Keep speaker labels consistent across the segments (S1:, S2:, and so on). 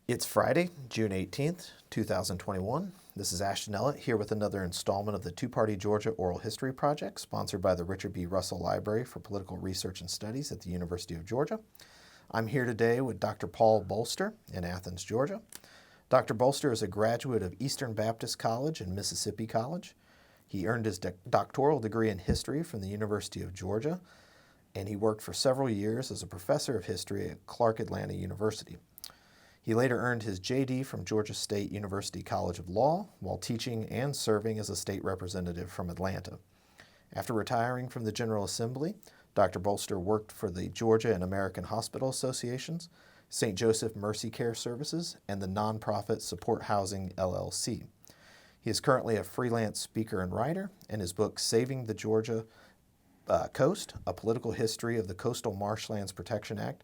S1: It's Friday, June 18th, 2021. This is Ashton Ellett here with another installment of the Two-Party Georgia Oral History Project, sponsored by the Richard B. Russell Library for Political Research and Studies at the University of Georgia. I'm here today with Dr. Paul Bolster in Athens, Georgia. Dr. Bolster is a graduate of Eastern Baptist College and Mississippi College. He earned his doctoral degree in history from the University of Georgia, and he worked for several years as a professor of history at Clark Atlanta University. He later earned his JD from Georgia State University College of Law while teaching and serving as a state representative from Atlanta. After retiring from the General Assembly, Dr. Bolster worked for the Georgia and American Hospital Associations, St. Joseph Mercy Care Services, and the nonprofit Support Housing, LLC. He is currently a freelance speaker and writer, and his book, Saving the Georgia Coast, A Political History of the Coastal Marshlands Protection Act,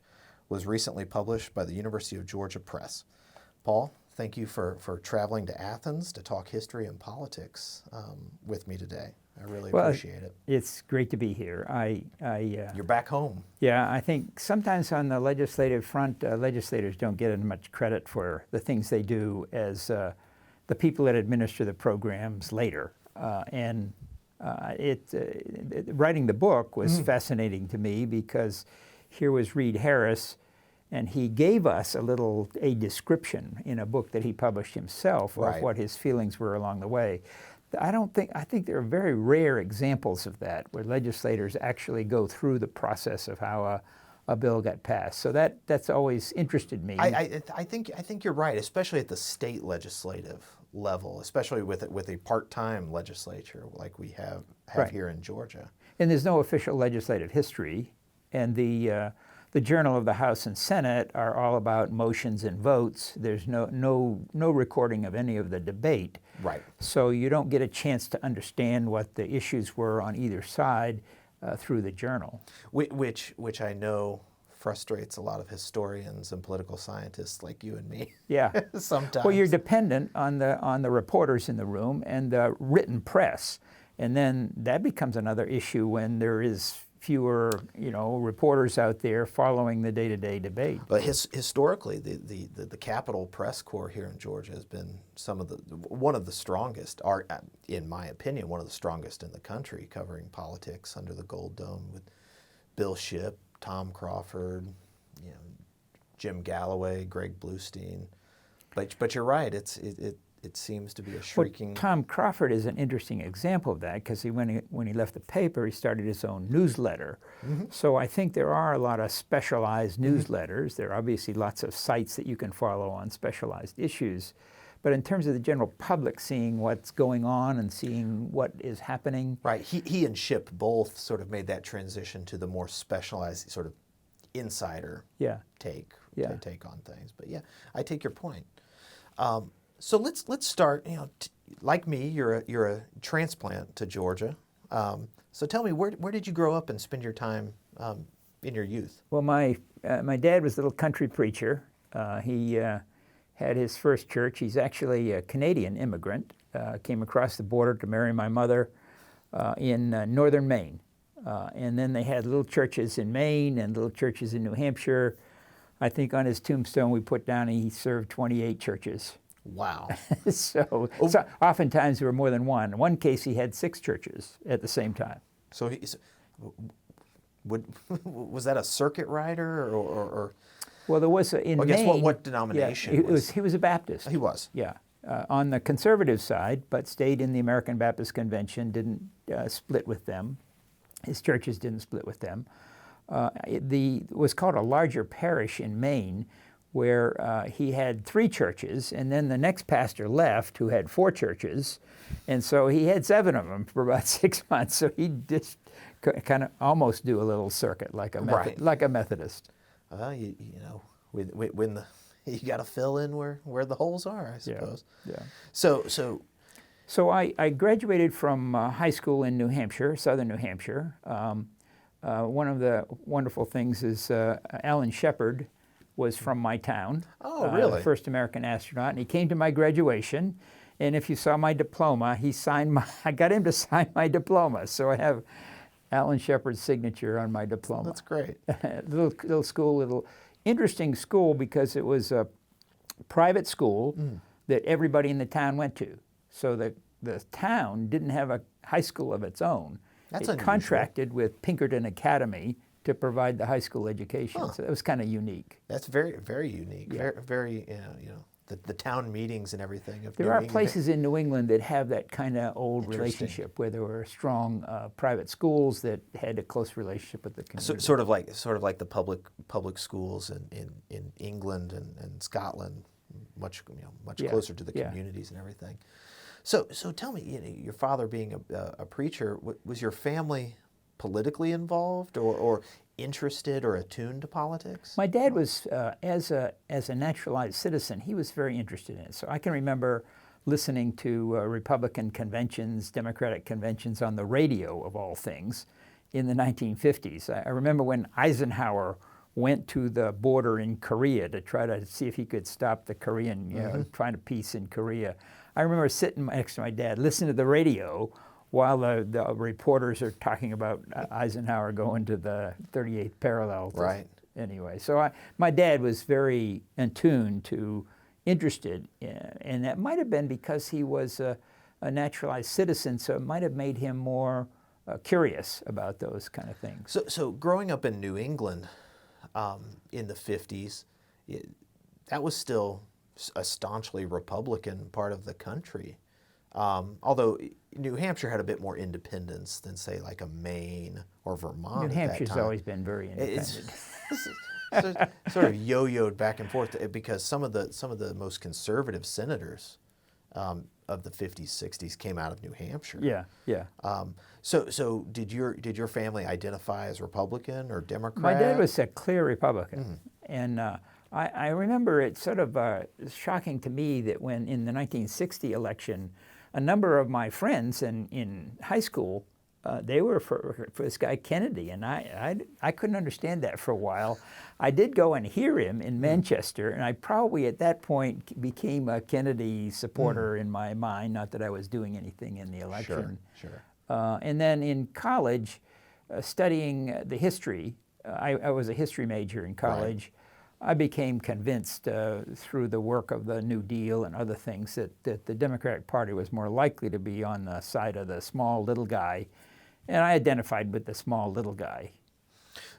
S1: was recently published by the University of Georgia Press. Paul, thank you for traveling to Athens to talk history and politics with me today. I really appreciate it.
S2: It's great to be here.
S1: You're back home.
S2: Yeah, I think sometimes on the legislative front, legislators don't get as much credit for the things they do as the people that administer the programs later. Writing the book was fascinating to me because here was Reed Harris, and he gave us a description in a book that he published himself of what his feelings were along the way. I think there are very rare examples of that, where legislators actually go through the process of how a bill got passed. So that's always interested me.
S1: I think you're right, especially at the state legislative level, especially with a part-time legislature like we have here in Georgia.
S2: And there's no official legislative history, and the Journal of the House and Senate are all about motions and votes. There's no recording of any of the debate.
S1: Right.
S2: So you don't get a chance to understand what the issues were on either side through the journal.
S1: Which I know frustrates a lot of historians and political scientists like you and me.
S2: Yeah.
S1: Sometimes.
S2: Well, you're dependent on the reporters in the room and the written press, and then that becomes another issue when there is fewer, reporters out there following the day-to-day debate.
S1: But historically, the Capitol Press Corps here in Georgia has been one of the strongest, in my opinion, one of the strongest in the country, covering politics under the Gold Dome with Bill Shipp, Tom Crawford, Jim Galloway, Greg Bluestein. But you're right, it seems to be a shrieking.
S2: Well, Tom Crawford is an interesting example of that, because when he left the paper, he started his own newsletter. So I think there are a lot of specialized newsletters. There are obviously lots of sites that you can follow on specialized issues. But in terms of the general public seeing what's going on and seeing what is happening.
S1: Right. He and Shipp both sort of made that transition to the more specialized sort of insider take on things. But yeah, I take your point. So let's start. Like me, you're a transplant to Georgia. So tell me, where did you grow up and spend your time in your youth?
S2: Well, my dad was a little country preacher. He had his first church. He's actually a Canadian immigrant. Came across the border to marry my mother in northern Maine, and then they had little churches in Maine and little churches in New Hampshire. I think on his tombstone we put down he served 28 churches.
S1: Wow.
S2: So oftentimes there were more than one. In one case, he had 6 churches at the same time.
S1: So was that a circuit rider or?
S2: Well, there was in Maine.
S1: I guess what denomination?
S2: He was a Baptist.
S1: He was.
S2: Yeah, on the conservative side, but stayed in the American Baptist Convention. Didn't split with them. His churches didn't split with them. It was called a larger parish in Maine, where he had 3 churches, and then the next pastor left who had 4 churches, and so he had 7 of them for about 6 months. So he just kind of almost do a little circuit like a Methodist.
S1: When you got to fill in where the holes are, I suppose.
S2: Yeah.
S1: So
S2: I graduated from high school in New Hampshire, southern New Hampshire. One of the wonderful things is Alan Shepard was from my town.
S1: Oh, really?
S2: The first American astronaut, and he came to my graduation. And if you saw my diploma, I got him to sign my diploma. So I have Alan Shepard's signature on my diploma.
S1: That's great.
S2: Little school, little interesting school, because it was private school that everybody in the town went to. So the town didn't have a high school of its own.
S1: That's
S2: it
S1: unusual.
S2: contracted with Pinkerton Academy to provide the high school education.
S1: Huh.
S2: So it was kind of unique.
S1: That's very, very unique.
S2: Yeah.
S1: Very, the town meetings and everything.
S2: There are places in New England that have that kind of old
S1: Interesting.
S2: relationship where there were strong private schools that had a close relationship with the community.
S1: Sort of like the public schools in England and Scotland, much closer to the communities and everything. So tell me, your father being a preacher, was your family politically involved or interested or attuned to politics?
S2: My dad was, as a naturalized citizen, he was very interested in it. So I can remember listening to Republican conventions, Democratic conventions on the radio, of all things, in the 1950s. I remember when Eisenhower went to the border in Korea to try to see if he could stop the Korean, trying to peace in Korea. I remember sitting next to my dad, listening to the radio while the reporters are talking about Eisenhower going to the 38th parallel.
S1: Right.
S2: Anyway, so my dad was very attuned to, interested, and that might have been because he was a naturalized citizen, so it might have made him more curious about those kind of things.
S1: So growing up in New England in the 50s, that was still a staunchly Republican part of the country. Although New Hampshire had a bit more independence than, say, like a Maine or Vermont.
S2: New Hampshire's always been very independent.
S1: It's sort of yo-yoed back and forth because some of the most conservative senators of the 50s, 60s came out of New Hampshire.
S2: Yeah.
S1: So did your family identify as Republican or Democrat?
S2: My dad was a clear Republican, and I remember it sort of shocking to me that when in the 1960 election, a number of my friends in high school, they were for this guy Kennedy, and I couldn't understand that for a while. I did go and hear him in Manchester, and I probably at that point became a Kennedy supporter in my mind, not that I was doing anything in the election.
S1: Sure.
S2: And then in college, studying the history, I was a history major in college.
S1: Right.
S2: I became convinced through the work of the New Deal and other things that the Democratic Party was more likely to be on the side of the small little guy, and I identified with the small little guy.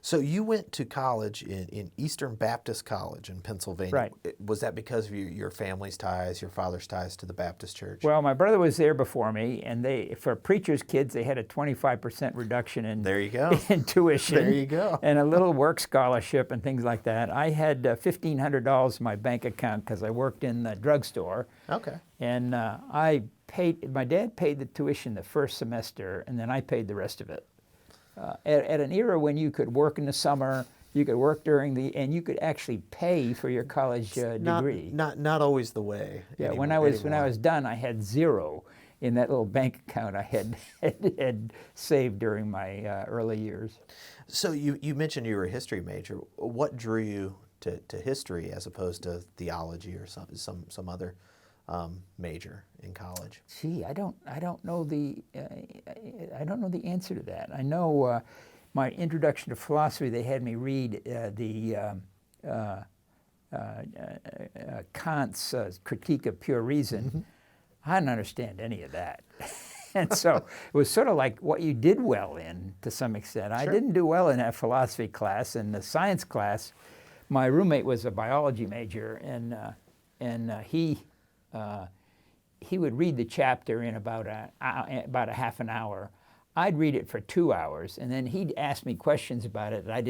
S1: So you went to college in Eastern Baptist College in Pennsylvania.
S2: Right.
S1: Was that because of your family's ties, your father's ties to the Baptist church?
S2: Well, my brother was there before me, and for preachers' kids, they had a 25% reduction in
S1: There you go.
S2: in tuition.
S1: There you go.
S2: And a little work scholarship and things like that. I had $1,500 in my bank account because I worked in the drugstore.
S1: Okay.
S2: And my dad paid the tuition the first semester, and then I paid the rest of it. At an era when you could work in the summer, you could work and you could actually pay for your college degree.
S1: Not always the way.
S2: Yeah, when I was done, I had zero in that little bank account I had saved during my early years.
S1: So you mentioned you were a history major. What drew you to history as opposed to theology or some other major in college?
S2: Gee, I don't know the answer to that. I know my introduction to philosophy. They had me read Kant's Critique of Pure Reason. I didn't understand any of that, and so it was sort of like what you did well in to some extent. I didn't do well in that philosophy class. In the science class, my roommate was a biology major, and he would read the chapter in about a half an hour. I'd read it for 2 hours, and then he'd ask me questions about it that I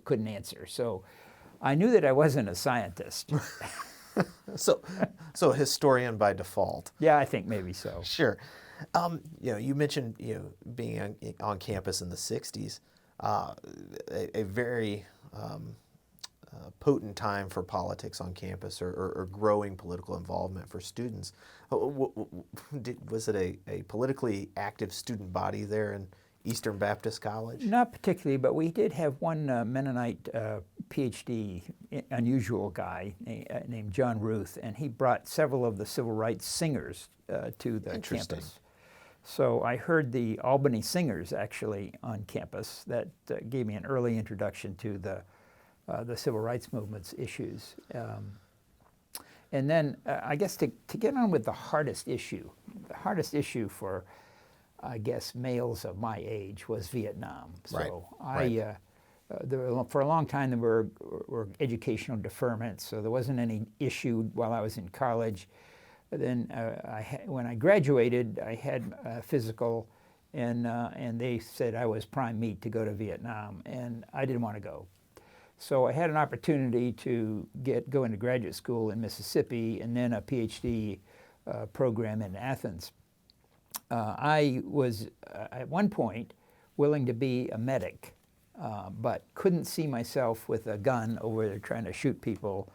S2: couldn't answer. So I knew that I wasn't a scientist.
S1: So a historian by default.
S2: Yeah, I think maybe so.
S1: Sure. You mentioned being on campus in the 60s, a very potent time for politics on campus or growing political involvement for students. Was it a politically active student body there in Eastern Baptist College?
S2: Not particularly, but we did have one Mennonite PhD, unusual guy named John Ruth, and he brought several of the civil rights singers to the campus. So I heard the Albany Singers actually on campus. That gave me an early introduction to the civil rights movement's issues. And then I guess to get on with the hardest issue for, I guess, males of my age was Vietnam. So for a long time there were educational deferments, so there wasn't any issue while I was in college. Then when I graduated, I had a physical, and they said I was prime meat to go to Vietnam, and I didn't want to go. So I had an opportunity to go into graduate school in Mississippi and then a PhD program in Athens. I was at one point willing to be a medic, but couldn't see myself with a gun over there trying to shoot people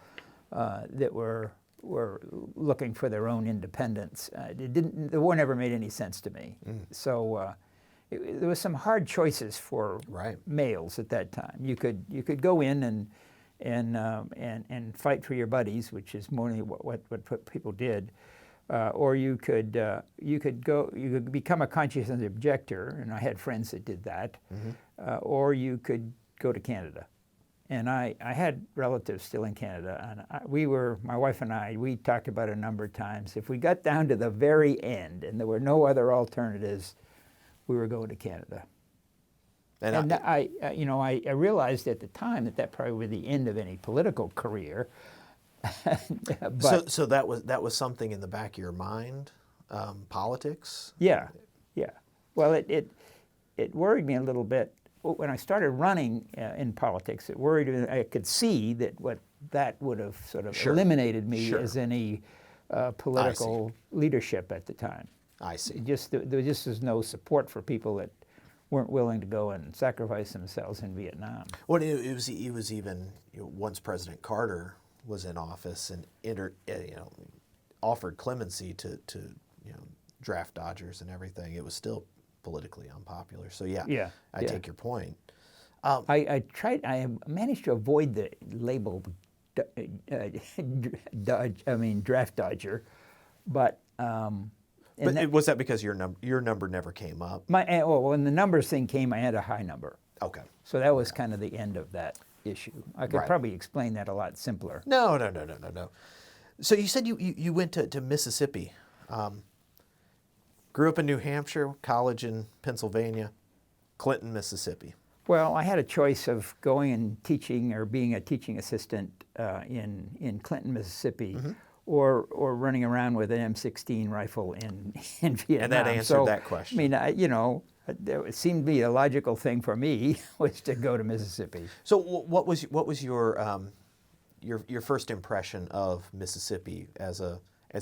S2: that were looking for their own independence. The war never made any sense to me. So there was some hard choices for males at that time. You could go in and fight for your buddies, which is more what people did, or you could become a conscientious objector, and I had friends that did that, or you could go to Canada. And I had relatives still in Canada, and my wife and I, we talked about it a number of times. If we got down to the very end and there were no other alternatives, we were going to Canada. And I realized at the time that probably was the end of any political career.
S1: So that was something in the back of your mind, politics?
S2: Yeah. Well, it worried me a little bit. When I started running in politics, it worried me. I could see that would have sort of eliminated me as any political leadership at the time. I see. There just was no support for people that weren't willing to go and sacrifice themselves in Vietnam.
S1: Well, it was even once President Carter was in office and offered clemency to draft dodgers and everything. It was still politically unpopular. So I take your point.
S2: I managed to avoid the label draft dodger, but.
S1: Was that because your number never came up?
S2: When the numbers thing came, I had a high number.
S1: Okay.
S2: So that was kind of the end of that issue. I could probably explain that a lot simpler.
S1: No. So you said you went to Mississippi. Grew up in New Hampshire, college in Pennsylvania, Clinton, Mississippi.
S2: Well, I had a choice of going and teaching or being a teaching assistant in Clinton, Mississippi, or running around with an M16 rifle in Vietnam.
S1: And that answered that question.
S2: I mean, it seemed to be a logical thing for me was to go to Mississippi.
S1: So what was your first impression of Mississippi as a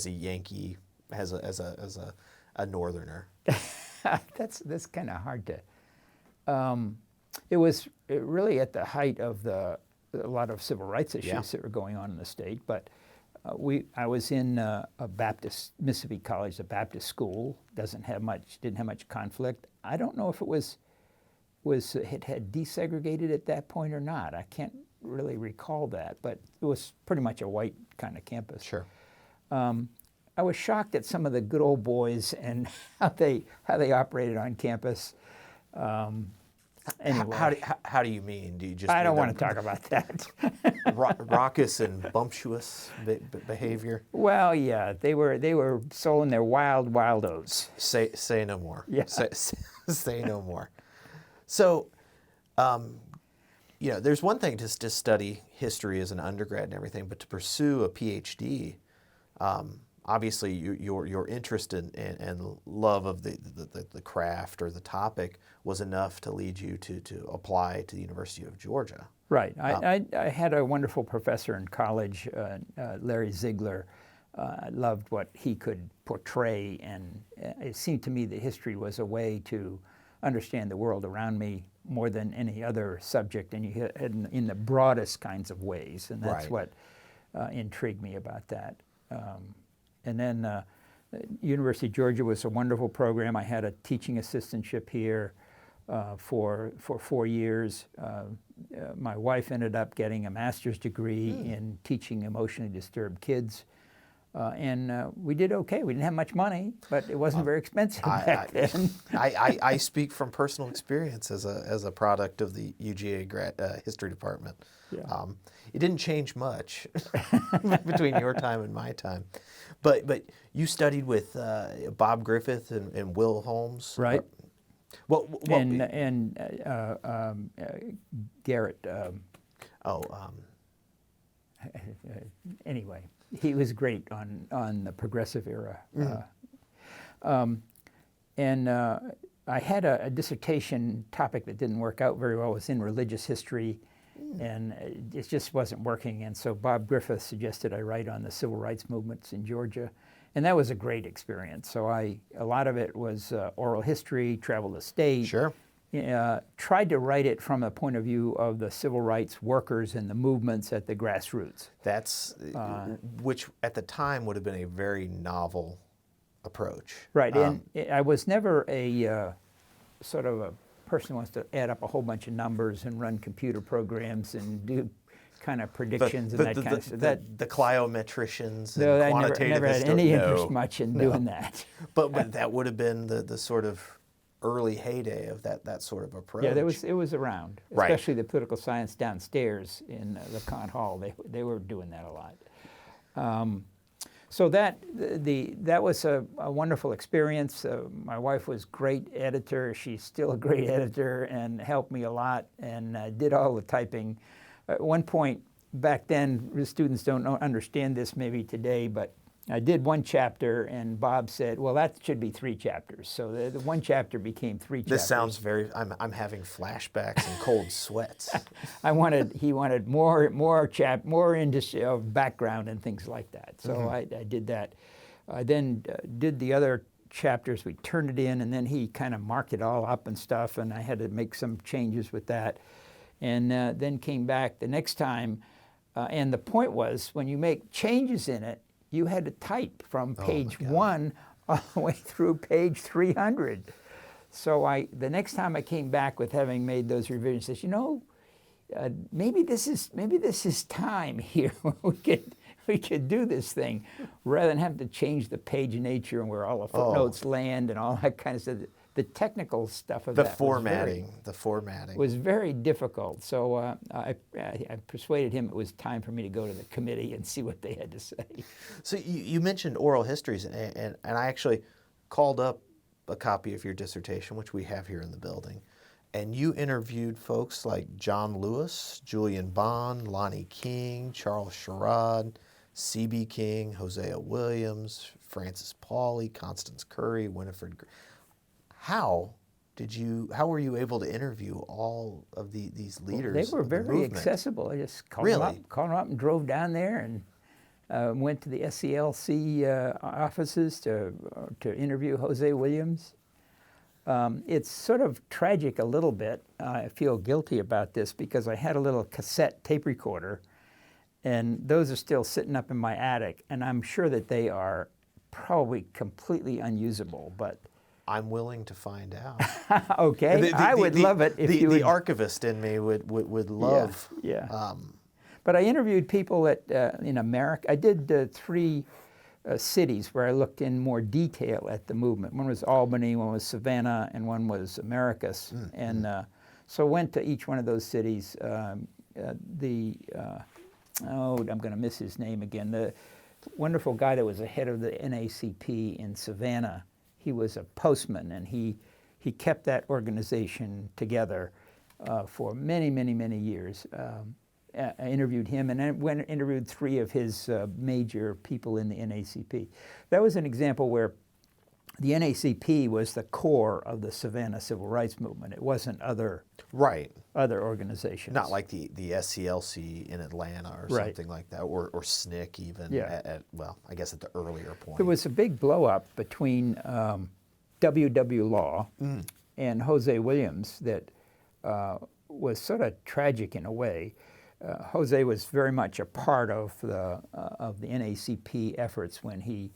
S1: Yankee, as a Northerner?
S2: That's kind of hard to. It was really at the height of a lot of civil rights issues that were going on in the state. But I was in a Baptist Mississippi College, a Baptist school. Didn't have much conflict. I don't know if it had desegregated at that point or not. I can't really recall that, but it was pretty much a white kind of campus.
S1: Sure.
S2: I was shocked at some of the good old boys and how they operated on campus. Anyway,
S1: how do you mean? Do you just?
S2: I don't want to talk about that.
S1: Raucous and bumptious behavior.
S2: Well, yeah, they were sowing their wild oats.
S1: Say no more.
S2: Yeah.
S1: Say no more. So, there's one thing to study history as an undergrad and everything, but to pursue a PhD. Obviously, your interest and love of the craft or the topic was enough to lead you to apply to the University of Georgia.
S2: Right. I had a wonderful professor in college, Larry Ziegler. I loved what he could portray, and it seemed to me that history was a way to understand the world around me more than any other subject, and you had in the broadest kinds of ways, and that's what intrigued me about that. And then University of Georgia was a wonderful program. I had a teaching assistantship here for 4 years. My wife ended up getting a master's degree in teaching emotionally disturbed kids. And we did okay. We didn't have much money, but it wasn't very expensive back then.
S1: I speak from personal experience as a product of the UGA history department.
S2: Yeah.
S1: It didn't change much between your time and my time, but you studied with Bob Griffith and Will Holmes,
S2: Right?
S1: And
S2: Garrett. Anyway, he was great on the progressive era. And I had a dissertation topic that didn't work out very well. It was in religious history, and it just wasn't working. And so Bob Griffith suggested I write on the civil rights movements in Georgia, and that was a great experience. So a lot of it was oral history, travel the state.
S1: Sure.
S2: Tried to write it from a point of view of the civil rights workers and the movements at the grassroots.
S1: That's which at the time would have been a very novel approach.
S2: Right, and I was never a sort of a person who wants to add up a whole bunch of numbers and run computer programs and do kind of predictions and that kind of stuff.
S1: The cliometricians
S2: No,
S1: and
S2: I
S1: quantitative
S2: never had any interest
S1: no,
S2: much in
S1: no.
S2: doing that.
S1: But that would have been the sort of early heyday of that sort of approach.
S2: Yeah, it was around,
S1: Right.
S2: especially the political science downstairs in the Con Hall. They were doing that a lot. So that was a wonderful experience. My wife was great editor. She's still a great editor and helped me a lot and did all the typing. At one point back then, the students don't understand this maybe today, but I did one chapter, and Bob said, "Well, that should be 3 chapters." So the one chapter became 3 chapters.
S1: This sounds very. I'm having flashbacks and cold sweats.
S2: He wanted more industry background and things like that. So I did that. I then did the other chapters. We turned it in, and then he kind of marked it all up and stuff, and I had to make some changes with that, and then came back the next time. And the point was, when you make changes in it, you had to type from page 1 all the way through page 300. So the next time I came back with having made those revisions, I said, maybe this is time here. we could do this thing rather than have to change the page nature and where all the footnotes land and all that kind of stuff. The technical stuff of
S1: the
S2: that
S1: formatting
S2: was very difficult. So I persuaded him it was time for me to go to the committee and see what they had to say.
S1: So you mentioned oral histories, and I actually called up a copy of your dissertation, which we have here in the building, and you interviewed folks like John Lewis, Julian Bond, Lonnie King, Charles Sherrod, C.B. King, Hosea Williams, Francis Pauley, Constance Curry, Winifred. How were you able to interview all of these leaders?
S2: They were
S1: of the
S2: very
S1: movement?
S2: accessible. I just called them up and drove down there and went to the SCLC offices to interview Hosea Williams. It's sort of tragic a little bit. I feel guilty about this because I had a little cassette tape recorder, and those are still sitting up in my attic, and I'm sure that they are probably completely unusable, but
S1: I'm willing to find out.
S2: Okay, I would love it if you would.
S1: The archivist in me would love.
S2: Yeah. But I interviewed people in America. I did 3 cities where I looked in more detail at the movement. One was Albany, one was Savannah, and one was Americus. And so went to each one of those cities. I'm going to miss his name again. The wonderful guy that was the head of the NACP in Savannah. He was a postman, and he kept that organization together for many, many, many years. I interviewed him, and then interviewed 3 of his major people in the NACP. That was an example where the NACP was the core of the Savannah Civil Rights Movement. It wasn't other organizations.
S1: Not like the SCLC in Atlanta or something like that, or SNCC even.
S2: Yeah.
S1: I guess at the earlier point.
S2: There was a big blow-up between W.W. Law and Hosea Williams that was sort of tragic in a way. Hosea was very much a part of the NACP efforts when he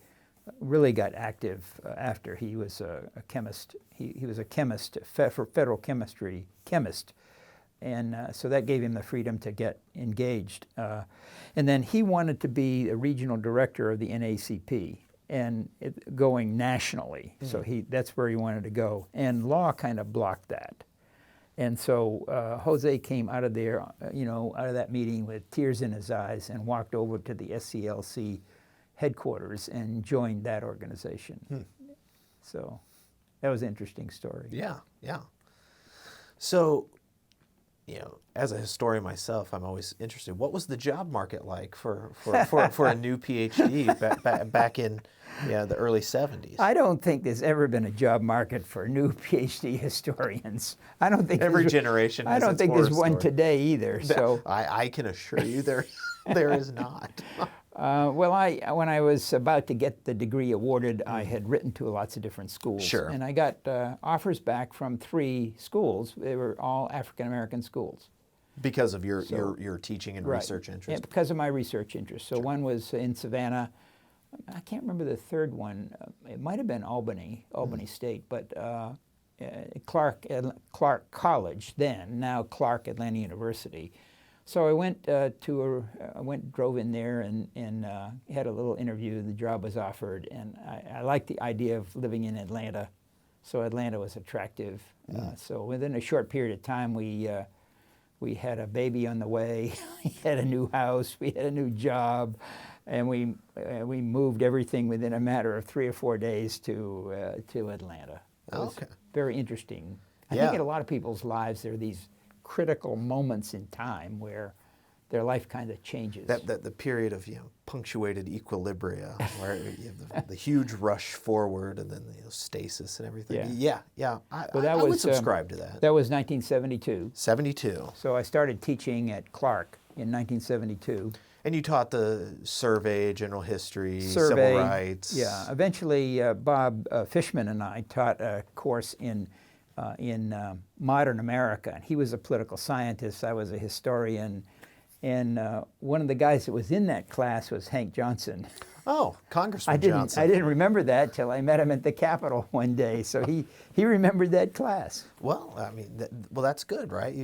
S2: really got active after he was a chemist. He was a chemist, federal chemist, And so that gave him the freedom to get engaged. And then he wanted to be a regional director of the NACP and going nationally. So that's where he wanted to go. And law kind of blocked that. And so Jose came out of there, out of that meeting with tears in his eyes and walked over to the SCLC headquarters and joined that organization. So that was an interesting story.
S1: Yeah, yeah. So, as a historian myself, I'm always interested. What was the job market like for a new PhD back in the early 70s?
S2: I don't think there's ever been a job market for new PhD historians. I don't think
S1: every generation has
S2: I don't
S1: its
S2: think there's
S1: horror
S2: one
S1: story.
S2: Today either. So
S1: I can assure you there is not.
S2: Well, when I was about to get the degree awarded, I had written to lots of different schools.
S1: Sure.
S2: And I got offers back from 3 schools. They were all African-American schools.
S1: Because of your teaching and research interest?
S2: Yeah, because of my research interest. So one was in Savannah. I can't remember the third one. It might have been Albany State, but Clark College then, now Clark Atlanta University. So I went drove in there and had a little interview. The job was offered, and I liked the idea of living in Atlanta. So Atlanta was attractive. So within a short period of time, we had a baby on the way. We had a new house. We had a new job, and we moved everything within a matter of 3 or 4 days to Atlanta. It was very interesting. I think in a lot of people's lives there are these critical moments in time where their life kind of changes.
S1: The period of punctuated equilibria, where you have the huge rush forward and then stasis and everything. Yeah. I would subscribe to that.
S2: That was 1972.
S1: 72.
S2: So I started teaching at Clark in 1972.
S1: And you taught the survey, general history, civil rights.
S2: Yeah. Eventually, Bob Fishman and I taught a course in modern America. And he was a political scientist. I was a historian. And one of the guys that was in that class was Hank Johnson.
S1: Oh, Congressman Johnson.
S2: I didn't remember that till I met him at the Capitol one day. So he remembered that class.
S1: Well, I mean, that's good, right?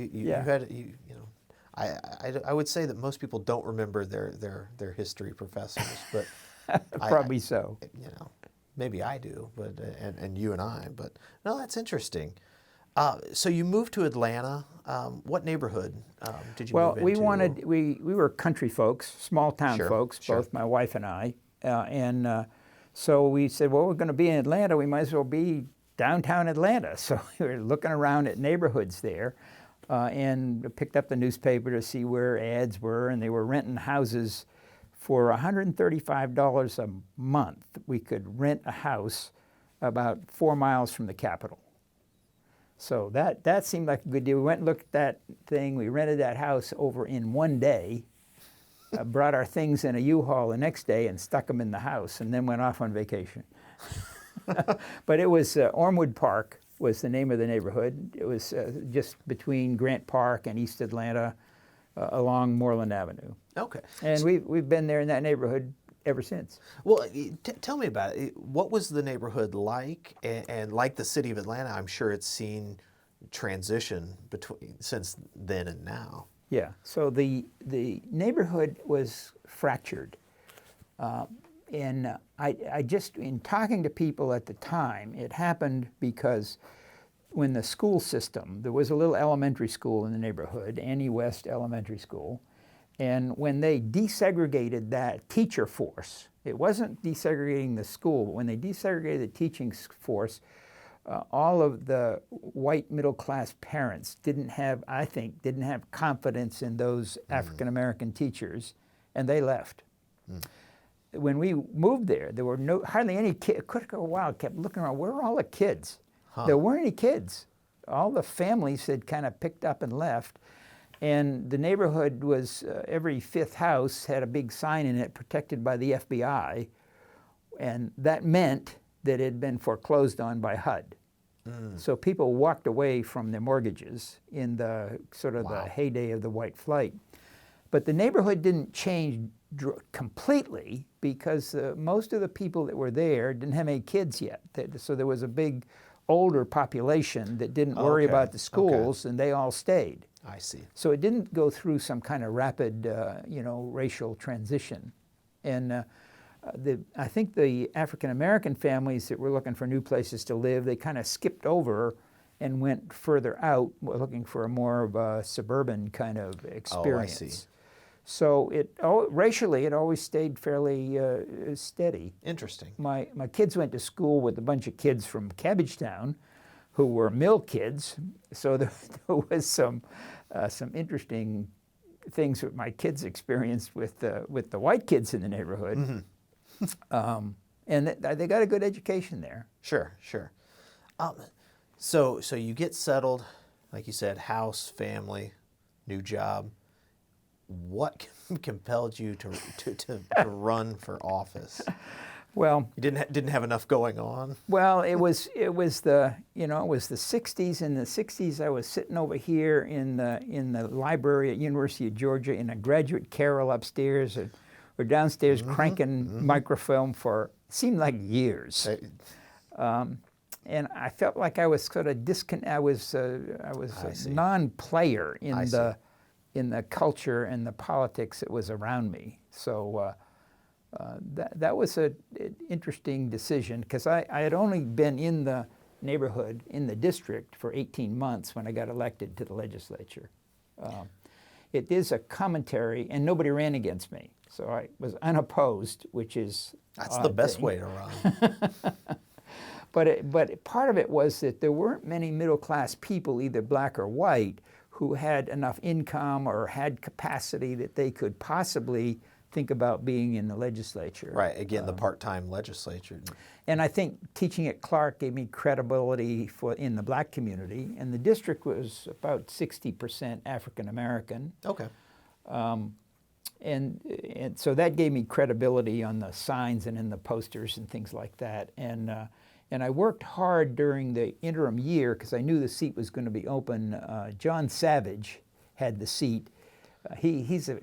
S1: I would say that most people don't remember their history professors, but
S2: probably so.
S1: Maybe I do, but and you and I. But no, that's interesting. So you moved to Atlanta. What neighborhood did you move into?
S2: We were country folks, small town folks, both my wife and I. So we said, well, we're going to be in Atlanta. We might as well be downtown Atlanta. So we were looking around at neighborhoods there and picked up the newspaper to see where ads were. And they were renting houses for $135 a month. We could rent a house about 4 miles from the Capitol. So that seemed like a good deal. We went and looked at that thing. We rented that house over in one day, brought our things in a U-Haul the next day and stuck them in the house, and then went off on vacation. But it was Ormwood Park was the name of the neighborhood. It was just between Grant Park and East Atlanta along Moreland Avenue.
S1: Okay.
S2: And we've been there in that neighborhood ever since.
S1: Well, tell me about it. What was the neighborhood like? And like the city of Atlanta, I'm sure it's seen transition since then and now.
S2: Yeah. So the neighborhood was fractured. And I just, in talking to people at the time, it happened because when the school system, there was a little elementary school in the neighborhood, Annie West Elementary School, and when they desegregated that teacher force, it wasn't desegregating the school, but when they desegregated the teaching force, all of the white middle-class parents didn't have confidence in those African-American teachers, and they left. When we moved there were hardly any kids. It took a while, kept looking around, where were all the kids? There weren't any kids. All the families had kind of picked up and left. And the neighborhood was, every 5th house had a big sign in it, protected by the FBI. And that meant that it had been foreclosed on by HUD. So people walked away from their mortgages in the sort of the heyday of the white flight. But the neighborhood didn't change completely because most of the people that were there didn't have any kids yet. So there was a big older population that didn't worry
S1: Okay,
S2: about the schools, and they all stayed.
S1: I see.
S2: So it didn't go through some kind of rapid, racial transition. And I think the African-American families that were looking for new places to live, they kind of skipped over and went further out, looking for a more of a suburban kind of experience.
S1: Oh, I see.
S2: So racially, it always stayed fairly steady.
S1: Interesting.
S2: My kids went to school with a bunch of kids from Cabbagetown who were mill kids, so there was some interesting things that my kids experienced with the white kids in the neighborhood.
S1: Mm-hmm.
S2: And they got a good education there.
S1: Sure, sure. So you get settled, like you said, house, family, new job. What compelled you to run for office?
S2: Well,
S1: You didn't have enough going on.
S2: well, it was the it was the 60s. In the 60s, I was sitting over here in the library at University of Georgia in a graduate carrel upstairs, or downstairs cranking microfilm for seemed like years. And I felt like I was sort of I was a non-player in the culture and the politics that was around me. So that was an interesting decision, because I had only been in the neighborhood, in the district, for 18 months when I got elected to the legislature. It is a commentary, and nobody ran against me, so I was unopposed, which is
S1: That's the best way to run.
S2: But part of it was that there weren't many middle-class people, either black or white, who had enough income or had capacity that they could possibly think about being in the legislature.
S1: Right. Again, the part-time legislature.
S2: And I think teaching at Clark gave me credibility in the black community, and the district was about 60% African American.
S1: Okay.
S2: And so that gave me credibility on the signs and in the posters and things like that. And I worked hard during the interim year, because I knew the seat was going to be open. John Savage had the seat. He's a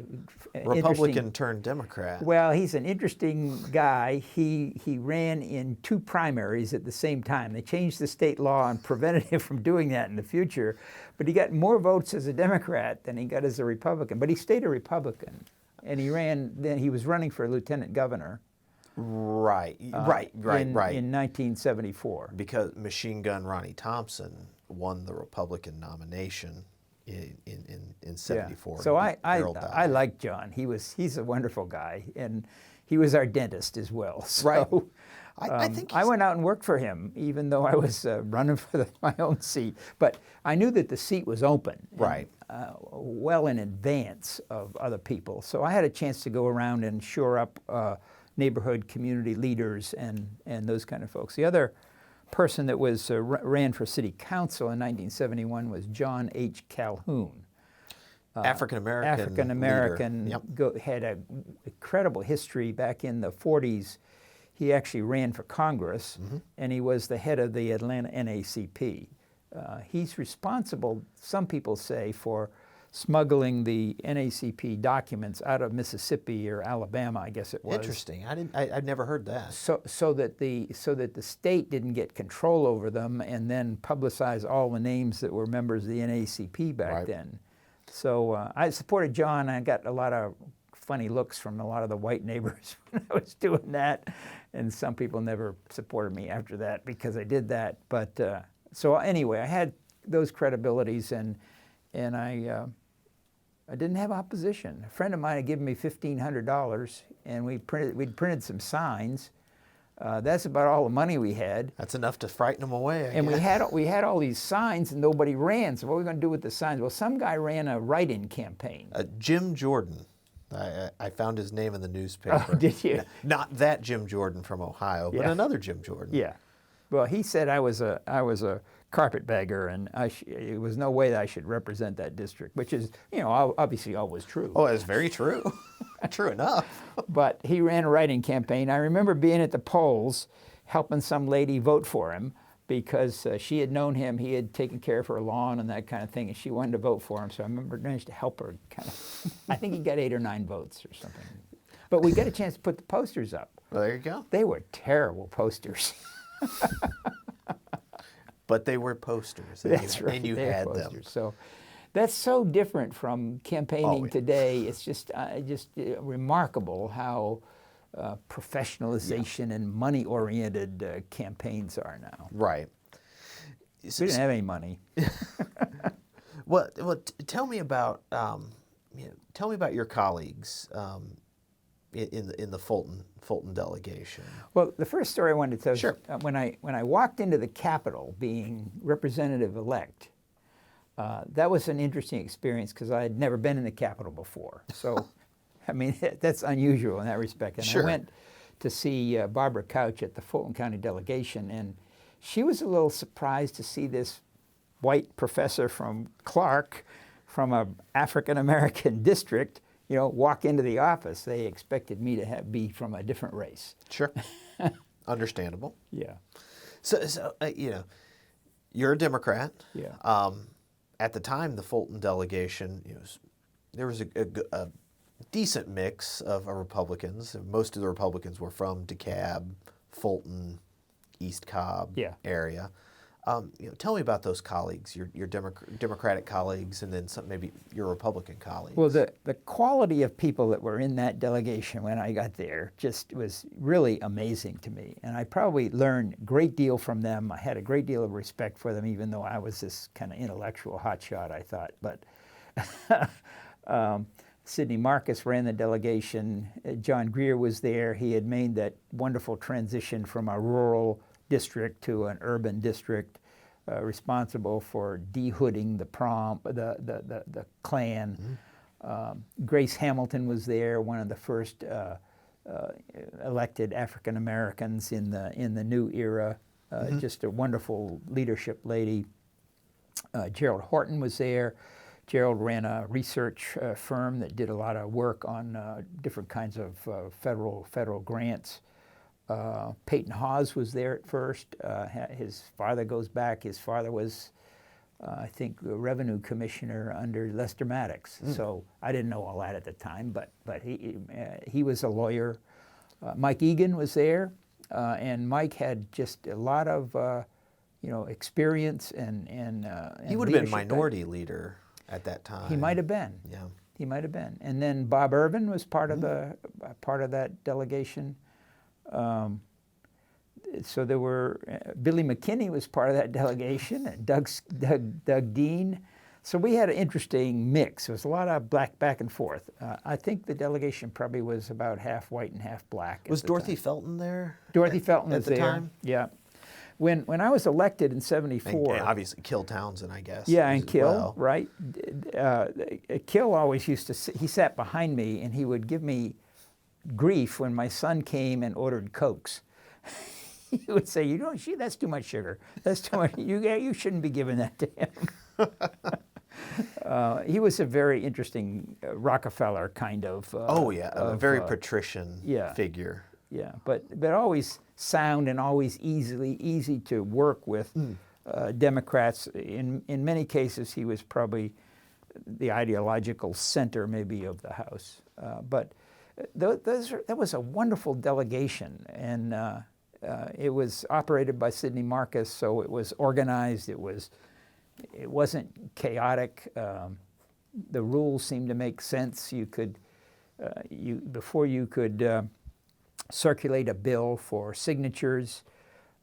S1: Republican turned Democrat.
S2: Well, he's an interesting guy. He ran in 2 primaries at the same time. They changed the state law and prevented him from doing that in the future. But he got more votes as a Democrat than he got as a Republican. But he stayed a Republican, and he was running for lieutenant governor.
S1: Right.
S2: In 1974.
S1: Because Machine Gun Ronnie Thompson won the Republican nomination in 74.
S2: Yeah. So I like John. He's a wonderful guy, and he was our dentist as well. So,
S1: right. I think
S2: I went out and worked for him, even though I was running for my own seat. But I knew that the seat was open,
S1: right,
S2: well in advance of other people. So I had a chance to go around and shore up neighborhood community leaders and those kind of folks. The other person that was ran for city council in 1971 was John H. Calhoun. African-American,
S1: Yep.
S2: Had an incredible history back in the 40s. He actually ran for Congress, and he was the head of the Atlanta NAACP. He's responsible, some people say, for smuggling the NAACP documents out of Mississippi or Alabama, I guess it was.
S1: Interesting. I'd never heard that.
S2: So that the state didn't get control over them and then publicize all the names that were members of the NAACP back then. So I supported John. I got a lot of funny looks from a lot of the white neighbors when I was doing that, and some people never supported me after that because I did that. But so anyway, I had those credibilities, and I didn't have opposition. A friend of mine had given me $1,500, and we'd printed some signs. That's about all the money we had.
S1: That's enough to frighten them away, I
S2: And
S1: guess.
S2: we had all these signs, and nobody ran. So what are we going to do with the signs? Well, some guy ran a write-in campaign.
S1: Jim Jordan. I found his name in the newspaper.
S2: Oh, did you?
S1: Not that Jim Jordan from Ohio, but another Jim Jordan.
S2: Yeah. Well, he said I was a carpetbagger, and it was no way that I should represent that district, which is, obviously always true.
S1: Oh, that's very true. True enough.
S2: But he ran a write-in campaign. I remember being at the polls helping some lady vote for him because she had known him. He had taken care of her lawn and that kind of thing, and she wanted to vote for him. So I remember managed to help her. I think he got 8 or 9 votes or something. But we got a chance to put the posters up.
S1: Well, there you go.
S2: They were terrible posters.
S1: But they were posters, and
S2: That's right.
S1: and you
S2: They were
S1: had them.
S2: posters. So that's so different from campaigning
S1: Oh, yeah.
S2: today. It's just remarkable how professionalization and money-oriented campaigns are now.
S1: Right.
S2: We didn't have any money.
S1: Well, tell me about tell me about your colleagues in the Fulton delegation.
S2: Well, the first story I wanted to tell
S1: Sure.
S2: is when I walked into the Capitol, being representative-elect. That was an interesting experience because I had never been in the Capitol before. So, I mean, that's unusual in that respect. And
S1: Sure.
S2: I went to see Barbara Couch at the Fulton County delegation, and she was a little surprised to see this white professor from Clark, from an African-American district, walk into the office. They expected me to be from a different race.
S1: Sure. Understandable.
S2: Yeah.
S1: So you're a Democrat.
S2: Yeah.
S1: At the time, the Fulton delegation, there was a decent mix of Republicans. Most of the Republicans were from DeKalb, Fulton, East Cobb area. Tell me about those colleagues, your Democratic colleagues, and then maybe your Republican colleagues.
S2: Well, the quality of people that were in that delegation when I got there just was really amazing to me. And I probably learned a great deal from them. I had a great deal of respect for them, even though I was this kind of intellectual hotshot, I thought. But Sidney Marcus ran the delegation. John Greer was there. He had made that wonderful transition from a rural district to an urban district, responsible for dehooding the Klan. Mm-hmm. Grace Hamilton was there, one of the first elected African Americans in the new era. Mm-hmm. Just a wonderful leadership lady. Gerald Horton was there. Gerald ran a research firm that did a lot of work on different kinds of federal grants. Peyton Hawes was there at first. His father goes back. His father was, I think, the revenue commissioner under Lester Maddox. Mm. So I didn't know all that at the time, but he was a lawyer. Mike Egan was there, and Mike had just a lot of experience and
S1: he would have been minority leader at that time.
S2: He might have been.
S1: Yeah.
S2: He might have been. And then Bob Irvin was part of that delegation. So there were Billy McKinney was part of that delegation, and Doug Dean. So we had an interesting mix. There was a lot of black back and forth. I think the delegation probably was about half white and half black.
S1: Was Dorothy Felton there?
S2: Dorothy Felton was
S1: at the
S2: there.
S1: time?
S2: Yeah. When I was elected in '74,
S1: and obviously Kill Townsend, I guess.
S2: Yeah, and Kill,
S1: well.
S2: Right? Kill always used to. He sat behind me, and he would give me grief when my son came and ordered Cokes. He would say, that's too much sugar. That's too much. You shouldn't be giving that to him. He was a very interesting Rockefeller kind of.
S1: A very patrician figure.
S2: Yeah, but always sound and always easy to work with Democrats. In many cases, he was probably the ideological center, maybe, of the House. But that was a wonderful delegation, and it was operated by Sidney Marcus, so it was organized. It wasn't chaotic. The rules seemed to make sense. Before you could circulate a bill for signatures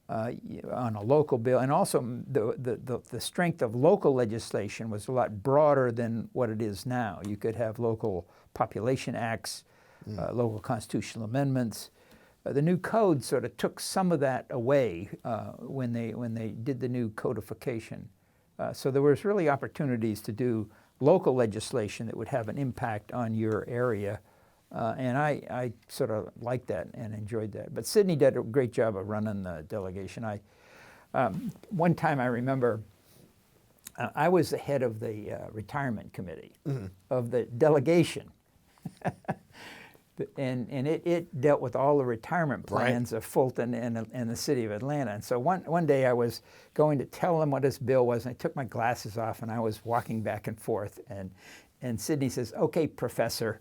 S2: on a local bill, and also the strength of local legislation was a lot broader than what it is now. You could have local population acts, local constitutional amendments. The new code sort of took some of that away when they did the new codification. So there was really opportunities to do local legislation that would have an impact on your area. And I sort of liked that and enjoyed that. But Sidney did a great job of running the delegation. One time I remember I was the head of the retirement committee of the delegation. And it dealt with all the retirement plans of Fulton and the city of Atlanta. And so one day I was going to tell them what this bill was, and I took my glasses off and I was walking back and forth. And Sidney says, "Okay, Professor."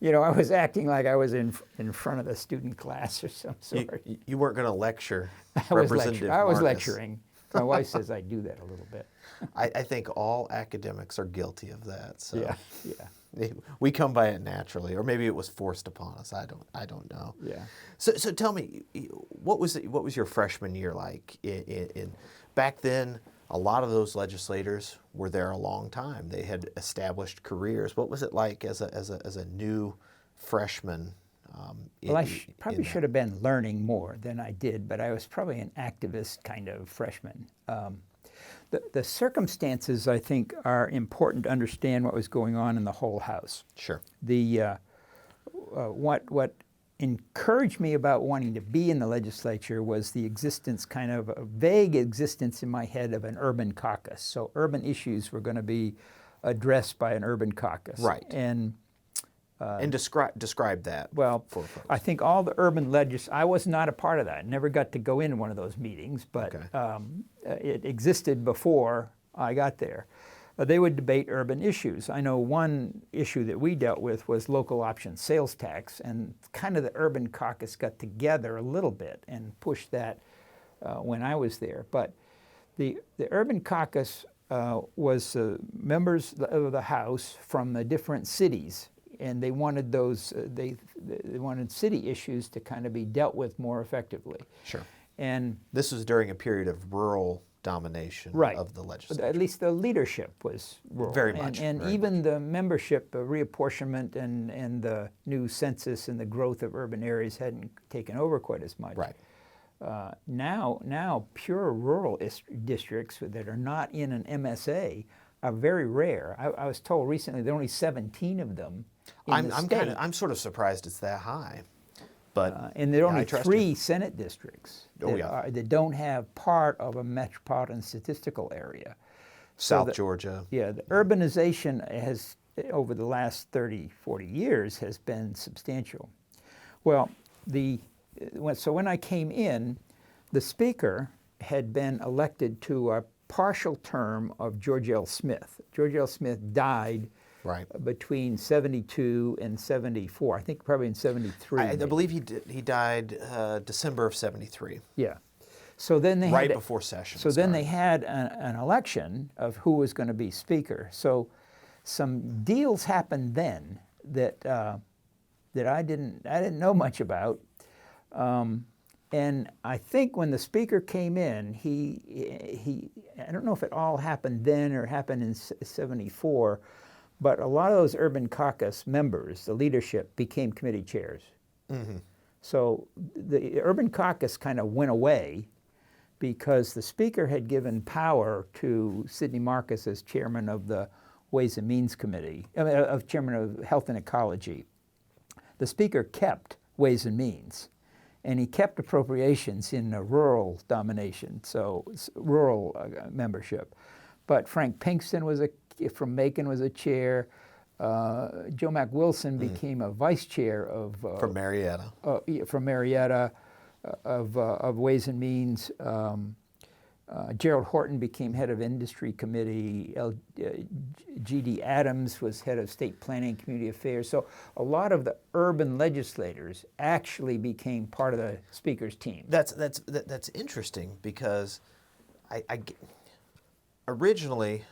S2: You know, I was acting like I was in front of the student class or some sort.
S1: You weren't going to lecture
S2: I was
S1: Representative Marcus.
S2: lecturing. My wife says I do that a little bit.
S1: I think all academics are guilty of that. So
S2: Yeah.
S1: we come by it naturally, or maybe it was forced upon us. I don't know.
S2: Yeah.
S1: So tell me, what was your freshman year like? In back then, a lot of those legislators were there a long time. They had established careers. What was it like as a new freshman?
S2: Well, I probably should have been learning more than I did, but I was probably an activist kind of freshman. The circumstances, I think, are important to understand what was going on in the whole House.
S1: Sure.
S2: What encouraged me about wanting to be in the legislature was the existence, kind of a vague existence in my head, of an urban caucus. So urban issues were going to be addressed by an urban caucus.
S1: Right.
S2: And
S1: describe that.
S2: Well,
S1: for folks.
S2: I think all the urban I was not a part of that. Never got to go into one of those meetings, but it existed before I got there. They would debate urban issues. I know one issue that we dealt with was local option sales tax, and kind of the urban caucus got together a little bit and pushed that when I was there. But the urban caucus was members of the House from the different cities, and they wanted those they wanted city issues to kind of be dealt with more effectively.
S1: Sure.
S2: And
S1: this was during a period of rural domination of the legislature.
S2: At least the leadership was rural.
S1: Very much.
S2: And
S1: very
S2: even
S1: much.
S2: the membership, reapportionment, and the new census and the growth of urban areas hadn't taken over quite as much.
S1: Right.
S2: Now pure rural districts that are not in an MSA are very rare. I was told recently there are only 17 17 in the state.
S1: I'm sort of surprised it's that high. But
S2: and there are only
S1: I trust
S2: 3
S1: you.
S2: Senate districts
S1: Oh,
S2: that don't have part of a metropolitan statistical area.
S1: South Georgia.
S2: Yeah, the urbanization has, over the last 30, 40 years, has been substantial. Well, so when I came in, the Speaker had been elected to a partial term of George L. Smith. George L. Smith died between 72 and 74. I think probably in 73.
S1: I believe he died December of 73.
S2: Yeah. So then they had,
S1: before session.
S2: So then they had an election of who was going to be Speaker. So some deals happened then that I didn't know much about. And I think when the Speaker came in, he I don't know if it all happened then or happened in 74, but a lot of those urban caucus members, the leadership, became committee chairs. Mm-hmm. So the urban caucus kind of went away because the Speaker had given power to Sidney Marcus as chairman of the Ways and Means Committee, chairman of Health and Ecology. The Speaker kept Ways and Means, and he kept appropriations in a rural domination, so rural membership. But Frank Pinkston from Macon was a chair. Joe Mack Wilson became a vice chair of
S1: from Marietta.
S2: From Marietta of Ways and Means. Gerald Horton became head of Industry Committee. G.D. Adams was head of State Planning and Community Affairs. So a lot of the urban legislators actually became part of the Speaker's team.
S1: That's interesting because originally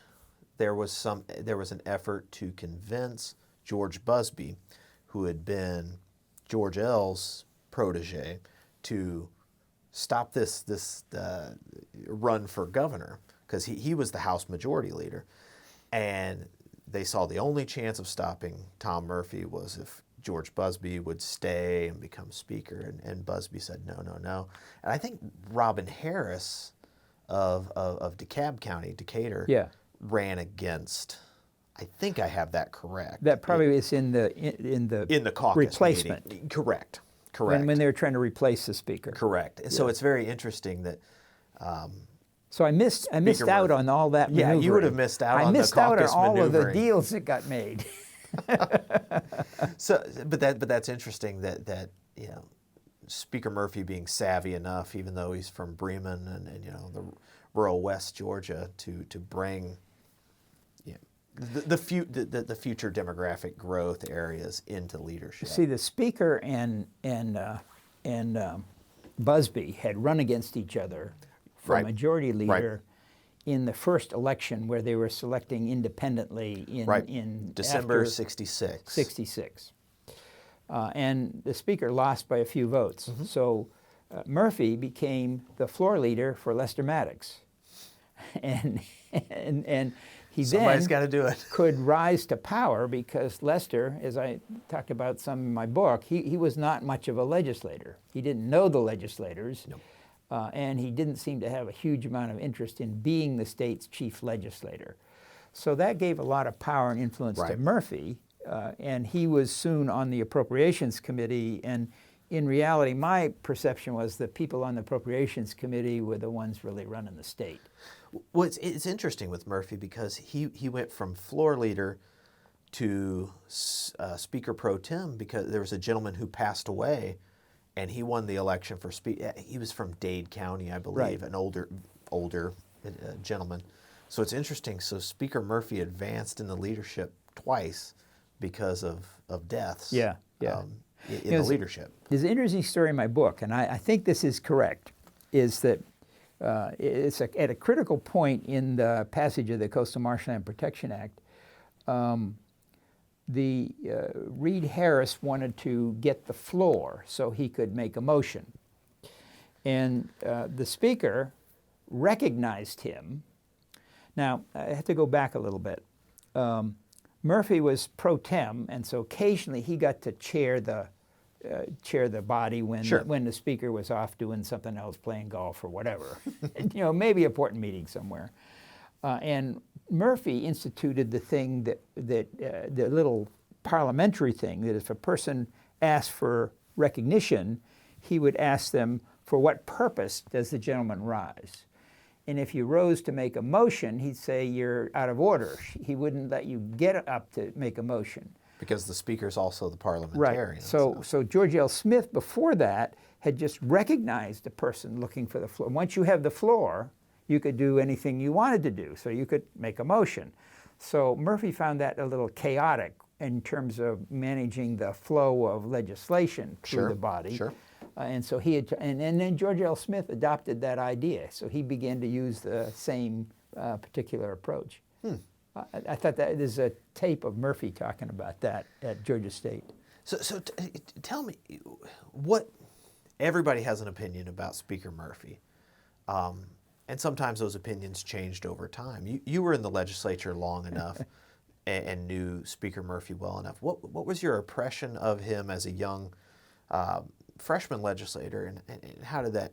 S1: there was an effort to convince George Busby, who had been George L's protege, to stop this run for governor, because he was the House Majority Leader, and they saw the only chance of stopping Tom Murphy was if George Busby would stay and become Speaker, and Busby said no. And I think Robin Harris of DeKalb County, Decatur, ran against. I think I have that correct.
S2: That probably is in the
S1: caucus
S2: replacement.
S1: Meeting. Correct.
S2: When they were trying to replace the Speaker.
S1: Correct. And so it's very interesting that.
S2: So I missed out on all that maneuvering.
S1: Yeah, you would have missed out on the caucus
S2: maneuvering. I missed out on all of the
S1: maneuvering.
S2: deals that got made.
S1: But that's interesting that Speaker Murphy being savvy enough, even though he's from Bremen and the rural West Georgia, to bring the future demographic growth areas into leadership.
S2: See, the Speaker and Busby had run against each other for
S1: Right.
S2: majority leader
S1: Right.
S2: in the first election where they were selecting independently in
S1: December
S2: after
S1: '66.
S2: 66. And the Speaker lost by a few votes.
S1: Mm-hmm.
S2: So Murphy became the floor leader for Lester Maddox. And he
S1: Somebody's
S2: then
S1: got to do it.
S2: could rise to power because Lester, as I talked about some in my book, he was not much of a legislator. He didn't know the legislators,
S1: Nope.
S2: And he didn't seem to have a huge amount of interest in being the state's chief legislator. So that gave a lot of power and influence to
S1: Right.
S2: Murphy, and he was soon on the Appropriations Committee. And in reality, my perception was the people on the Appropriations Committee were the ones really running the state.
S1: Well, it's interesting with Murphy because he went from floor leader to Speaker Pro Tem because there was a gentleman who passed away, and he won the election for Speaker. He was from Dade County, I believe,
S2: Right.
S1: an older gentleman. So it's interesting. So Speaker Murphy advanced in the leadership twice because of deaths.
S2: Yeah.
S1: In the leadership.
S2: There's an interesting story in my book, and I think this is correct, is that it's at a critical point in the passage of the Coastal Marshland Protection Act. Reed Harris wanted to get the floor so he could make a motion. And the Speaker recognized him. Now, I have to go back a little bit. Murphy was pro tem, and so occasionally he got to chair the body when
S1: Sure.
S2: when the Speaker was off doing something else, playing golf or whatever. Maybe a important meeting somewhere. And Murphy instituted the thing that the little parliamentary thing that if a person asked for recognition, he would ask them, for what purpose does the gentleman rise? And if you rose to make a motion, he'd say you're out of order. He wouldn't let you get up to make a motion.
S1: Because the Speaker's also the parliamentarian.
S2: Right. So George L. Smith, before that, had just recognized a person looking for the floor. Once you have the floor, you could do anything you wanted to do. So you could make a motion. So Murphy found that a little chaotic in terms of managing the flow of legislation through the body.
S1: Sure.
S2: And so he had, and then George L. Smith adopted that idea. So he began to use the same particular approach. I thought that there's a tape of Murphy talking about that at Georgia State.
S1: So tell me, what everybody has an opinion about Speaker Murphy, and sometimes those opinions changed over time. You were in the legislature long enough and knew Speaker Murphy well enough. What was your impression of him as a young freshman legislator, and how did that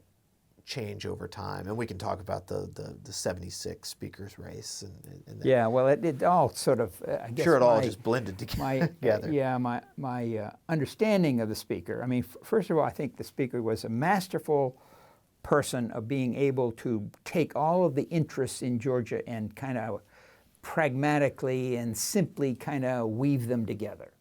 S1: change over time? And we can talk about the 76 speaker's race. And
S2: Yeah, well, it all sort of, I guess
S1: sure, it all just blended together.
S2: My understanding of the Speaker, I mean, first of all, I think the Speaker was a masterful person of being able to take all of the interests in Georgia and kind of pragmatically and simply kind of weave them together.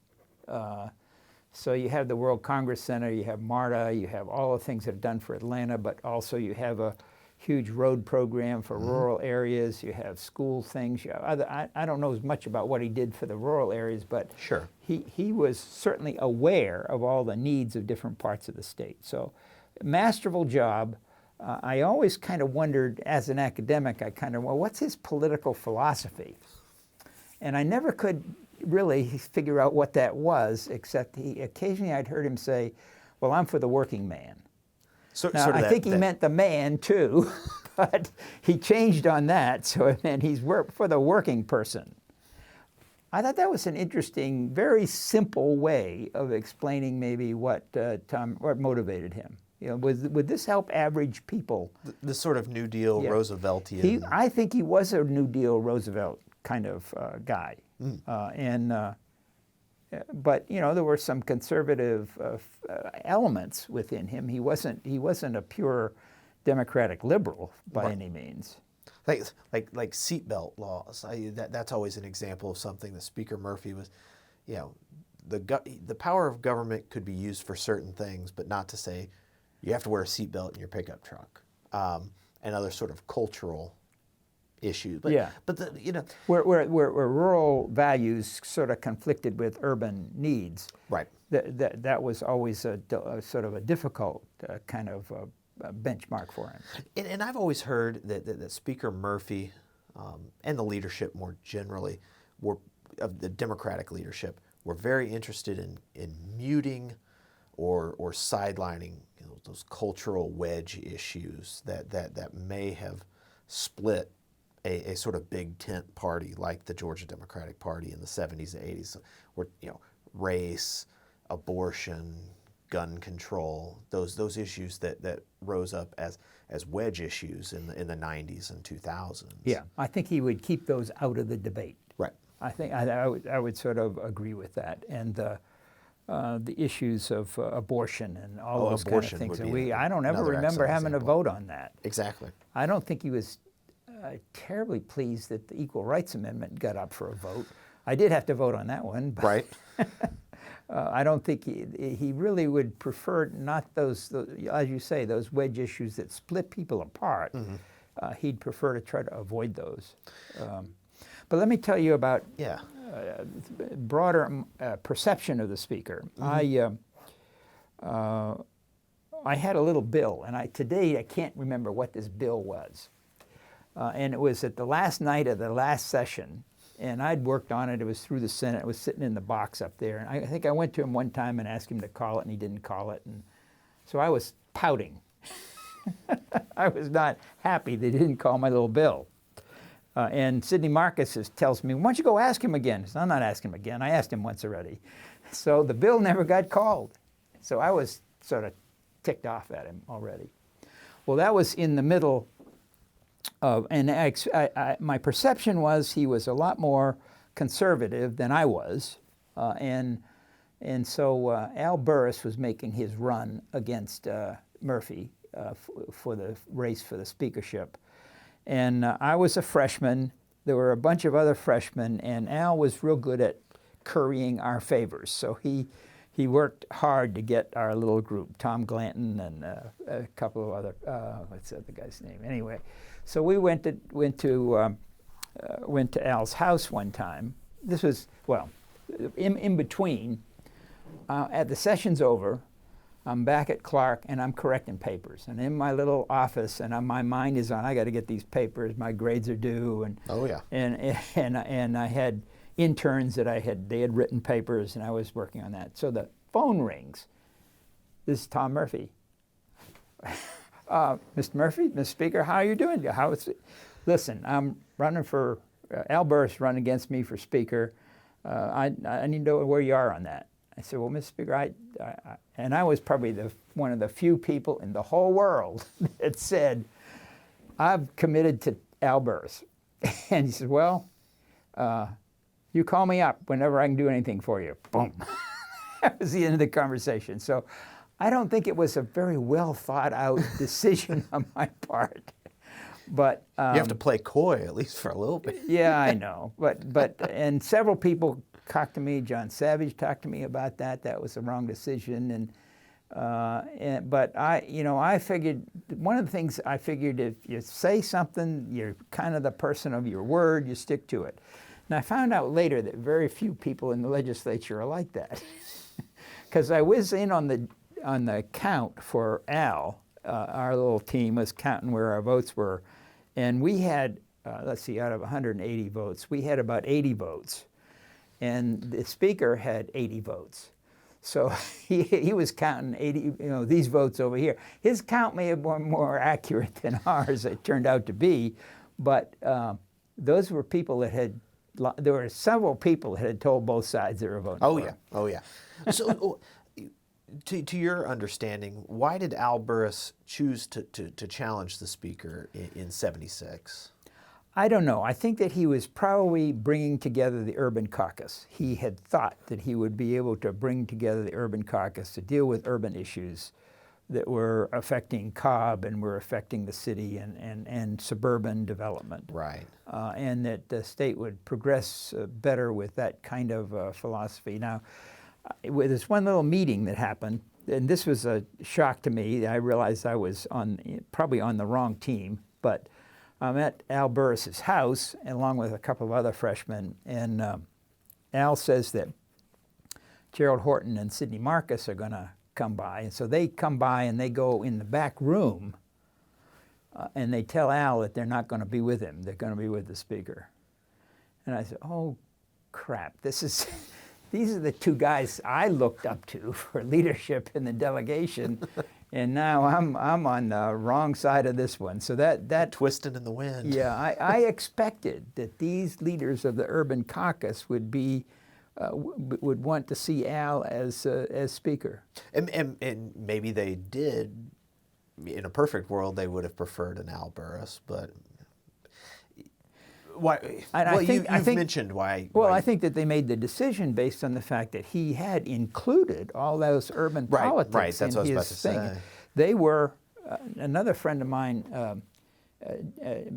S2: So you have the World Congress Center, you have MARTA, you have all the things that are done for Atlanta, but also you have a huge road program for rural areas, you have school things. You have other, I don't know as much about what he did for the rural areas, but
S1: Sure.
S2: he was certainly aware of all the needs of different parts of the state. So masterful job. I always kind of wondered, as an academic, well, what's his political philosophy? And I never could really figure out what that was, except occasionally I'd heard him say, well, I'm for the working man. Now, I think he meant the man too, but he changed on that, so it meant he's for the working person. I thought that was an interesting, very simple way of explaining maybe what motivated him. Would this help average people?
S1: The sort of New Deal Rooseveltian.
S2: I think he was a New Deal Roosevelt kind of guy. But there were some conservative elements within him. He wasn't a pure Democratic liberal by any means.
S1: Like seatbelt laws. That's always an example of something that Speaker Murphy was. The power of government could be used for certain things, but not to say you have to wear a seatbelt in your pickup truck, and other sort of cultural issue. But,
S2: Yeah.
S1: But
S2: where rural values sort of conflicted with urban needs.
S1: right.
S2: That was always a sort of a difficult kind of benchmark for him.
S1: And I've always heard that Speaker Murphy and the leadership more generally of the Democratic leadership were very interested in muting or sidelining those cultural wedge issues that may have split a sort of big tent party like the Georgia Democratic Party in the 70s and 80s, where race, abortion, gun control, those issues that rose up as wedge issues in the 90s and 2000s.
S2: Yeah, I think he would keep those out of the debate.
S1: Right.
S2: I think I would sort of agree with that, and the issues of abortion and all those kind of things. And I don't ever remember having a vote on that.
S1: Exactly.
S2: I don't think he was terribly pleased that the Equal Rights Amendment got up for a vote. I did have to vote on that one. But
S1: right.
S2: I don't think he really would prefer not those, as you say, those wedge issues that split people apart. Mm-hmm. He'd prefer to try to avoid those. But let me tell you about broader perception of the speaker. Mm-hmm. I had a little bill, and today I can't remember what this bill was. And it was at the last night of the last session, and I'd worked on it. It was through the Senate. It was sitting in the box up there. And I think I went to him one time and asked him to call it, and he didn't call it. And so I was pouting. I was not happy they didn't call my little bill. And Sidney Marcus tells me, why don't you go ask him again? I said, I'm not asking him again. I asked him once already. So the bill never got called. So I was sort of ticked off at him already. Well, that was in the middle of, and my perception was he was a lot more conservative than I was. And so Al Burus was making his run against Murphy for the race for the speakership. And I was a freshman. There were a bunch of other freshmen, and Al was real good at currying our favors. So he worked hard to get our little group, Tom Glanton and a couple of other, what's the other guy's name? Anyway, so we went to Al's house one time. This was, well, in between. At the session's over, I'm back at Clark, and I'm correcting papers. And in my little office, and my mind is on, I got to get these papers. My grades are due. And
S1: oh yeah.
S2: And I had interns that they had written papers, and I was working on that. So the phone rings. This is Tom Murphy. Mr. Murphy, Mr. Speaker, how are you doing? Listen, I'm running for Al Burus run against me for Speaker. I need to know where you are on that. I said, well, Mr. Speaker, and I was probably one of the few people in the whole world that said, I've committed to Al Burus. And he said, well, you call me up whenever I can do anything for you. Boom. That was the end of the conversation. So I don't think it was a very well thought out decision on my part. But
S1: you have to play coy at least for a little bit.
S2: Yeah, I know. But and several people talked to me. John Savage talked to me about that. That was the wrong decision. But I figured one of the things I figured, if you say something, you're kind of the person of your word. You stick to it. And I found out later that very few people in the legislature are like that, because I was in on the count for Al. Our little team was counting where our votes were, and we had let's see, out of 180 votes, we had about 80 votes. And the speaker had 80 votes. So he was counting 80, these votes over here. His count may have been more accurate than ours, it turned out to be, but those were people that there were several people that had told both sides they were voting for him.
S1: Oh yeah. So to your understanding, why did Al Burus choose to challenge the speaker in 76?
S2: I don't know. I think that he was probably bringing together the urban caucus. He had thought that he would be able to bring together the urban caucus to deal with urban issues that were affecting Cobb and were affecting the city and suburban development.
S1: Right.
S2: And that the state would progress better with that kind of philosophy. Now, there's one little meeting that happened, and this was a shock to me. I realized I was probably on the wrong team, but I'm at Al Burus's house along with a couple of other freshmen, and Al says that Gerald Horton and Sidney Marcus are going to come by. And so they come by and they go in the back room and they tell Al that they're not going to be with him. They're going to be with the speaker. And I said, oh, crap. These are the two guys I looked up to for leadership in the delegation. And now I'm on the wrong side of this one. So that
S1: Twisting in the wind.
S2: Yeah, I expected that these leaders of the urban caucus would want to see Al as speaker.
S1: And maybe they did. In a perfect world, they would have preferred an Al Burus, but why? You've mentioned why.
S2: Well, I think that they made the decision based on the fact that he had included all those urban politics
S1: right. That's
S2: in
S1: what I was
S2: his
S1: about to
S2: thing.
S1: say.
S2: They were another friend of mine,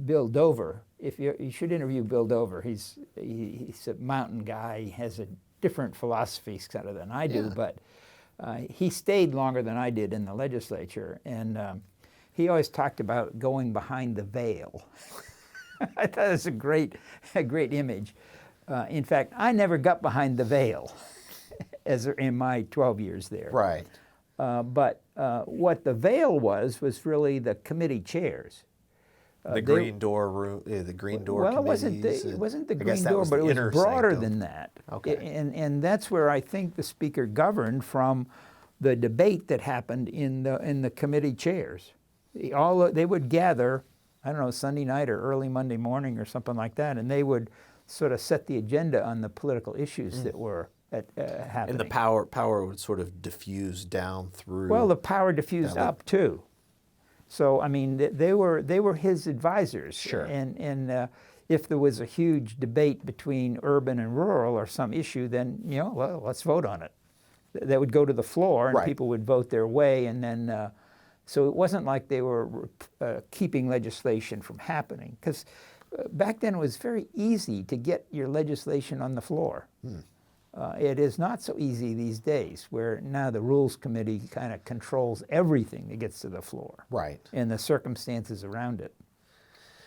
S2: Bill Dover. If you should interview Bill Dover. He's a mountain guy. He has a different philosophy kind of than I do, but he stayed longer than I did in the legislature, and he always talked about going behind the veil. I thought it was a great image. In fact, I never got behind the veil as in my 12 years there.
S1: Right.
S2: But what the veil was really the committee chairs.
S1: The green door room, the green door.
S2: Well,
S1: committees,
S2: it wasn't the green door, but it was broader than that.
S1: Okay.
S2: And that's where I think the speaker governed from the debate that happened in the committee chairs. They would gather, I don't know, Sunday night or early Monday morning or something like that, and they would sort of set the agenda on the political issues that were happening.
S1: And the power would sort of diffuse down through.
S2: Well, the power diffused up too. So I mean, they were his advisors.
S1: Sure.
S2: And if there was a huge debate between urban and rural or some issue, then well, let's vote on it. That would go to the floor, and people would vote their way, and then. So it wasn't like they were keeping legislation from happening, because back then it was very easy to get your legislation on the floor. It is not so easy these days, where now the Rules Committee kind of controls everything that gets to the floor.
S1: Right.
S2: And the circumstances around it.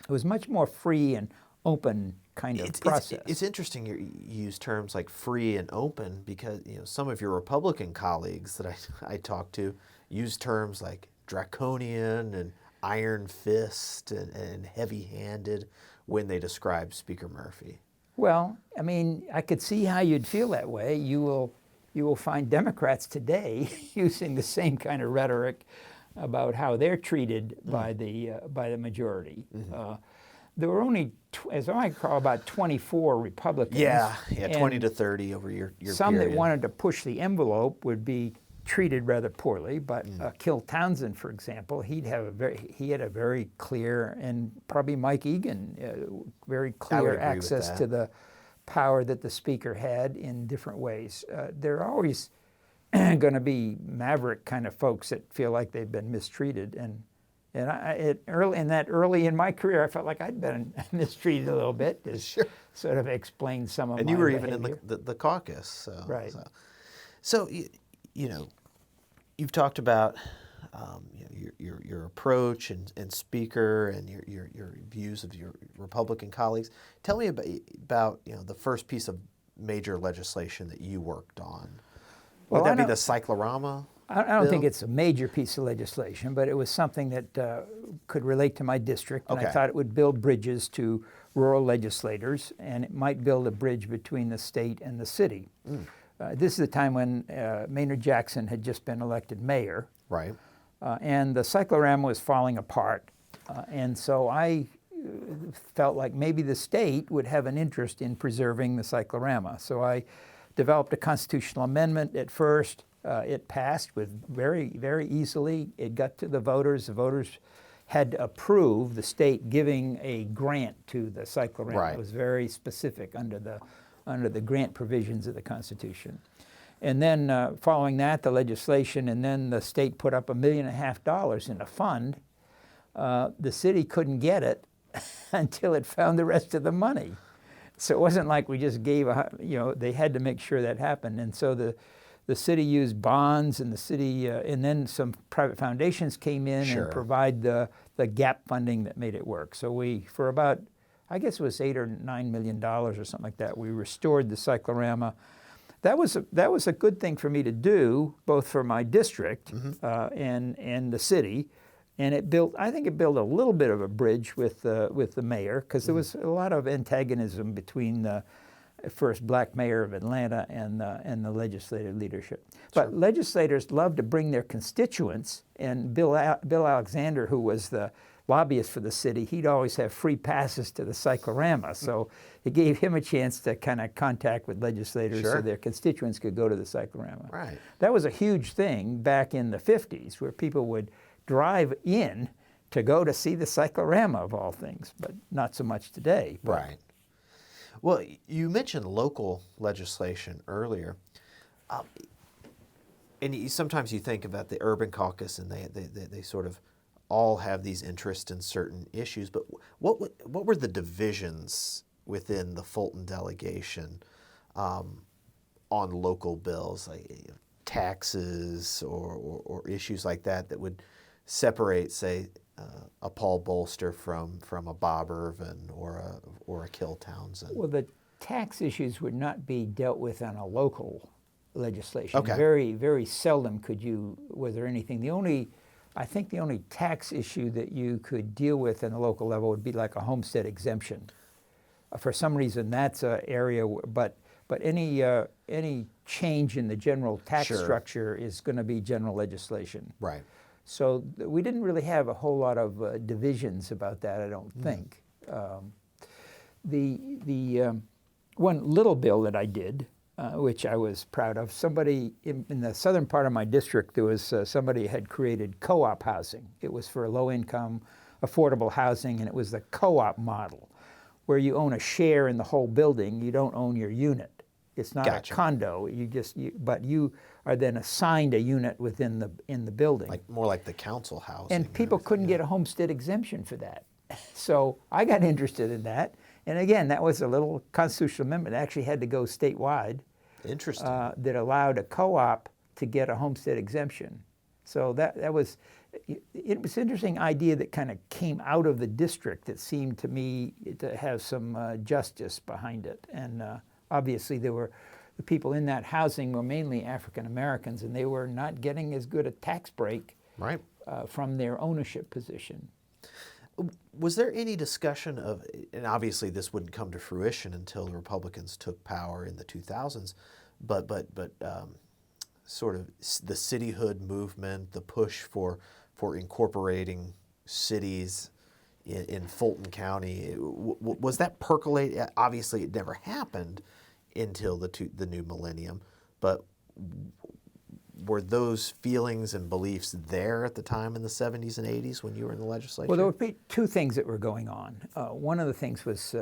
S2: It was much more free and open kind of process.
S1: It's interesting you use terms like free and open, because some of your Republican colleagues that I talk to use terms like draconian and iron fist and heavy-handed when they describe Speaker Murphy.
S2: Well, I mean, I could see how you'd feel that way. You will find Democrats today using the same kind of rhetoric about how they're treated by the majority. There were only, as I recall, about 24 Republicans.
S1: Yeah, 20 to 30 over your
S2: some
S1: period.
S2: that wanted to push the envelope would be treated rather poorly, but Kill Townsend, for example, he had a very clear, and probably Mike Egan, very clear access to the power that the speaker had in different ways. There are always going to be maverick kind of folks that feel like they've been mistreated, and early in my career, I felt like I'd been mistreated a little bit to sort of explain some of my
S1: And you were
S2: behavior.
S1: even in the caucus. So,
S2: right.
S1: So you've talked about your approach and speaker and your views of your Republican colleagues. Tell me about the first piece of major legislation that you worked on. Would that be the cyclorama?
S2: I don't
S1: bill?
S2: think it's a major piece of legislation, but it was something that could relate to my district, and I thought it would build bridges to rural legislators, and it might build a bridge between the state and the city. This is the time when Maynard Jackson had just been elected mayor.
S1: Right.
S2: And the cyclorama was falling apart. And so I felt like maybe the state would have an interest in preserving the cyclorama. So I developed a constitutional amendment at first. It passed with very, very easily. It got to the voters. The voters had to approve the state giving a grant to the cyclorama.
S1: Right.
S2: It was very specific under the grant provisions of the Constitution. And then following that, the legislation, and then the state put up $1.5 million in a fund. The city couldn't get it until it found the rest of the money. So it wasn't like we just gave, they had to make sure that happened. And so the city used bonds, and the city, and then some private foundations came in and provide the the gap funding that made it work. So we, for about, I guess it was $8 or $9 million or something like that, we restored the cyclorama. That was a good thing for me to do, both for my district and the city, and I think it built a little bit of a bridge with the mayor, because there was a lot of antagonism between the first black mayor of Atlanta and the legislative leadership. But legislators love to bring their constituents, and Bill Alexander, who was the lobbyist for the city, he'd always have free passes to the cyclorama, so it gave him a chance to kind of contact with legislators so their constituents could go to the cyclorama.
S1: Right.
S2: That was a huge thing back in the 50s, where people would drive in to go to see the cyclorama, of all things, but not so much today.
S1: Right. Well, you mentioned local legislation earlier, and sometimes you think about the urban caucus, and they sort of all have these interests in certain issues. But what were the divisions within the Fulton delegation on local bills, like taxes or issues like that would separate, say, a Paul Bolster from a Bob Irvin or a Kill Townsend?
S2: Well, the tax issues would not be dealt with on a local legislation.
S1: Okay.
S2: Very, very seldom was there anything. I think the only tax issue that you could deal with in the local level would be like a homestead exemption. For some reason, that's an area, but any change in the general tax structure is going to be general legislation.
S1: Right.
S2: So we didn't really have a whole lot of divisions about that, I don't think. The one little bill that I did, which I was proud of, somebody in the southern part of my district, there was somebody had created co-op housing. It was for low-income, affordable housing, and it was the co-op model, where you own a share in the whole building. You don't own your unit. It's not a condo. But you are then assigned a unit in the building.
S1: More like the council housing.
S2: And people couldn't get a homestead exemption for that. So I got interested in that. And again, that was a little constitutional amendment that actually had to go statewide.
S1: Interesting.
S2: That allowed a co-op to get a homestead exemption. So it was an interesting idea that kind of came out of the district that seemed to me to have some justice behind it. And obviously the people in that housing were mainly African Americans, and they were not getting as good a tax break from their ownership position.
S1: Was there any discussion of, and obviously this wouldn't come to fruition until the Republicans took power in the 2000s, but sort of the cityhood movement, the push for incorporating cities in Fulton County, was that percolating? Obviously it never happened until the new millennium, but were those feelings and beliefs there at the time in the 70s and 80s when you were in the legislature?
S2: Well, there would be two things that were going on. One of the things was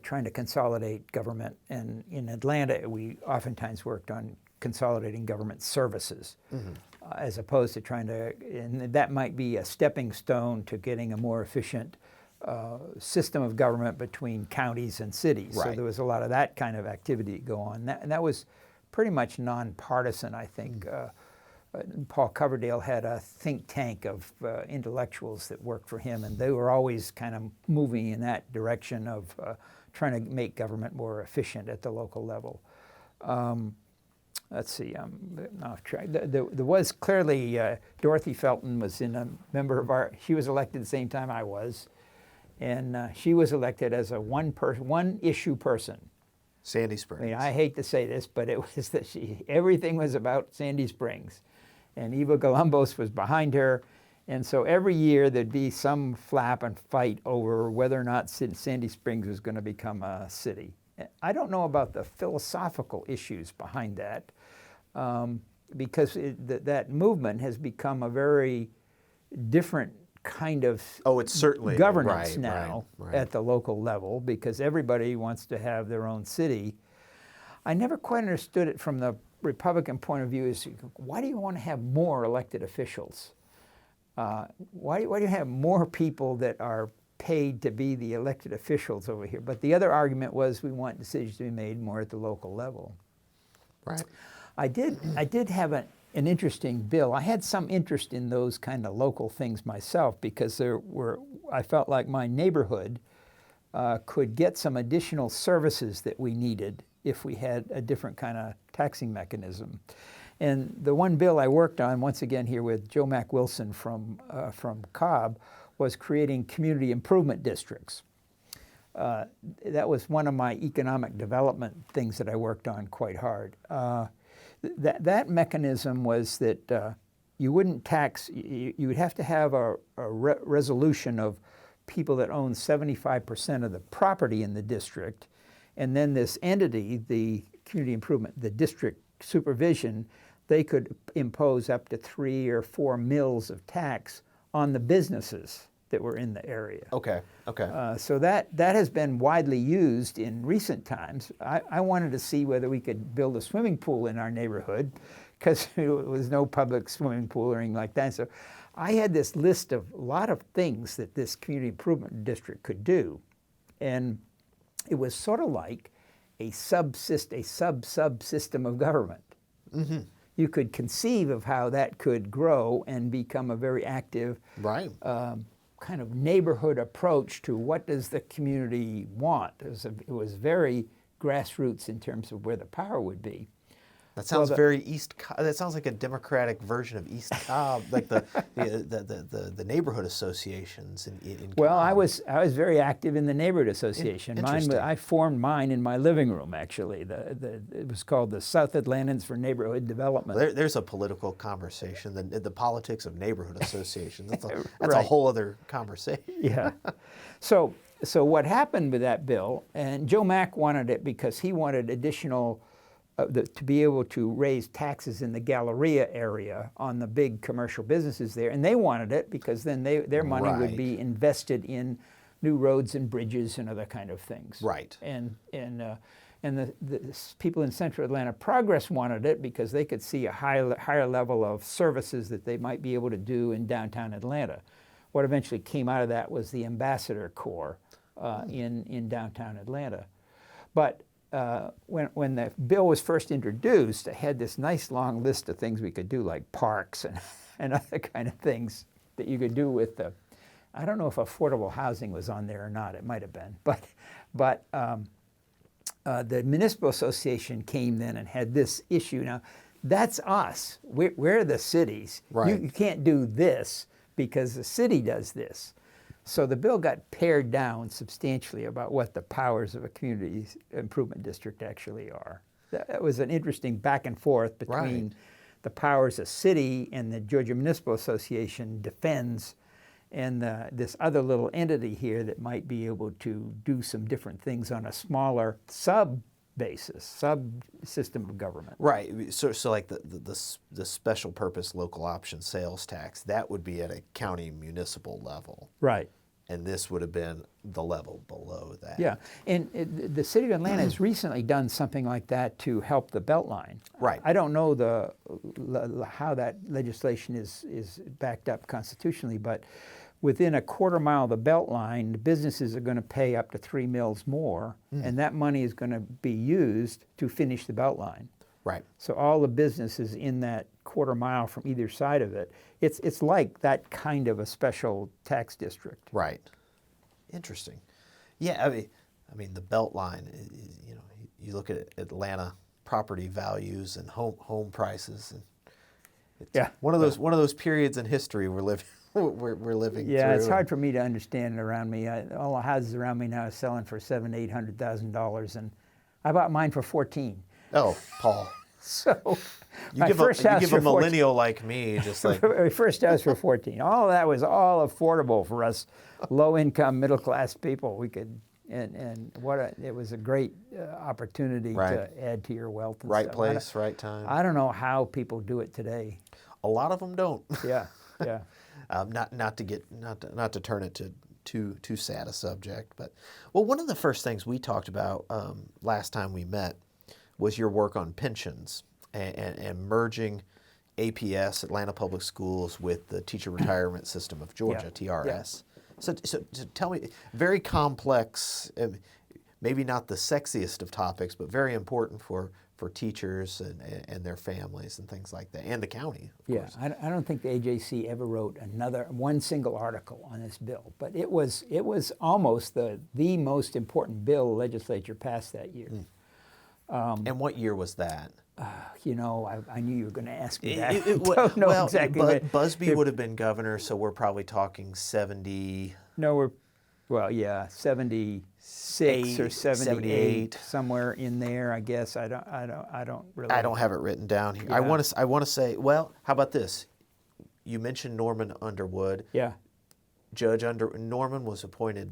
S2: trying to consolidate government, and in Atlanta we oftentimes worked on consolidating government services, as opposed to trying to, and that might be a stepping stone to getting a more efficient system of government between counties and cities. So there was a lot of that kind of activity go on. And that was pretty much nonpartisan, I think. Paul Coverdale had a think tank of intellectuals that worked for him, and they were always kind of moving in that direction of trying to make government more efficient at the local level. Let's see, I'm off track. There was clearly, Dorothy Felton was a member of she was elected the same time I was, and she was elected as a one-issue person.
S1: Sandy Springs.
S2: I mean, I hate to say this, but it was that everything was about Sandy Springs. And Eva Columbus was behind her. And so every year there'd be some flap and fight over whether or not Sandy Springs was going to become a city. I don't know about the philosophical issues behind that, because that movement has become a very different kind of
S1: it's certainly
S2: governance now at the local level, because everybody wants to have their own city. I never quite understood it from the Republican point of view. Is why do you want to have more elected officials? Why do you have more people that are paid to be the elected officials over here? But the other argument was we want decisions to be made more at the local level.
S1: Right.
S2: I did have an interesting bill. I had some interest in those kind of local things myself because I felt like my neighborhood could get some additional services that we needed if we had a different kind of taxing mechanism. And the one bill I worked on, once again here with Joe Mack Wilson from Cobb, was creating community improvement districts. That was one of my economic development things that I worked on quite hard. That mechanism was that you wouldn't tax, you would have to have a resolution of people that own 75% of the property in the district, and then this entity, the community improvement, the district supervision, they could impose up to 3 or 4 mills of tax on the businesses that were in the area.
S1: Okay.
S2: So that has been widely used in recent times. I wanted to see whether we could build a swimming pool in our neighborhood because there was no public swimming pool or anything like that. So I had this list of a lot of things that this community improvement district could do. And it was sort of like a sub-subsystem of government. Mm-hmm. You could conceive of how that could grow and become a very active kind of neighborhood approach to what does the community want. It was very grassroots in terms of where the power would be.
S1: That sounds very East. That sounds like a democratic version of East Cobb, like the neighborhood associations in
S2: Well,
S1: Cobb.
S2: I was very active in the neighborhood association. I formed mine in my living room. Actually, it was called the South Atlantans for Neighborhood Development.
S1: There's a political conversation, the politics of neighborhood associations. That's a whole other conversation.
S2: Yeah. So what happened with that bill? And Joe Mack wanted it because he wanted additional. To be able to raise taxes in the Galleria area on the big commercial businesses there. And they wanted it because then their money would be invested in new roads and bridges and other kind of things.
S1: Right.
S2: And the people in Central Atlanta Progress wanted it because they could see a higher level of services that they might be able to do in downtown Atlanta. What eventually came out of that was the Ambassador Corps in downtown Atlanta. But when the bill was first introduced, I had this nice long list of things we could do, like parks and other kind of things that you could do with the. I don't know if affordable housing was on there or not. It might have been, but the municipal association came then and had this issue. Now, that's us. We're the cities.
S1: Right.
S2: You can't do this because the city does this. So the bill got pared down substantially about what the powers of a community improvement district actually are. That was an interesting back and forth between the powers a city and the Georgia Municipal Association defends and this other little entity here that might be able to do some different things on a smaller sub-basis, sub-system of government.
S1: Right. So like the special purpose local option sales tax, that would be at a county municipal level.
S2: Right.
S1: And this would have been the level below that.
S2: Yeah, and the city of Atlanta has recently done something like that to help the Beltline.
S1: Right.
S2: I don't know how that legislation is backed up constitutionally, but within a quarter mile of the Beltline, the businesses are going to pay up to 3 mills more, and that money is going to be used to finish the Beltline.
S1: Right.
S2: So all the businesses in that quarter mile from either side of it, it's like that kind of a special tax district.
S1: Right. Interesting. Yeah, I mean the Beltline. You look at Atlanta property values and home prices, and it's one of those periods in history we're living. We're living through.
S2: It's hard for me to understand around me. All the houses around me now are selling for $700,000-800,000, and I bought mine for $14,000.
S1: Oh, Paul.
S2: So
S1: you give a millennial like me just like
S2: my first house for $14,000. All that was all affordable for us, low income, middle class people. We could and it was a great opportunity to add to your wealth. And
S1: right
S2: stuff.
S1: place, right time.
S2: I don't know how people do it today.
S1: A lot of them don't.
S2: Yeah.
S1: Not to turn it to too sad a subject, but one of the first things we talked about last time we met was your work on pensions and merging APS, Atlanta Public Schools, with the Teacher Retirement System of Georgia, TRS. So tell me, very complex, maybe not the sexiest of topics, but very important for for teachers and their families and things like that, and the county, of
S2: Yeah,
S1: course.
S2: I don't think the AJC ever wrote one single article on this bill, but it was almost the most important bill the legislature passed that year.
S1: And what year was that?
S2: You know, I knew you were going to ask me that.
S1: It
S2: I don't know
S1: well,
S2: exactly.
S1: but Busby would have been governor, so we're probably talking 70.
S2: No, well, yeah, 76 or 78, somewhere in there, I guess. I don't really.
S1: I don't have it written down here.
S2: Yeah.
S1: I want to say, well, how about this? You mentioned Norman Underwood.
S2: Yeah.
S1: Norman was appointed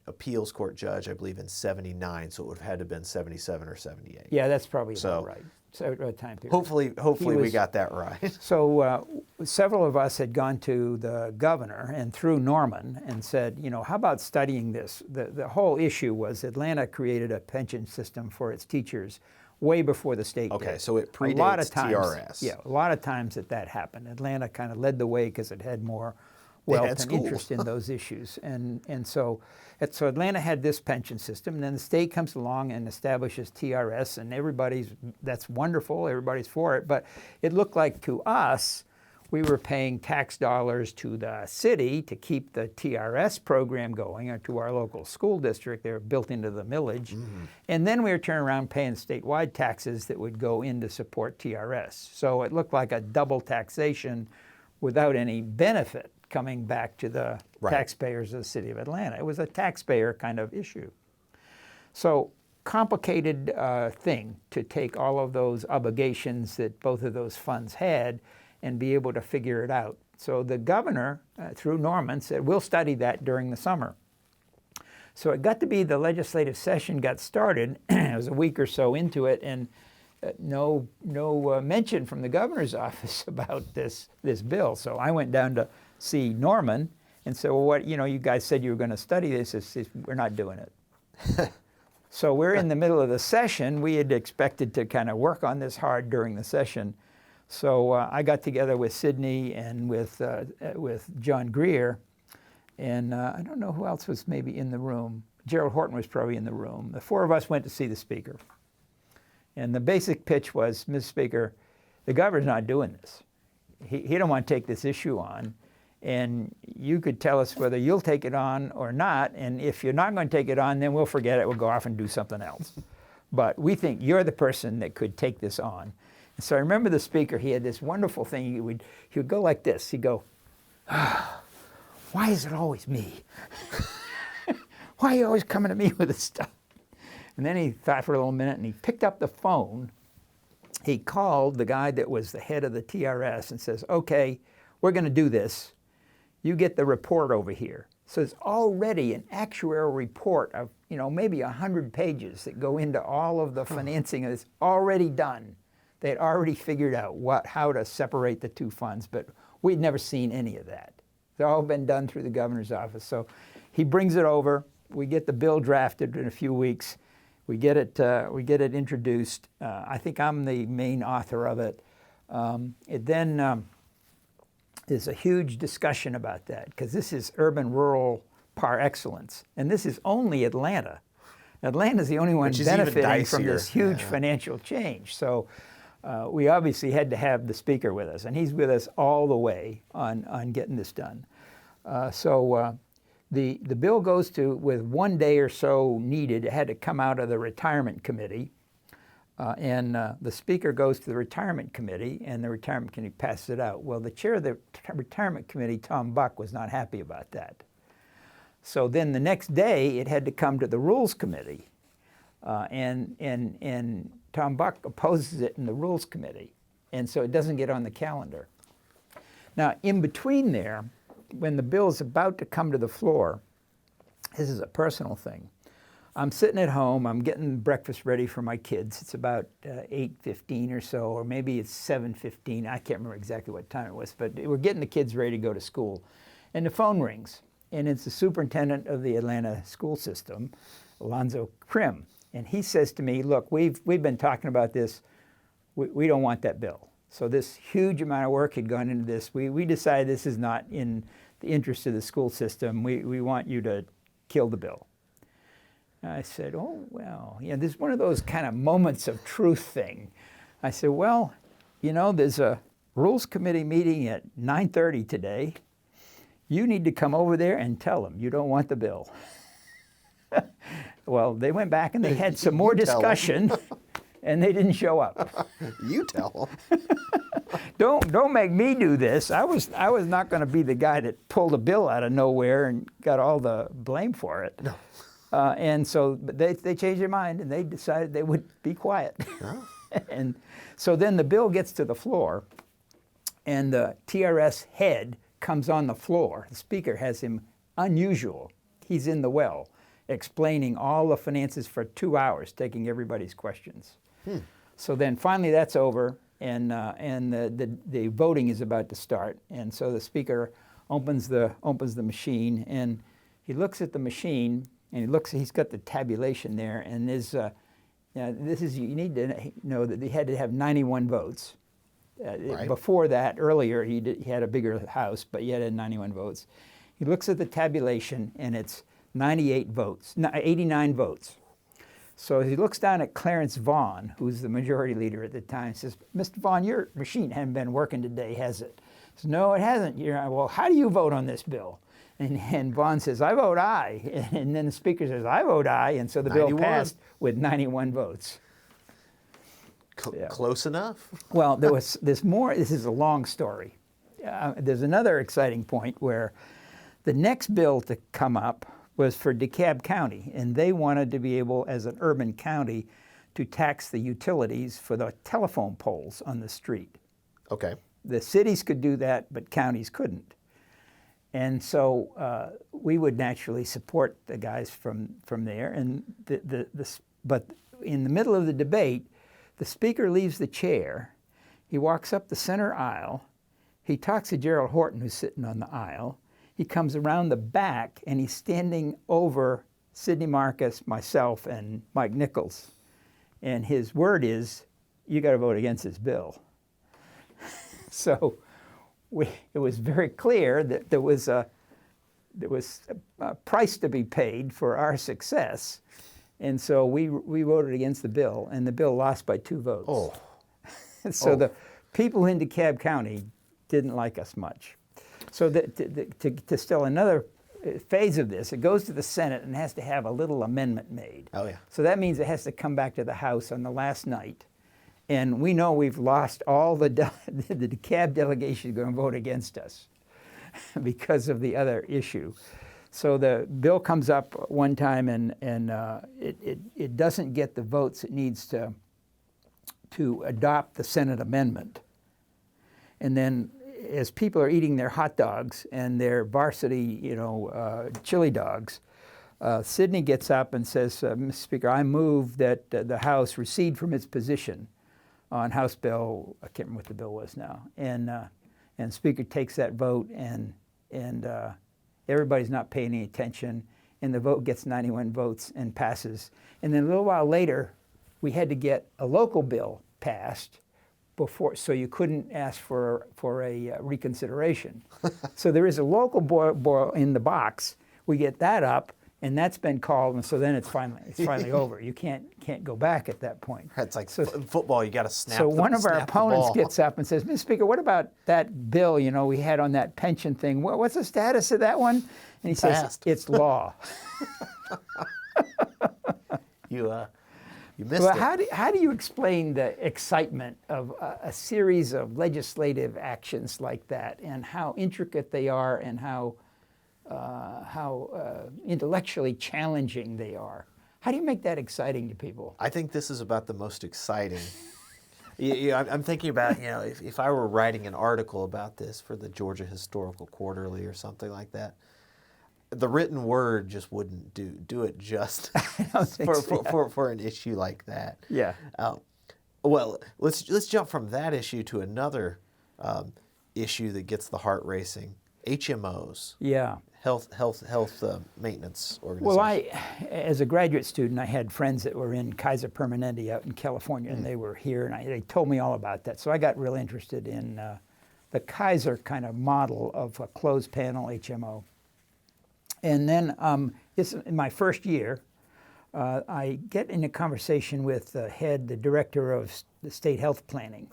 S1: appeals court judge, I believe, in 79, so it would have had to have been 77 or 78.
S2: Yeah, that's probably about right. So time period.
S1: Hopefully we got that right.
S2: So several of us had gone to the governor and through Norman and said, you know, how about studying this? The whole issue was Atlanta created a pension system for its teachers way before the state did.
S1: Okay, so it predates
S2: a lot of times,
S1: TRS.
S2: Yeah, a lot of times that happened. Atlanta kind of led the way because it had more wealth and interest in those issues. And so Atlanta had this pension system, and then the state comes along and establishes TRS, and that's wonderful, everybody's for it, but it looked like to us, we were paying tax dollars to the city to keep the TRS program going, or to our local school district. They were built into the millage. And then we were turning around paying statewide taxes that would go in to support TRS. So it looked like a double taxation without any benefit coming back to the taxpayers of the city of Atlanta. It was a taxpayer kind of issue. So complicated thing to take all of those obligations that both of those funds had and be able to figure it out. So the governor, through Norman, said, we'll study that during the summer. So it got to be the legislative session got started. It was a week or so into it, and no mention from the governor's office about this bill. So I went down to see Norman and said, well, what, you know, you guys said you were going to study this. We're not doing it. So we're in the middle of the session. We had expected to kind of work on this hard during the session. So I got together with Sidney and with John Greer, and I don't know who else was maybe in the room. Gerald Horton was probably in the room. The four of us went to see the speaker. And the basic pitch was, Mr. Speaker, the governor's not doing this. He don't want to take this issue on. And you could tell us whether you'll take it on or not. And if you're not going to take it on, then we'll forget it. We'll go off and do something else. But we think you're the person that could take this on. And so I remember the speaker, he had this wonderful thing. He would go like this. He'd go, why is it always me? Why are you always coming to me with this stuff? And then he thought for a little minute, and he picked up the phone. He called the guy that was the head of the TRS and says, okay, we're going to do this. You get the report over here. So it's already an actuarial report of, you know, maybe 100 pages that go into all of the financing. It's already done. They had already figured out how to separate the two funds, but we'd never seen any of that. It's all been done through the governor's office. So he brings it over. We get the bill drafted in a few weeks. We get it introduced. I think I'm the main author of it. There's a huge discussion about that because this is urban-rural par excellence, and this is only Atlanta. Atlanta's the only one benefiting from this huge financial change. So we obviously had to have the speaker with us, and he's with us all the way on getting this done. The bill goes to, with 1 day or so needed, it had to come out of the retirement committee. And the speaker goes to the retirement committee, and the retirement committee passes it out. Well, the chair of the retirement committee, Tom Buck, was not happy about that. So then the next day, it had to come to the rules committee. And Tom Buck opposes it in the rules committee. And so it doesn't get on the calendar. Now, in between there, when the bill is about to come to the floor, this is a personal thing. I'm sitting at home, I'm getting breakfast ready for my kids. It's about 8:15 or so, or maybe it's 7:15. I can't remember exactly what time it was, but we're getting the kids ready to go to school. And the phone rings, and it's the superintendent of the Atlanta school system, Alonzo Krim. And he says to me, look, we've been talking about this. We don't want that bill. So this huge amount of work had gone into this. We decided this is not in the interest of the school system. We want you to kill the bill. I said, oh, well, there's one of those kind of moments of truth thing. I said, well, there's a Rules Committee meeting at 9:30 today. You need to come over there and tell them you don't want the bill. Well, they went back and they had some more discussion, and they didn't show up.
S1: You tell them.
S2: Don't make me do this. I was not going to be the guy that pulled a bill out of nowhere and got all the blame for it.
S1: No.
S2: And so they changed their mind and they decided they would be quiet.
S1: Oh.
S2: And so then the bill gets to the floor, and the TRS head comes on the floor. The speaker has him unusual. He's in the well, explaining all the finances for 2 hours, taking everybody's questions. So then finally that's over, and the voting is about to start. And so the speaker opens the machine, and he looks at the machine, and he's got the tabulation there, and there's you need to know that he had to have 91 votes.
S1: Right.
S2: Before that, earlier, he had a bigger house, but he had 91 votes. He looks at the tabulation, and it's 89 votes. So he looks down at Clarence Vaughn, who's the majority leader at the time, and says, Mr. Vaughn, your machine hasn't been working today, has it? He says, no, it hasn't. Well, how do you vote on this bill? And Vaughn says, I vote aye. And then the speaker says, I vote aye. And so the
S1: 91.
S2: bill passed with 91 votes.
S1: Close enough?
S2: Well, there's more. This is a long story. There's another exciting point where the next bill to come up was for DeKalb County, and they wanted to be able, as an urban county, to tax the utilities for the telephone poles on the street.
S1: Okay.
S2: The cities could do that, but counties couldn't. And so we would naturally support the guys from there. And but in the middle of the debate, the speaker leaves the chair. He walks up the center aisle. He talks to Gerald Horton, who's sitting on the aisle. He comes around the back, and he's standing over Sidney Marcus, myself, and Mike Nichols. And his word is, you got to vote against this bill. So it was very clear that there was a price to be paid for our success. And so we voted against the bill, and the bill lost by 2 votes.
S1: Oh.
S2: So the people in DeKalb County didn't like us much. So to still another phase of this, it goes to the Senate and has to have a little amendment made.
S1: Oh, yeah.
S2: So that means it has to come back to the House on the last night. And we know we've lost all the DeKalb delegation is going to vote against us because of the other issue. So the bill comes up one time, and it doesn't get the votes it needs to adopt the Senate amendment. And then, as people are eating their hot dogs and their varsity, chili dogs, Sidney gets up and says, Mr. Speaker, I move that the House recede from its position on House Bill, I can't remember what the bill was now, and the Speaker takes that vote, and everybody's not paying any attention, and the vote gets 91 votes and passes. And then a little while later, we had to get a local bill passed before, so you couldn't ask for a reconsideration. So there is a local bill in the box. We get that up, and that's been called, and so then it's finally over. You can't go back at that point.
S1: It's like football, you got to snap.
S2: So one of our
S1: snap the
S2: opponents
S1: ball.
S2: gets up and says, Mr. Speaker, what about that bill, we had on that pension thing? What's the status of that one? And he says,
S1: Passed.
S2: it's law.
S1: You missed
S2: Well,
S1: it.
S2: how do you explain the excitement of a series of legislative actions like that, and how intricate they are, and how intellectually challenging they are? How do you make that exciting to people?
S1: I think this is about the most exciting. I'm thinking about, if I were writing an article about this for the Georgia Historical Quarterly or something like that, the written word just wouldn't do it justice for an issue like that.
S2: Yeah.
S1: Well, let's jump from that issue to another issue that gets the heart racing: HMOs.
S2: Yeah.
S1: Health maintenance organizations.
S2: Well, as a graduate student, I had friends that were in Kaiser Permanente out in California, and they were here, and they told me all about that. So I got real interested in the Kaiser kind of model of a closed panel HMO. And then in my first year, I get in a conversation with the director of the state health planning,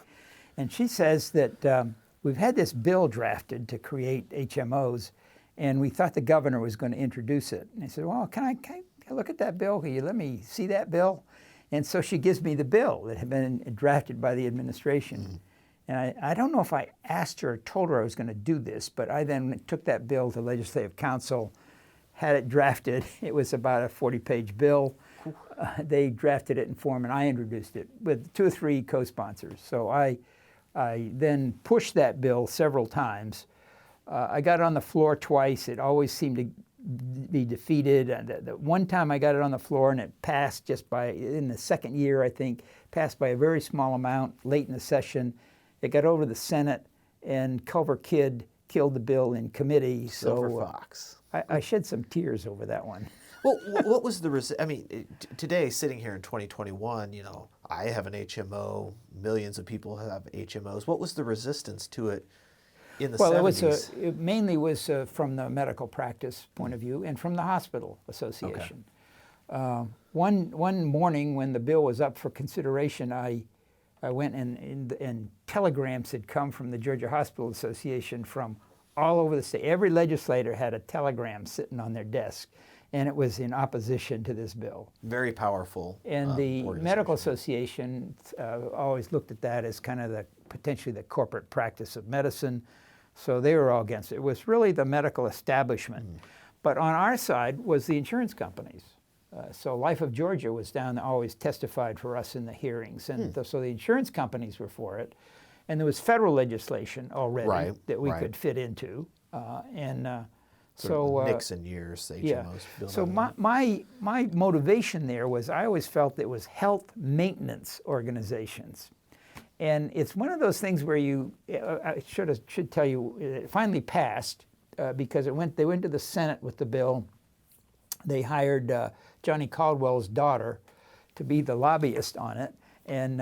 S2: and she says that we've had this bill drafted to create HMOs, and we thought the governor was going to introduce it. And I said, well, can I look at that bill? Can you let me see that bill? And so she gives me the bill that had been drafted by the administration. Mm-hmm. And I don't know if I asked her or told her I was going to do this, but I then took that bill to Legislative Council, had it drafted. It was about a 40-page bill. They drafted it in form, and I introduced it with 2 or 3 co-sponsors. So I then pushed that bill several times. I got it on the floor twice. It always seemed to be defeated. And the one time I got it on the floor and it passed just in the second year, I think, passed by a very small amount late in the session. It got over to the Senate, and Culver Kidd killed the bill in committee.
S1: Silver Fox.
S2: I shed some tears over that one.
S1: Well, what was the I mean, today, sitting here in 2021, I have an HMO. Millions of people have HMOs. What was the resistance to it in the 70s?
S2: It mainly was from the medical practice point of view and from the hospital association. Okay. One morning when the bill was up for consideration, I went and telegrams had come from the Georgia Hospital Association from all over the state. Every legislator had a telegram sitting on their desk, and it was in opposition to this bill.
S1: Very powerful.
S2: And the Medical Association always looked at that as kind of potentially the corporate practice of medicine, so they were all against it. It was really the medical establishment. But on our side was the insurance companies. So Life of Georgia was down there, always testified for us in the hearings. And so the insurance companies were for it. And there was federal legislation already that we could fit into.
S1: So Nixon years, HMOs.
S2: Yeah. So my motivation there was I always felt it was health maintenance organizations. And it's one of those things where I should tell you, it finally passed because they went to the Senate with the bill. They hired Johnny Caldwell's daughter to be the lobbyist on it. And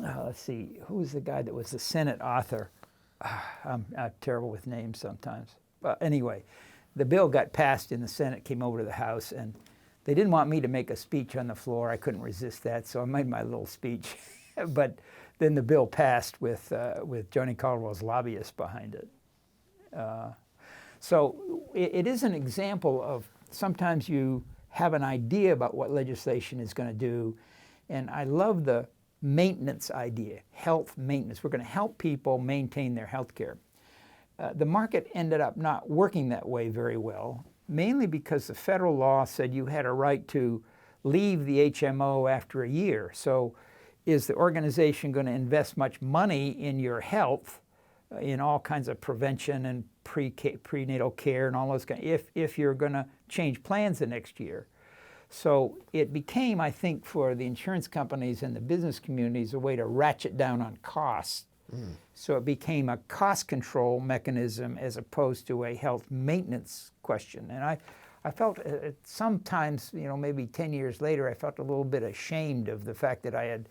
S2: let's see, who was the guy that was the Senate author? I'm terrible with names sometimes. But anyway, the bill got passed in the Senate, came over to the House, and they didn't want me to make a speech on the floor. I couldn't resist that, so I made my little speech. But then the bill passed with Johnny Caldwell's lobbyist behind it. So it is an example of sometimes you have an idea about what legislation is going to do, and I love the maintenance idea, health maintenance. We're going to help people maintain their health care. The market ended up not working that way very well, mainly because the federal law said you had a right to leave the HMO after a year. So is the organization going to invest much money in your health, in all kinds of prevention and prenatal care and all those kinds, if you're going to change plans the next year? So it became, I think, for the insurance companies and the business communities a way to ratchet down on costs. So it became a cost control mechanism as opposed to a health maintenance question. And I felt sometimes, maybe 10 years later, I felt a little bit ashamed of the fact that I had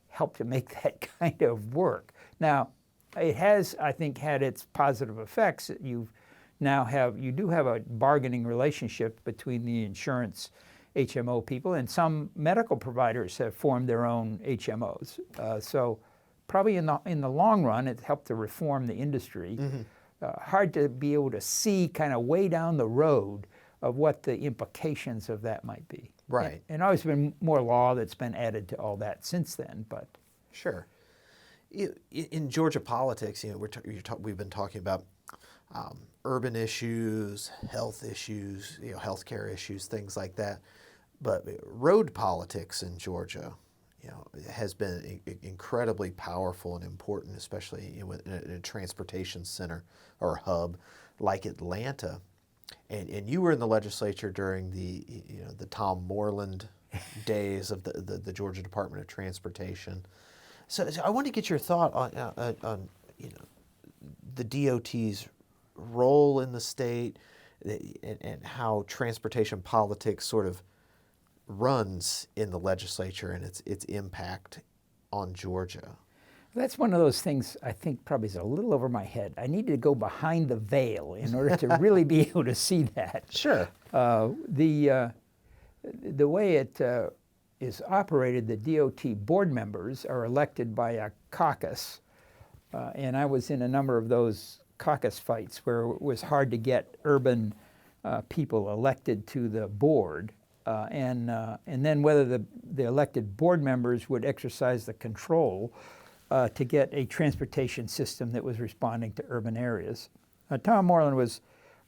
S2: helped to make that kind of work. Now, it has, I think, had its positive effects. You do have a bargaining relationship between the insurance HMO people, and some medical providers have formed their own HMOs. So probably in the long run, it helped to reform the industry. Hard to be able to see kind of way down the road of what the implications of that might be.
S1: Right.
S2: And always been more law that's been added to all that since then. But
S1: sure. In Georgia politics, we've been talking about urban issues, health issues, healthcare issues, things like that. But road politics in Georgia, has been incredibly powerful and important, especially in a transportation center or hub like Atlanta. And you were in the legislature during the Tom Moreland days of the Georgia Department of Transportation. So I want to get your thought on the DOT's role in the state and how transportation politics sort of runs in the legislature and its impact on Georgia.
S2: That's one of those things I think probably is a little over my head. I need to go behind the veil in order to really be able to see that.
S1: Sure.
S2: the way it is operated, the DOT board members are elected by a caucus, and I was in a number of those caucus fights where it was hard to get urban people elected to the board, and then whether the elected board members would exercise the control to get a transportation system that was responding to urban areas. Tom Moreland was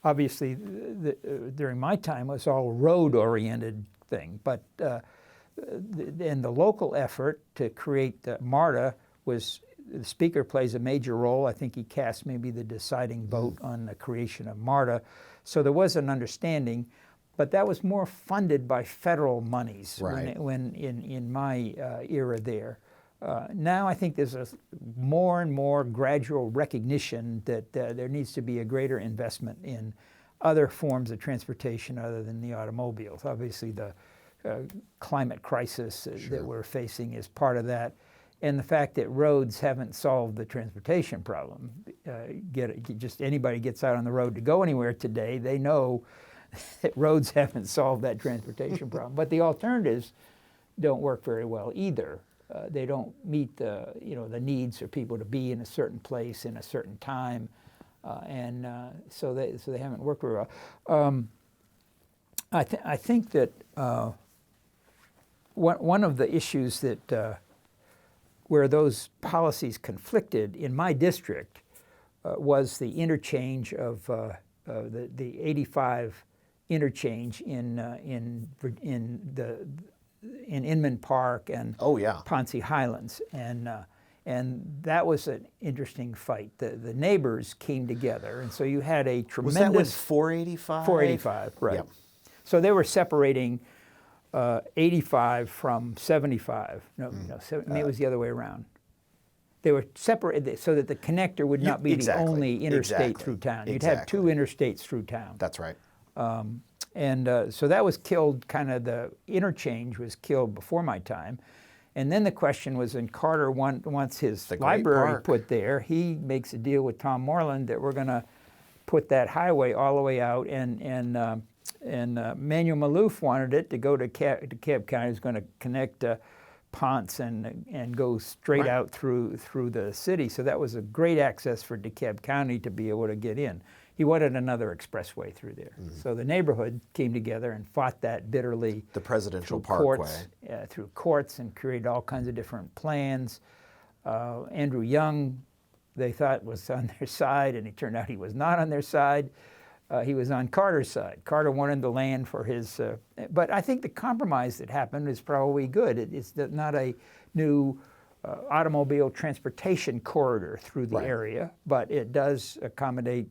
S2: obviously, during my time, was all road-oriented thing, but and the local effort to create MARTA was, the speaker plays a major role. I think he cast maybe the deciding vote on the creation of MARTA. So there was an understanding, but that was more funded by federal monies when in my era there. Now I think there's a more and more gradual recognition that there needs to be a greater investment in other forms of transportation other than the automobiles. Obviously the climate crisis that we're facing is part of that, and the fact that roads haven't solved the transportation problem. Just anybody gets out on the road to go anywhere today, they know that roads haven't solved that transportation problem. But the alternatives don't work very well either. They don't meet the needs for people to be in a certain place in a certain time, and so they haven't worked very well. I think that one of the issues that where those policies conflicted in my district was the interchange of the 85 interchange in Inman Park and Ponce Highlands, and that was an interesting fight. The neighbors came together, and so you had a tremendous.
S1: Was that with 485?
S2: 485, right? Yep. So they were separating 85 from 75. No, maybe it was the other way around. They were separated so that the connector would not be the only interstate through town. You'd have two interstates through town.
S1: That's right.
S2: So that was killed, kind of the interchange was killed before my time. And then the question was, and Carter wants his library put there, he makes a deal with Tom Moreland that we're going to put that highway all the way out, and Manuel Maloof wanted it to go to DeKalb County. It was going to connect Ponce and go straight out through the city. So that was a great access for DeKalb County to be able to get in. He wanted another expressway through there. So the neighborhood came together and fought that bitterly.
S1: The Presidential Parkway.
S2: Through courts, and created all kinds of different plans. Andrew Young, they thought, was on their side, and it turned out he was not on their side. He was on Carter's side. Carter wanted the land for his, but I think the compromise that happened is probably good. It's not a new automobile transportation corridor through the area, but it does accommodate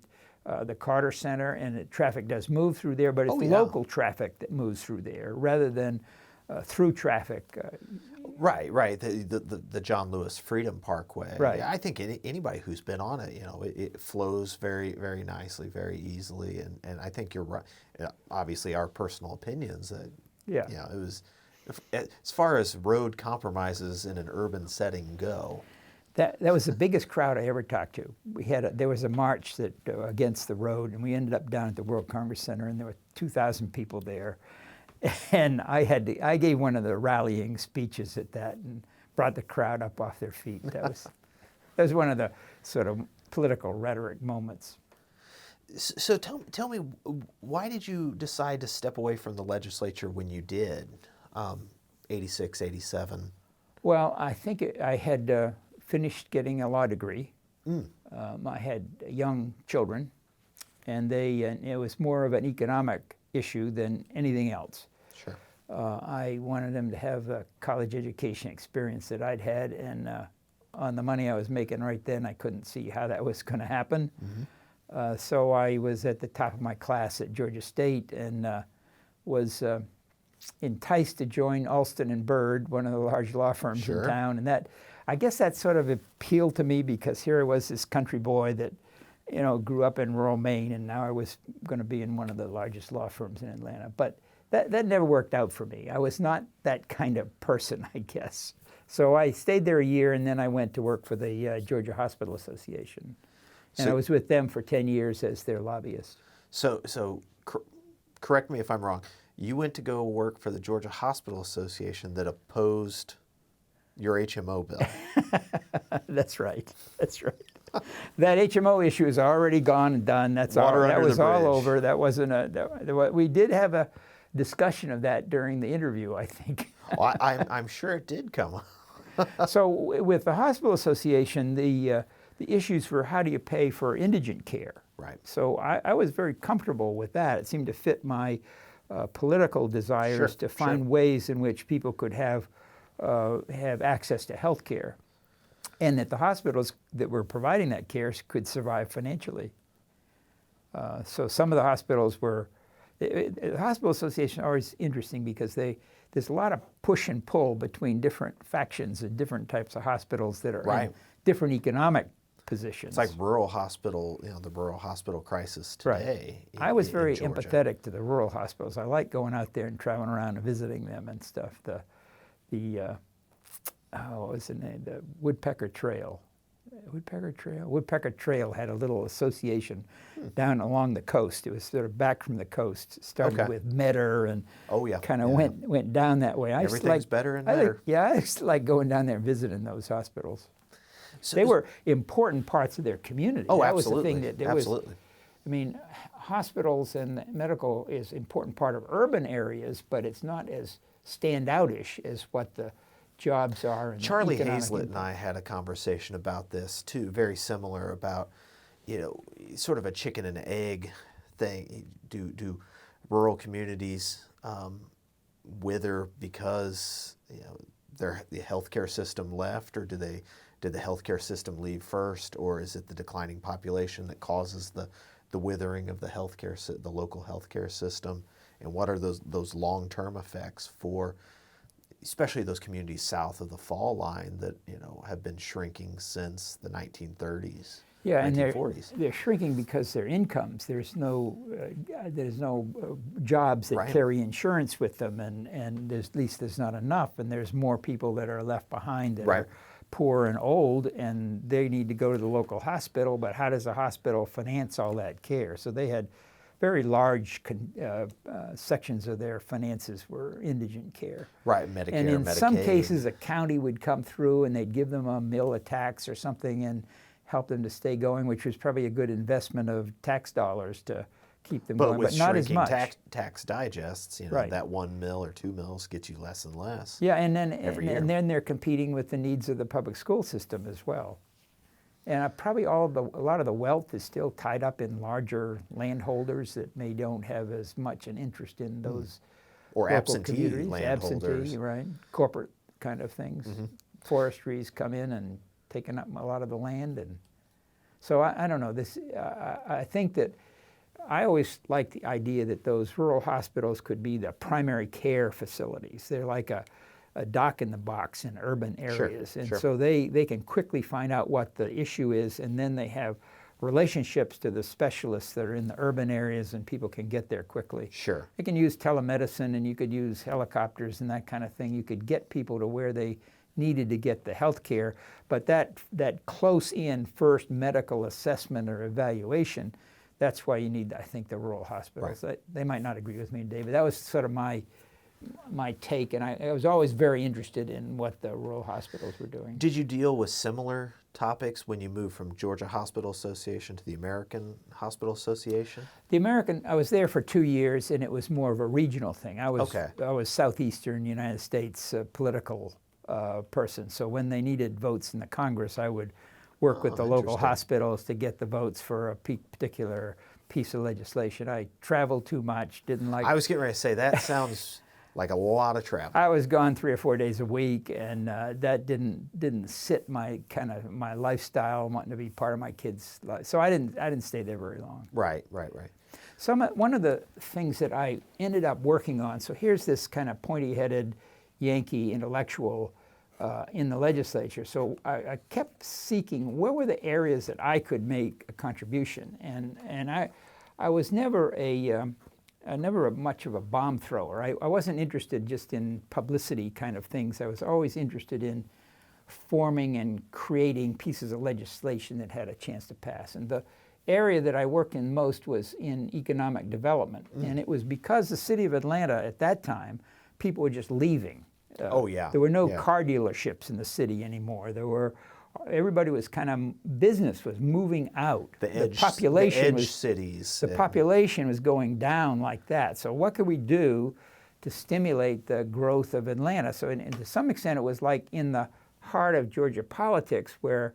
S2: the Carter Center, and the traffic does move through there, but it's local traffic that moves through there rather than through traffic.
S1: Right. The John Lewis Freedom Parkway.
S2: Right.
S1: I think anybody who's been on it, it flows very, very nicely, very easily, and I think you're right. Obviously, our personal opinions that it was, as far as road compromises in an urban setting go.
S2: That was the biggest crowd I ever talked to. There was a march that against the road, and we ended up down at the World Congress Center, and there were 2,000 people there. And I gave one of the rallying speeches at that and brought the crowd up off their feet. That was one of the sort of political rhetoric moments.
S1: So tell me, why did you decide to step away from the legislature when you did, 86, 87?
S2: Well, I think I had finished getting a law degree. I had young children, and it was more of an economic issue than anything else.
S1: Sure.
S2: I wanted them to have a college education experience that I'd had, and on the money I was making right then, I couldn't see how that was going to happen. So I was at the top of my class at Georgia State, and was enticed to join Alston and Bird, one of the large law firms in town, and I guess that sort of appealed to me because here I was, this country boy that grew up in rural Maine, and now I was going to be in one of the largest law firms in Atlanta. But that never worked out for me. I was not that kind of person, I guess. So I stayed there a year, and then I went to work for the Georgia Hospital Association. And I was with them for 10 years as their lobbyist.
S1: So correct me if I'm wrong. You went to go work for the Georgia Hospital Association that opposed your HMO bill.
S2: That's right. That's right. That HMO issue is already gone and done. That's all. That was all over. That wasn't we did have a discussion of that during the interview, I think.
S1: Well, I'm sure it did come up.
S2: So with the Hospital Association, the issues were how do you pay for indigent care?
S1: Right.
S2: So I was very comfortable with that. It seemed to fit my political desires to find ways in which people could have access to health care, and that the hospitals that were providing that care could survive financially. So some of the hospitals were, the Hospital Association are always interesting because there's a lot of push and pull between different factions and different types of hospitals that are in different economic positions.
S1: It's like rural hospital, the rural hospital crisis today.
S2: Right. I was very empathetic to the rural hospitals. I like going out there and traveling around and visiting them and stuff. What was the name? The Woodpecker Trail. Woodpecker Trail had a little association down along the coast. It was sort of back from the coast. Started with Metter and kind of went down that way.
S1: Everything's better and better.
S2: I used to like going down there and visiting those hospitals. So they were important parts of their community.
S1: Oh,
S2: that
S1: absolutely.
S2: Was the thing that absolutely. I mean, hospitals and medical is an important part of urban areas, but it's not as standout-ish as what the jobs are. And
S1: Charlie Hazlett and I had a conversation about this too, very similar about, sort of a chicken and egg thing. Do rural communities wither because the healthcare system left, or did the healthcare system leave first, or is it the declining population that causes the withering of the local healthcare system? And what are those long-term effects for especially those communities south of the fall line that have been shrinking since the 1930s?
S2: Yeah,
S1: 1940s.
S2: And they're shrinking because their incomes. There's no jobs that carry insurance with them, and at least there's not enough. And there's more people that are left behind that are poor and old, and they need to go to the local hospital. But how does the hospital finance all that care? So they had very large sections of their finances were indigent care.
S1: Right, Medicare,
S2: and in
S1: Medicaid.
S2: some cases, a county would come through and they'd give them a mill of tax or something and help them to stay going, which was probably a good investment of tax dollars to keep them going, but not as much.
S1: Tax digests, that 1 mil or 2 mils gets you less and less.
S2: Yeah, and then they're competing with the needs of the public school system as well. And probably a lot of the wealth is still tied up in larger landholders that don't have as much an interest in those
S1: or absentee
S2: communities.
S1: landholders.
S2: Right? Corporate kind of things. Forestries come in and taking up a lot of the land, and so I don't know. I think that I always liked the idea that those rural hospitals could be the primary care facilities. They're like a dock in the box in urban areas. And so they can quickly find out what the issue is, and then they have relationships to the specialists that are in the urban areas, and people can get there quickly.
S1: Sure.
S2: They can use telemedicine, and you could use helicopters and that kind of thing. You could get people to where they needed to get the health care, but that close-in first medical assessment or evaluation, that's why you need, I think, the rural hospitals. They might not agree with me, David. That was sort of my take, and I was always very interested in what the rural hospitals were doing.
S1: Did you deal with similar topics when you moved from Georgia Hospital Association to the American Hospital Association?
S2: I was there for 2 years, and it was more of a regional thing. I was southeastern United States political person, so when they needed votes in the Congress, I would work with the local hospitals to get the votes for a particular piece of legislation. I traveled too much, didn't like...
S1: I was getting ready to say, that sounds like a lot of travel.
S2: I was gone 3 or 4 days a week, and that didn't sit my lifestyle, wanting to be part of my kids' life. So I didn't stay there very long.
S1: Right.
S2: So one of the things that I ended up working on, so here's this kind of pointy-headed Yankee intellectual in the legislature. So I kept seeking where were the areas that I could make a contribution, and I was never much of a bomb thrower. I wasn't interested just in publicity kind of things. I was always interested in forming and creating pieces of legislation that had a chance to pass. And area that I worked in most was in economic development. And it was because the city of Atlanta at that time, people were just leaving.
S1: Oh, yeah.
S2: There were no
S1: Yeah.
S2: car dealerships in the city anymore. Everybody was business was moving out.
S1: The edge
S2: population
S1: cities.
S2: The population was going down like that. So what could we do to stimulate the growth of Atlanta? So and to some extent it was like in the heart of Georgia politics where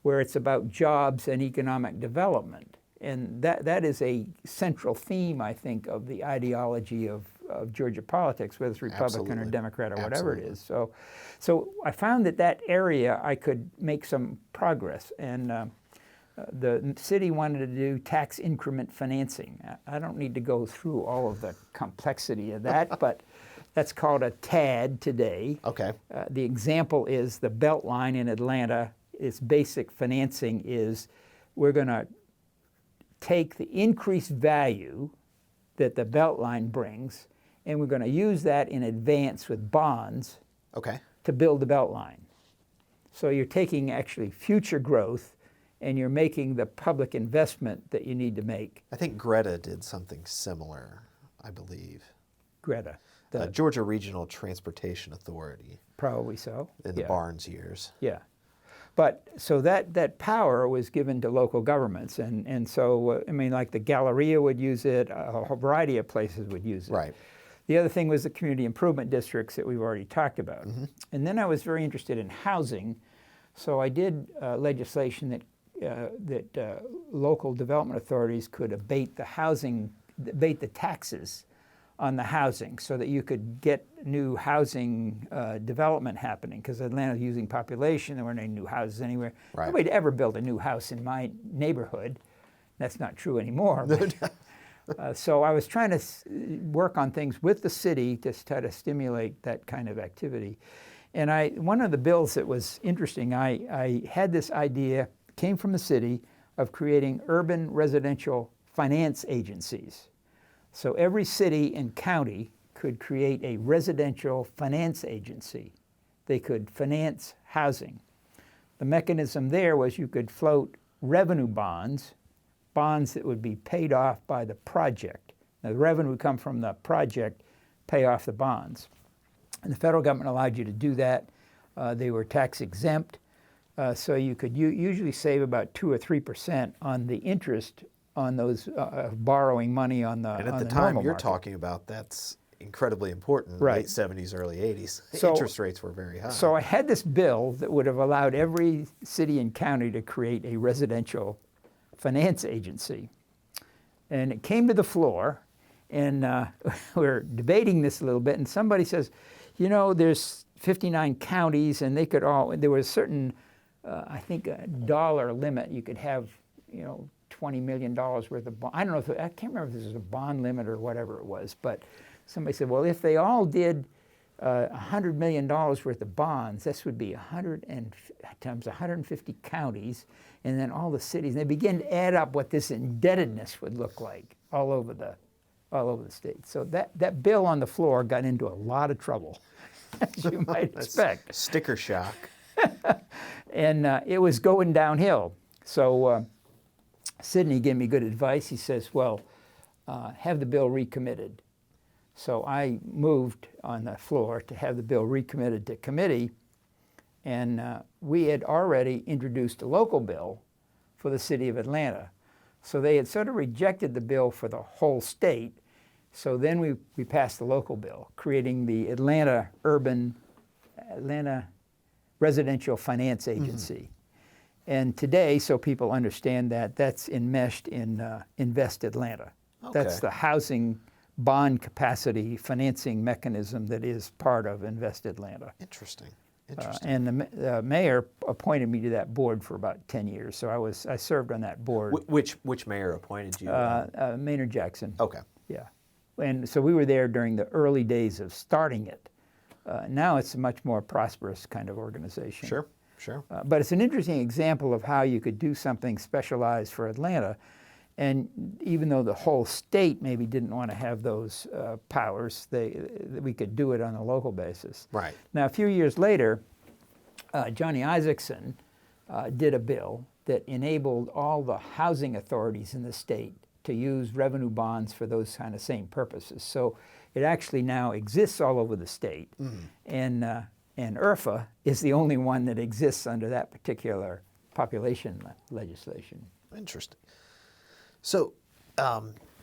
S2: it's about jobs and economic development. And that is a central theme, I think, of the ideology of Georgia politics, whether it's Republican
S1: Absolutely.
S2: or Democrat or whatever
S1: Absolutely.
S2: it is. So I found that area I could make some progress. And the city wanted to do tax increment financing. I don't need to go through all of the complexity of that, but that's called a TAD today.
S1: Okay.
S2: The example is the Beltline in Atlanta. Its basic financing is we're going to take the increased value that the Beltline brings, and we're going to use that in advance with bonds
S1: Okay.
S2: to build the Beltline. So you're taking actually future growth and you're making the public investment that you need to make.
S1: I think Greta did something similar, I believe.
S2: Greta,
S1: Georgia Regional Transportation Authority
S2: probably so.
S1: in the Barnes years.
S2: Yeah. But so that power was given to local governments, and so I mean, like the Galleria would use it, a whole variety of places would use it.
S1: Right.
S2: The other thing was the community improvement districts that we've already talked about. And then I was very interested in housing, so I did legislation that local development authorities could abate the taxes on the housing so that you could get new housing development happening, because Atlanta's using population, there weren't any new houses anywhere.
S1: Right.
S2: Nobody'd ever built a new house in my neighborhood. That's not true anymore. But, so I was trying to work on things with the city to try to stimulate that kind of activity. And one of the bills that was interesting, I had this idea, came from the city, of creating urban residential finance agencies. So every city and county could create a residential finance agency. They could finance housing. The mechanism there was you could float revenue bonds that would be paid off by the project. Now, the revenue would come from the project, pay off the bonds. And the federal government allowed you to do that. They were tax exempt. So you could usually save about 2 or 3% on the interest on those borrowing money on the
S1: And at
S2: on
S1: the
S2: the
S1: time
S2: normal
S1: you're
S2: market.
S1: talking about, that's incredibly important.
S2: Right.
S1: Late 70s, early 80s.
S2: So-
S1: Interest rates were very high.
S2: So I had this bill that would have allowed every city and county to create a residential finance agency. And it came to the floor, and we're debating this a little bit, and somebody says, there's 59 counties, and there was a certain, I think, a dollar limit. You could have, $20 million worth of bond. I don't know, I can't remember if this was a bond limit or whatever it was, but somebody said, well, if they all did $100 million worth of bonds, this would be 100 times 150 counties, and then all the cities. And they began to add up what this indebtedness would look like all over the state. So that bill on the floor got into a lot of trouble, as you might expect.
S1: Sticker shock.
S2: And it was going downhill. So Sidney gave me good advice. He says, well, have the bill recommitted. So I moved on the floor to have the bill recommitted to committee, and we had already introduced a local bill for the city of Atlanta. So they had sort of rejected the bill for the whole state. So then we passed the local bill, creating the Atlanta Residential Finance Agency. And today, so people understand that, that's enmeshed in Invest Atlanta.
S1: Okay.
S2: That's the housing bond capacity financing mechanism that is part of Invest Atlanta.
S1: Interesting.
S2: And the mayor appointed me to that board for about 10 years. So I served on that board.
S1: Which mayor appointed you?
S2: Maynard Jackson.
S1: Okay.
S2: Yeah. And so we were there during the early days of starting it. Now it's a much more prosperous kind of organization.
S1: Sure.
S2: But it's an interesting example of how you could do something specialized for Atlanta. And even though the whole state maybe didn't want to have those powers, we could do it on a local basis.
S1: Right.
S2: Now, a few years later, Johnny Isaacson did a bill that enabled all the housing authorities in the state to use revenue bonds for those kind of same purposes. So it actually now exists all over the state, and IRFA is the only one that exists under that particular population legislation.
S1: Interesting. So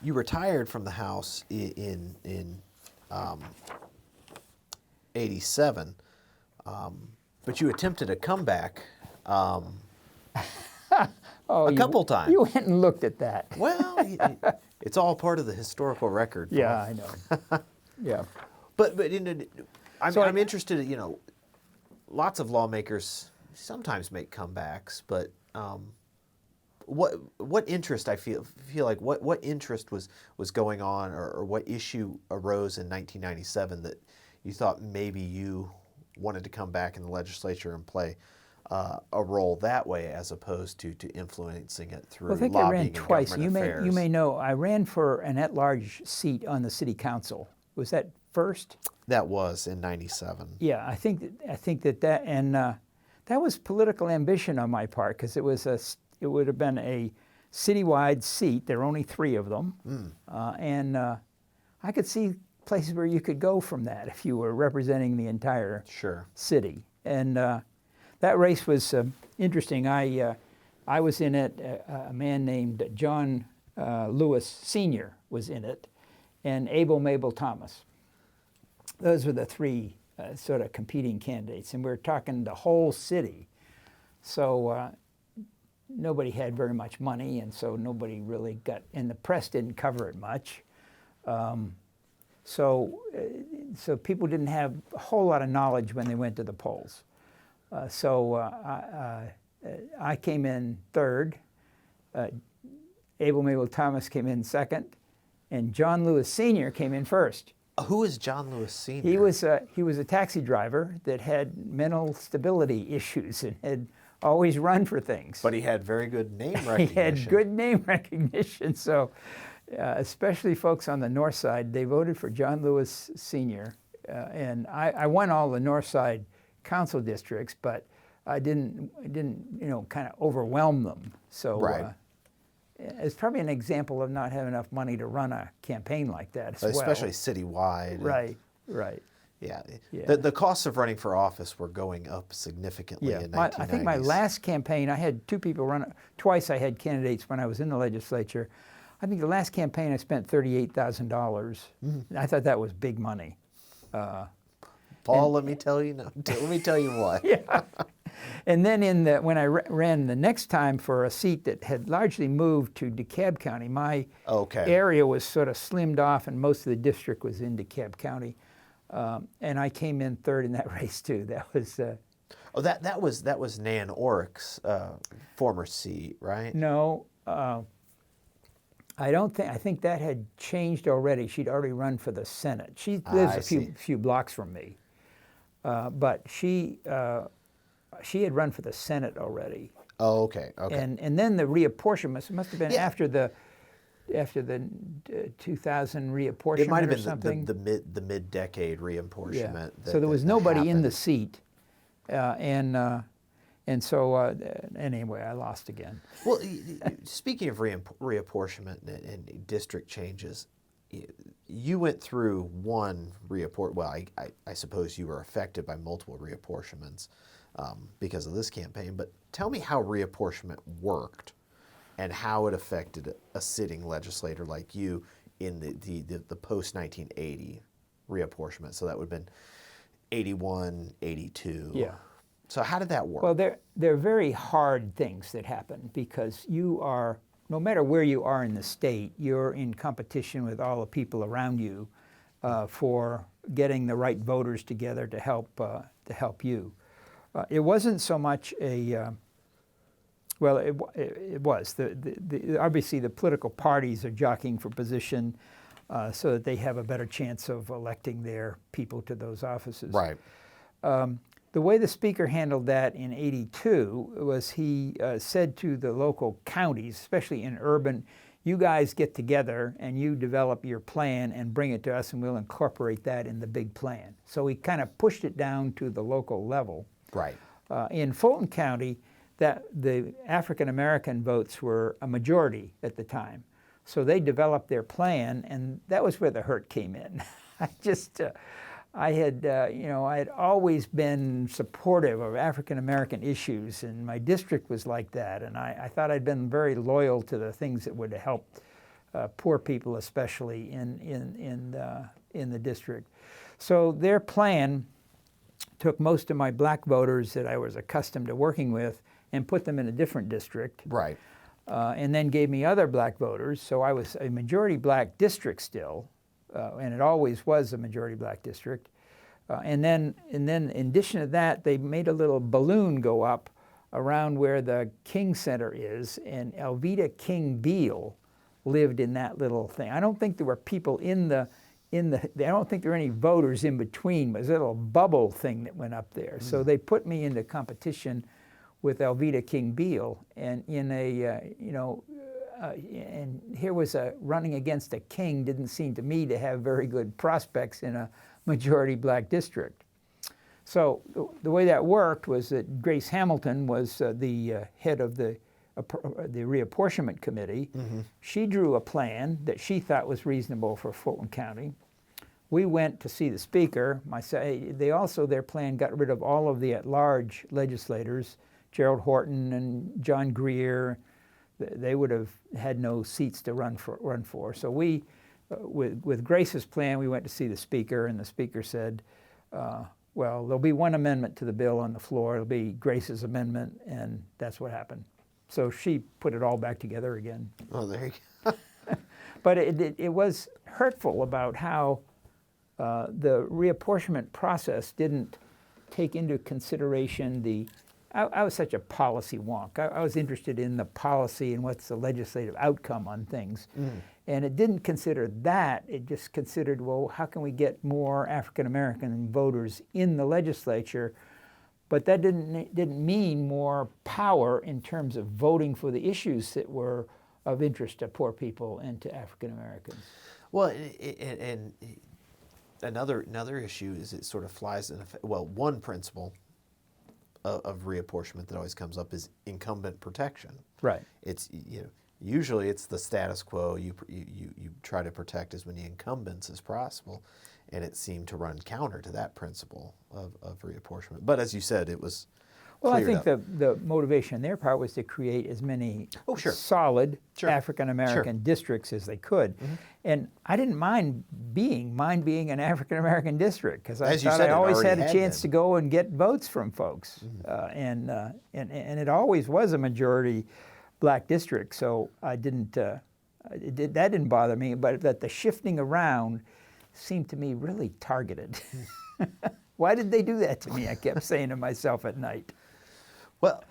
S1: you retired from the House in 87, but you attempted a comeback a couple times.
S2: You went and looked at that.
S1: Well, it's all part of the historical record.
S2: Yeah, I know. Yeah.
S1: But I'm interested. Lots of lawmakers sometimes make comebacks, but what interest I feel like what interest was going on, or what issue arose in 1997 that you thought maybe you wanted to come back in the legislature and play a role that way, as opposed to influencing it through
S2: Well, I think I
S1: lobbying
S2: ran
S1: and
S2: twice.
S1: government affairs.
S2: You may know I ran for an at-large seat on the city council. Was that first?
S1: That was in 97.
S2: Yeah, I think that that was political ambition on my part, because it would have been a citywide seat. There were only 3 of them, and I could see places where you could go from that if you were representing the entire city. And that race was interesting. I was in it. A man named John Lewis Sr. was in it, and Mabel Thomas. Those were the 3 sort of competing candidates, and we were talking the whole city. So nobody had very much money, and so nobody really got, and the press didn't cover it much. So people didn't have a whole lot of knowledge when they went to the polls. I came in 3rd. Mabel Thomas came in 2nd, and John Lewis Sr. came in 1st.
S1: Who is John Lewis Sr.?
S2: He was a taxi driver that had mental stability issues and had always run for things.
S1: But he had very good name recognition.
S2: He had good name recognition. So especially folks on the north side, they voted for John Lewis Sr. And I won all the north side council districts, but I didn't kind of overwhelm them. So it's probably an example of not having enough money to run a campaign like that as well.
S1: Especially citywide.
S2: Right.
S1: Yeah. The costs of running for office were going up significantly in 1990s.
S2: I think my last campaign, I had 2 people run. Twice I had candidates when I was in the legislature. I think the last campaign I spent $38,000. I thought that was big money.
S1: Paul, let me tell you why.
S2: Yeah. And then when I ran the next time for a seat that had largely moved to DeKalb County, my area was sort of slimmed off, and most of the district was in DeKalb County, and I came in 3rd in that race too. That was.
S1: That was Nan Orick's former seat, right?
S2: No, I don't think. I think that had changed already. She'd already run for the Senate. She lives a few blocks from me, but she had run for the Senate already.
S1: Oh, okay.
S2: And then the reapportionment must have been after the 2000 reapportionment.
S1: It might have been
S2: something.
S1: the mid-decade reapportionment.
S2: Yeah. So there was nobody in the seat, and so anyway, I lost again.
S1: Well, speaking of reapportionment and district changes, you went through one reapport. Well, I suppose you were affected by multiple reapportionments because of this campaign. But tell me how reapportionment worked and how it affected a sitting legislator like you in the post-1980 reapportionment. So that would have been 81, 82.
S2: Yeah.
S1: So how did that work?
S2: Well, they're very hard things that happen because you are, no matter where you are in the state, you're in competition with all the people around you for getting the right voters together to help you. It wasn't so much a well, it was. Obviously, the political parties are jockeying for position so that they have a better chance of electing their people to those offices.
S1: Right.
S2: The way the speaker handled that in '82 was he said to the local counties, especially in urban, you guys get together and you develop your plan and bring it to us and we'll incorporate that in the big plan. So he kind of pushed it down to the local level.
S1: Right.
S2: In Fulton County, that the African American votes were a majority at the time. So they developed their plan, and that was where the hurt came in. I had always been supportive of African American issues, and my district was like that. And I thought I'd been very loyal to the things that would help poor people, especially in the district. So their plan took most of my black voters that I was accustomed to working with and put them in a different district.
S1: Right.
S2: And then gave me other black voters. So I was a majority black district still, and it always was a majority black district. And then in addition to that, they made a little balloon go up around where the King Center is, and Elvita King Beale lived in that little thing. I don't think there were people I don't think there were any voters in between, but it was a little bubble thing that went up there. So they put me into competition with Elvita King Beale, and and here was running against a king didn't seem to me to have very good prospects in a majority black district. So the way that worked was that Grace Hamilton was the head of the reapportionment committee. Mm-hmm. She drew a plan that she thought was reasonable for Fulton County. We went to see the speaker. Their plan got rid of all of the at-large legislators, Gerald Horton and John Greer. They would have had no seats to run for. So we, with Grace's plan, we went to see the speaker, and the speaker said, well, there'll be one amendment to the bill on the floor. It'll be Grace's amendment, and that's what happened. So she put it all back together again.
S1: Oh, there you go.
S2: But it was hurtful about how the reapportionment process didn't take into consideration I was such a policy wonk. I was interested in the policy and what's the legislative outcome on things. Mm. And it didn't consider that. It just considered, well, how can we get more African American voters in the legislature? But that didn't mean more power in terms of voting for the issues that were of interest to poor people and to African Americans.
S1: Well, and another issue is it sort of flies in one principle of reapportionment that always comes up is incumbent protection.
S2: Right.
S1: It's usually it's the status quo. You try to protect as many incumbents as possible, and it seemed to run counter to that principle of reapportionment. But as you said, it was.
S2: Well, I think the motivation on their part was to create as many solid African American districts as they could, mm-hmm. and I didn't mind being an African American district because I thought I always had a chance to go and get votes from folks, mm-hmm. And it always was a majority black district, so I didn't that didn't bother me, but that the shifting around seemed to me really targeted. Why did they do that to me? I kept saying to myself at night.
S1: Well,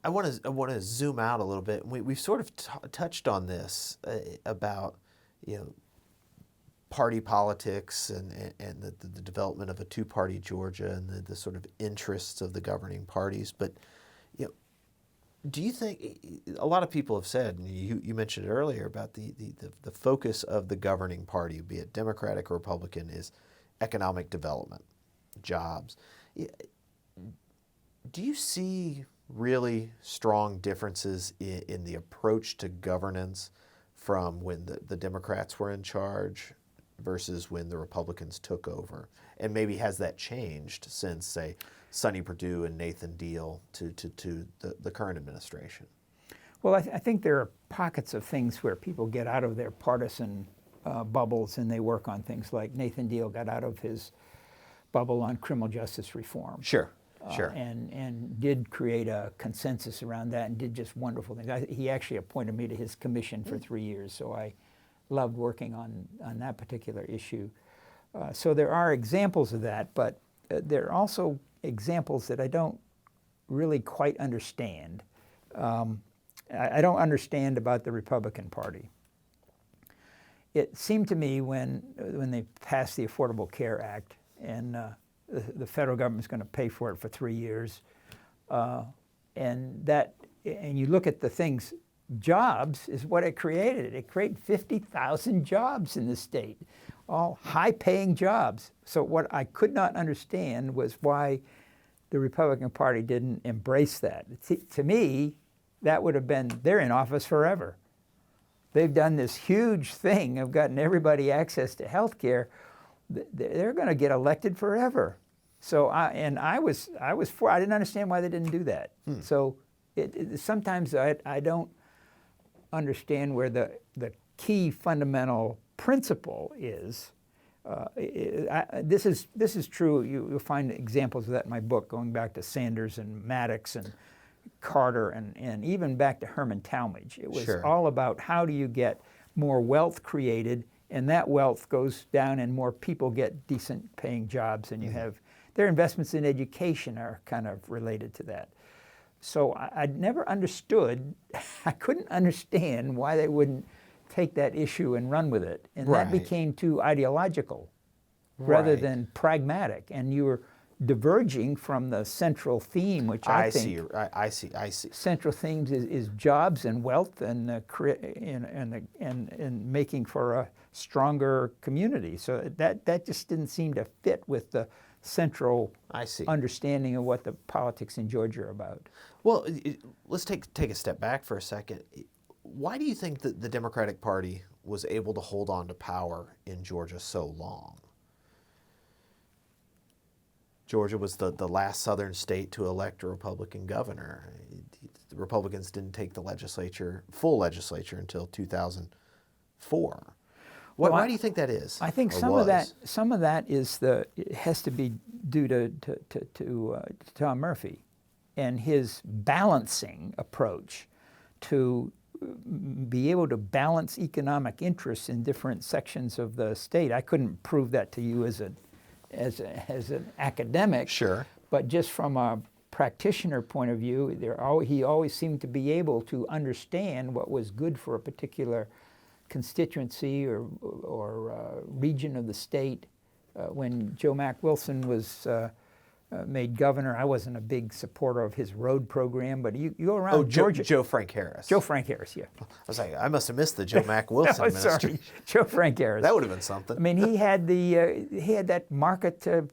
S1: I want to zoom out a little bit. We've sort of touched on this about party politics and the development of a two-party Georgia and the sort of interests of the governing parties. But do you think a lot of people have said, and you mentioned it earlier about the focus of the governing party, be it Democratic or Republican, is economic development, jobs. Do you see really strong differences in the approach to governance from when the Democrats were in charge versus when the Republicans took over? And maybe has that changed since, say, Sonny Perdue and Nathan Deal to the current administration?
S2: Well, I think there are pockets of things where people get out of their partisan bubbles and they work on things like Nathan Deal got out of his bubble on criminal justice reform.
S1: Sure.
S2: And did create a consensus around that and did just wonderful things. He actually appointed me to his commission for 3 years, so I loved working on that particular issue. So there are examples of that, but there are also examples that I don't really quite understand. I don't understand about the Republican Party. It seemed to me when they passed the Affordable Care Act and the federal government's going to pay for it for 3 years, and you look at the things, jobs is what it created. It created 50,000 jobs in the state, all high-paying jobs. So what I could not understand was why the Republican Party didn't embrace that. To me, that would have been, they're in office forever. They've done this huge thing of gotten everybody access to health care. They're going to get elected forever. So I was for. I didn't understand why they didn't do that. So sometimes I don't understand where the key fundamental principle is. This is true. You'll find examples of that in my book, going back to Sanders and Maddox and Carter and even back to Herman Talmadge. It was all about how do you get more wealth created, and that wealth goes down and more people get decent paying jobs, and you have their investments in education are kind of related to that. So I'd never understood, I couldn't understand why they wouldn't take that issue and run with it. And that became too ideological rather than pragmatic. And you were diverging from the central theme, which I think
S1: I see.
S2: Central themes is jobs and wealth and making for a stronger community. So that just didn't seem to fit with the central understanding of what the politics in Georgia are about.
S1: Well, let's take a step back for a second. Why do you think that the Democratic Party was able to hold on to power in Georgia so long? Georgia was the last southern state to elect a Republican governor. The Republicans didn't take the full legislature until 2004. Why do you think that is?
S2: I think some of that is it has to be due to Tom Murphy and his balancing approach to be able to balance economic interests in different sections of the state. I couldn't prove that to you as an academic.
S1: Sure.
S2: But just from a practitioner point of view, he always seemed to be able to understand what was good for a particular constituency or region of the state. When Joe Mack Wilson was made governor, I wasn't a big supporter of his road program, but you go around Georgia.
S1: Joe Frank Harris.
S2: Joe Frank Harris, yeah.
S1: I was like, I must have missed the Joe Mack Wilson ministry.
S2: Sorry, Joe Frank Harris.
S1: That would have been something.
S2: I mean, he had that market to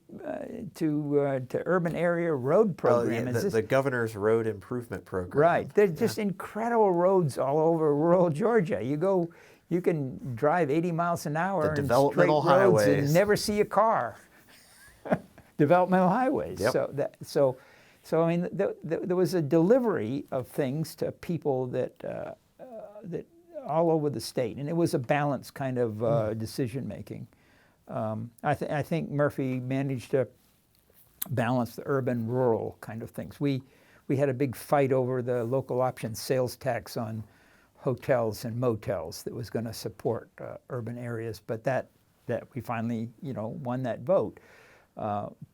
S2: urban area road program.
S1: The governor's road improvement program.
S2: Right. There's just incredible roads all over rural Georgia. You can drive 80 miles an hour
S1: The
S2: in
S1: developmental
S2: straight roads
S1: highways.
S2: and never see a car. Developmental highways.
S1: Yep.
S2: So I mean, there was a delivery of things to people that all over the state, and it was a balanced kind of decision making. I think Murphy managed to balance the urban-rural kind of things. We had a big fight over the local option sales tax on hotels and motels that was going to support urban areas, but that we finally won that vote.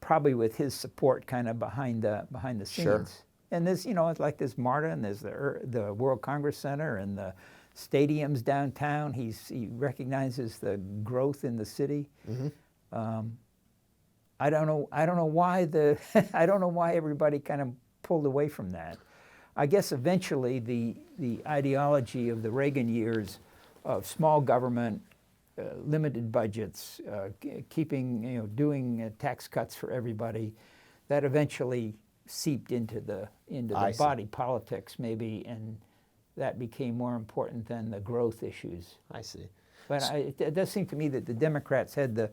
S2: Probably with his support kind of behind the scenes.
S1: Sure.
S2: And there's it's like there's MARTA and there's the World Congress Center and the stadiums downtown. He recognizes the growth in the city.
S1: Mm-hmm.
S2: I don't know why I don't know why everybody kind of pulled away from that. I guess eventually the ideology of the Reagan years of small government, limited budgets, doing tax cuts for everybody, that eventually seeped into the body politics maybe, and that became more important than the growth issues.
S1: I see.
S2: But it does seem to me that the Democrats had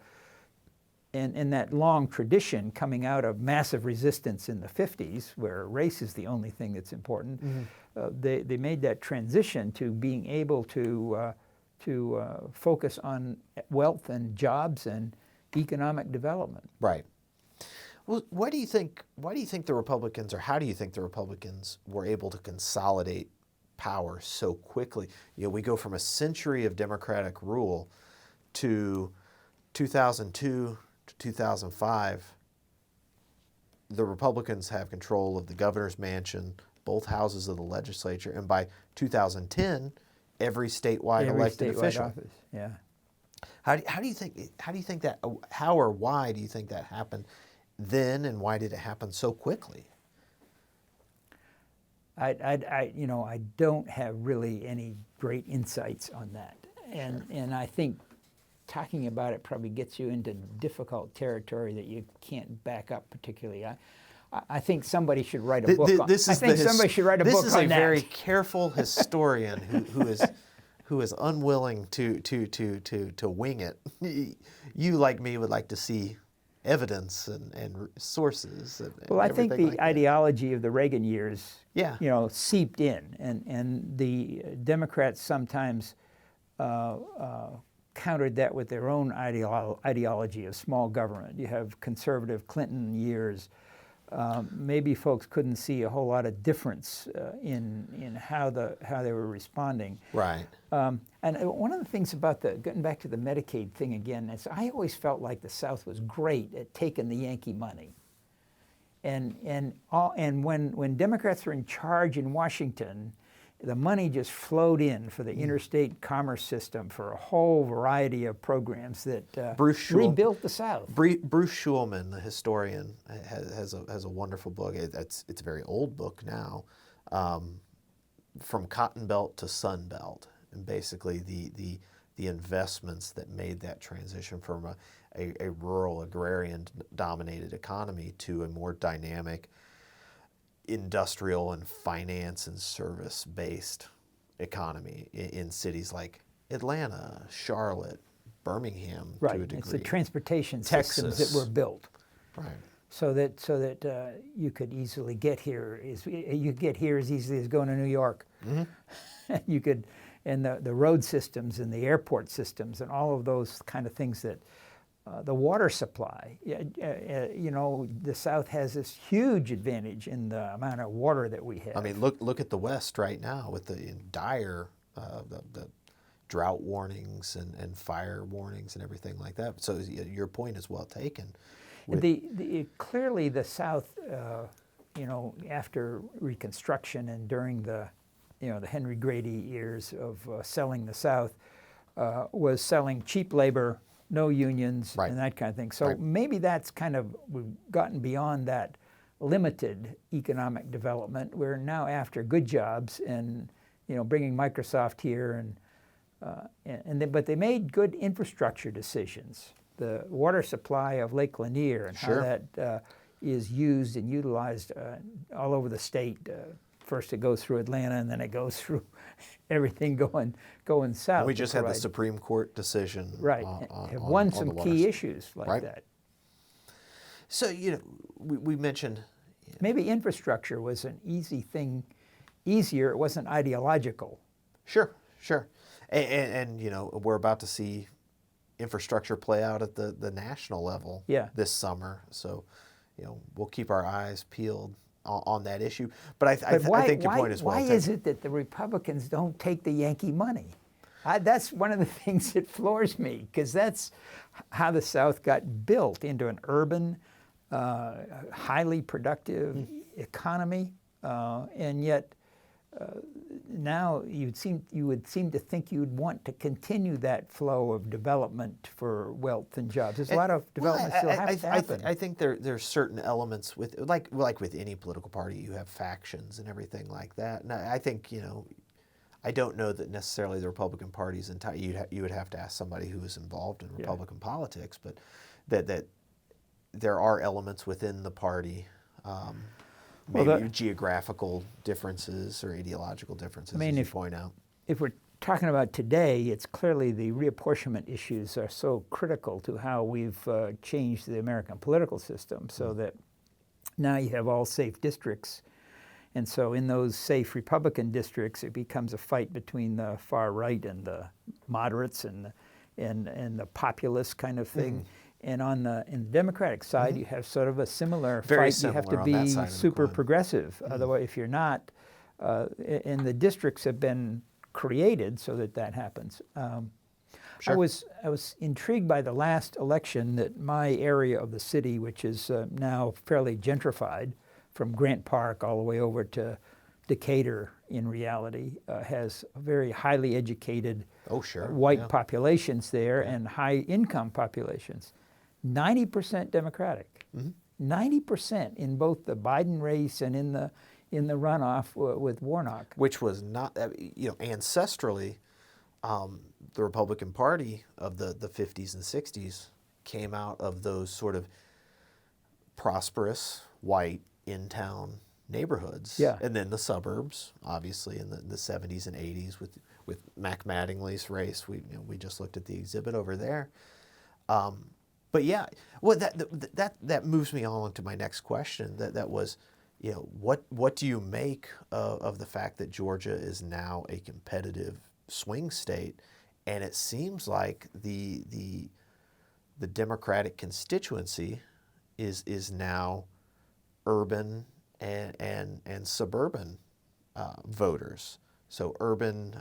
S2: in that long tradition coming out of massive resistance in the 50s, where race is the only thing that's important, they made that transition to being able to focus on wealth and jobs and economic development.
S1: Right. Well, why do you think the Republicans, or how do you think the Republicans were able to consolidate power so quickly? We go from a century of Democratic rule to 2002 to 2005. The Republicans have control of the governor's mansion, both houses of the legislature, and by 2010, every statewide elected official.
S2: Office. Yeah.
S1: How do you think that? How or why do you think that happened then, and why did it happen so quickly?
S2: I don't have really any great insights on that, and I think talking about it probably gets you into difficult territory that you can't back up particularly. I think somebody should write a book on
S1: This is
S2: somebody should write a book on that.
S1: This is a very careful historian who is unwilling to wing it. You, like me, would like to see evidence and sources.
S2: Well, I think the ideology of the Reagan years, seeped in, and the Democrats sometimes countered that with their own ideology of small government. You have conservative Clinton years. Maybe folks couldn't see a whole lot of difference in how they were responding.
S1: Right.
S2: And one of the things about getting back to the Medicaid thing again, is I always felt like the South was great at taking the Yankee money. And when Democrats were in charge in Washington, the money just flowed in for the interstate commerce system for a whole variety of programs that rebuilt the South.
S1: Bruce Schulman, the historian, has a wonderful book. It's a very old book now, From Cotton Belt to Sun Belt, and basically the investments that made that transition from a rural agrarian-dominated economy to a more dynamic industrial and finance and service-based economy in cities like Atlanta, Charlotte, Birmingham, to a degree.
S2: It's the transportation
S1: Texas.
S2: systems that were built,
S1: right?
S2: So that you could easily get here. You could get here as easily as going to New York. Mm-hmm. You could, and the road systems and the airport systems and all of those kind of things that. The water supply, the South has this huge advantage in the amount of water that we have.
S1: I mean, look at the West right now with the dire the drought warnings and fire warnings and everything like that. So your point is well taken.
S2: Clearly the South, after Reconstruction and during the Henry Grady years of selling the South, was selling cheap labor, no unions,
S1: right.
S2: and that kind of thing. So maybe that's we've gotten beyond that limited economic development. We're now after good jobs and, bringing Microsoft here but they made good infrastructure decisions. The water supply of Lake Lanier and how that is used and utilized all over the state. First it goes through Atlanta, and then it goes through everything going south.
S1: We just had the Supreme Court decision.
S2: Right. Have won some key issues like that.
S1: So, we mentioned...
S2: Maybe infrastructure was an easy thing, easier. It wasn't ideological.
S1: Sure. And we're about to see infrastructure play out at the national level this summer. So, we'll keep our eyes peeled on that issue. But I think your point is well taken.
S2: Why is it that the Republicans don't take the Yankee money? That's one of the things that floors me, because that's how the South got built into an urban, highly productive economy, and yet now you would seem to think you'd want to continue that flow of development for wealth and jobs. There's a lot of development still has to happen.
S1: I think there's certain elements with like with any political party, you have factions and everything like that. And I think I don't know that necessarily the Republican Party's entire. You would have to ask somebody who is involved in Republican politics, but that there are elements within the party. Maybe geographical differences or ideological differences, as you point out.
S2: If we're talking about today, it's clearly the reapportionment issues are so critical to how we've changed the American political system, so that now you have all safe districts. And so in those safe Republican districts, it becomes a fight between the far right and the moderates and the populist kind of thing. And in the Democratic side, you have sort of a similar fight. You have to be super progressive. Otherwise, if you're not, and the districts have been created so that happens. I was intrigued by the last election that my area of the city, which is now fairly gentrified, from Grant Park all the way over to Decatur, in reality, has very highly educated white populations there and high income populations. 90% Democratic. 90% in both the Biden race and in the runoff with Warnock.
S1: Which was not, ancestrally, the Republican Party of the 50s and 60s came out of those sort of prosperous white in-town neighborhoods.
S2: Yeah.
S1: And then the suburbs, obviously, in the 70s and 80s with Mac Mattingly's race. We just looked at the exhibit over there. But yeah, well, that moves me on to my next question. That was, what do you make of the fact that Georgia is now a competitive swing state, and it seems like the Democratic constituency is now urban and suburban voters. So urban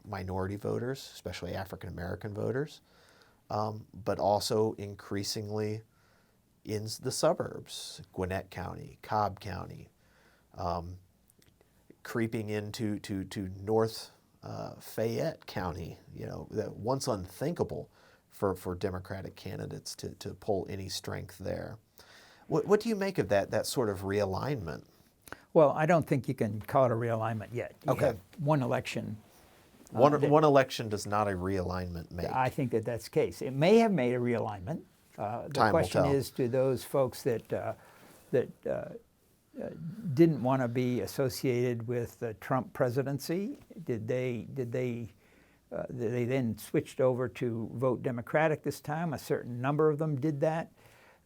S1: minority voters, especially African American voters, but also increasingly in the suburbs, Gwinnett County, Cobb County, creeping into North Fayette County, that once unthinkable for Democratic candidates to pull any strength there. What do you make of that sort of realignment?
S2: Well, I don't think you can call it a realignment yet. You
S1: Okay.
S2: have one election.
S1: One election does not a realignment make.
S2: I think that's the case. It may have made a realignment. The
S1: Time will
S2: question
S1: tell.
S2: is, to those folks that didn't want to be associated with the Trump presidency, did they then switched over to vote Democratic this time? A certain number of them did that.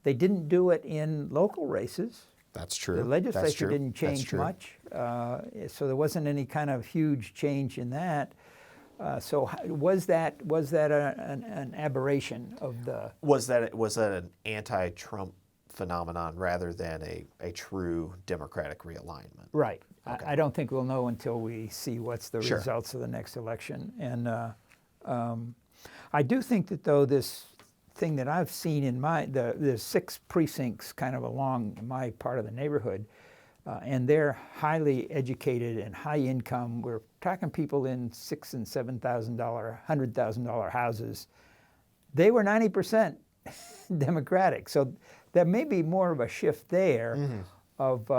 S2: They didn't do it in local races.
S1: That's true.
S2: The
S1: That's
S2: legislature
S1: true.
S2: didn't
S1: That's
S2: change
S1: true.
S2: much, so there wasn't any kind of huge change in that. So was that an aberration of the?
S1: Was that an anti-Trump phenomenon rather than a true Democratic realignment?
S2: Right.
S1: Okay.
S2: I don't think we'll know until we see what's the
S1: Sure.
S2: results of the next election. And I do think that, though, this thing that I've seen in the 6 precincts kind of along my part of the neighborhood, and they're highly educated and high income. We're talking people in $6,000 and $7,000, $100,000 houses. They were 90% Democratic. So there may be more of a shift there of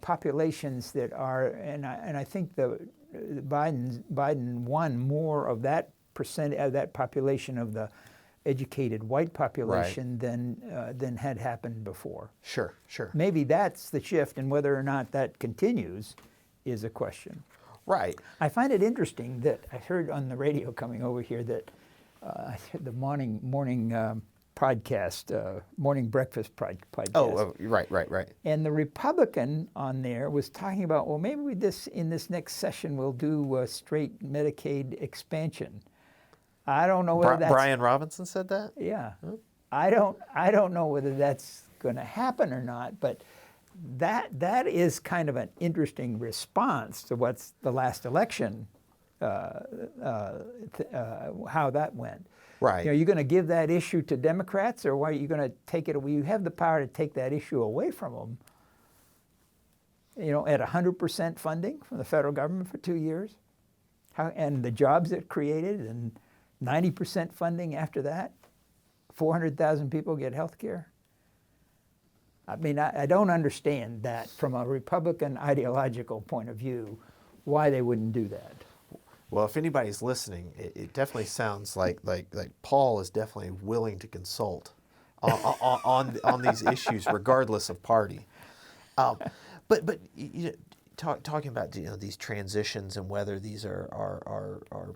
S2: populations that are, and I think Biden won more of that percent of that population of the educated white population than had happened before.
S1: Sure.
S2: Maybe that's the shift, and whether or not that continues is a question.
S1: Right.
S2: I find it interesting that I heard on the radio coming over here that the morning podcast, morning breakfast podcast.
S1: Oh, right.
S2: And the Republican on there was talking about, well, maybe in this next session we'll do straight Medicaid expansion. I don't know whether that's
S1: Brian Robinson said that?
S2: Yeah. I don't know whether that's going to happen or not, but that is kind of an interesting response to what's the last election, how that went.
S1: Right.
S2: Are you going to give that issue to Democrats, or why are you going to take it? Well, you have the power to take that issue away from them. At 100% funding from the federal government for 2 years, and the jobs it created, and 90% funding after that. 400,000 people get health care. I mean, I don't understand that from a Republican ideological point of view, why they wouldn't do that.
S1: Well, if anybody's listening, it definitely sounds like Paul is definitely willing to consult on these issues, regardless of party. But talking about these transitions and whether these are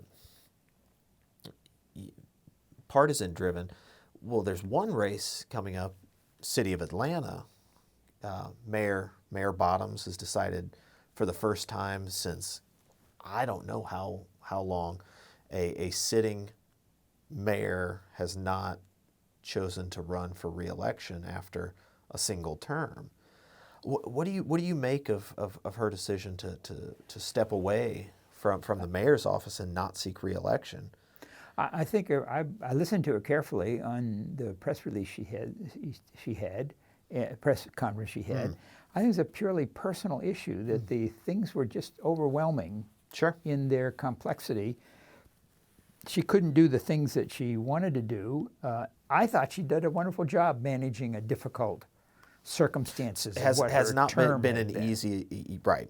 S1: partisan driven. Well, there's one race coming up, City of Atlanta. Mayor Bottoms has decided for the first time since I don't know how long, a sitting mayor has not chosen to run for re-election after a single term. What do you make of her decision to step away from the mayor's office and not seek re-election?
S2: I think I listened to her carefully on the press release she had, press conference she had. I think it's a purely personal issue that the things were just overwhelming.
S1: Sure.
S2: In their complexity. She couldn't do the things that she wanted to do. I thought she did a wonderful job managing a difficult circumstances.
S1: Has not been an
S2: been.
S1: easy, right.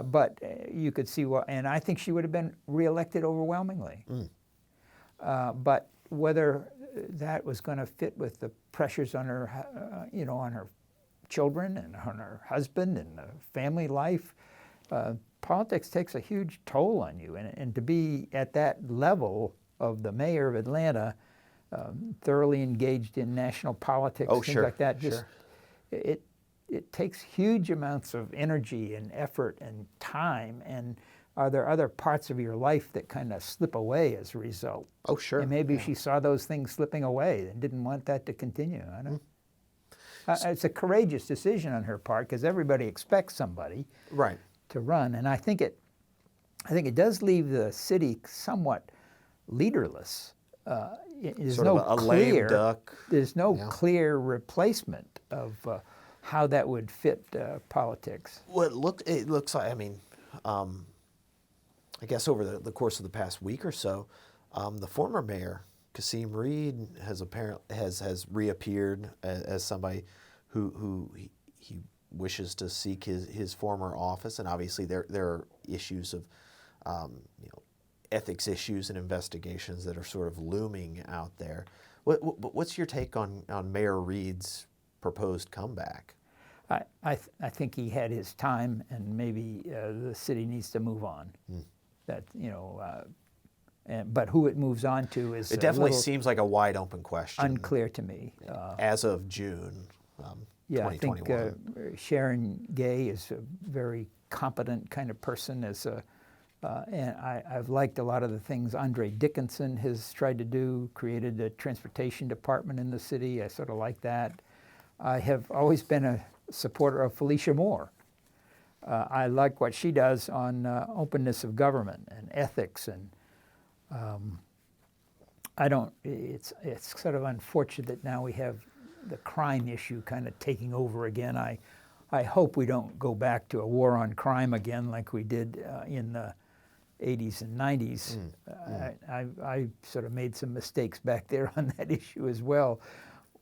S2: But you could see and I think she would have been reelected overwhelmingly. But whether that was going to fit with the pressures on her, on her children and on her husband and family life. Politics takes a huge toll on you, and to be at that level of the mayor of Atlanta, thoroughly engaged in national politics, things like that, just it takes huge amounts of energy and effort and time. And are there other parts of your life that kind of slip away as a result?
S1: Oh, sure.
S2: And maybe she saw those things slipping away and didn't want that to continue. I don't. It's a courageous decision on her part, because everybody expects somebody to run, and I think it does leave the city somewhat leaderless. There's
S1: sort
S2: no
S1: of a
S2: clear,
S1: lame duck.
S2: There's no clear replacement of how that would fit politics.
S1: Well, it looks like, I mean, I guess over the course of the past week or so, the former mayor, Kasim Reed, has reappeared as somebody who he wishes to seek his former office, and obviously there are issues of ethics issues and investigations that are sort of looming out there. What's your take on Mayor Reed's proposed comeback?
S2: I think he had his time, and maybe the city needs to move on. That but who it moves on to is
S1: it definitely seems like a wide open question.
S2: Unclear to me.
S1: As of June, 2021.
S2: I think Sharon Gay is a very competent kind of person. And I've liked a lot of the things Andre Dickinson has tried to do, created a transportation department in the city. I sort of like that. I have always been a supporter of Felicia Moore. I like what she does on openness of government and ethics, and it's sort of unfortunate that now we have the crime issue kind of taking over again. I hope we don't go back to a war on crime again like we did in the 80s and 90s. I sort of made some mistakes back there on that issue as well.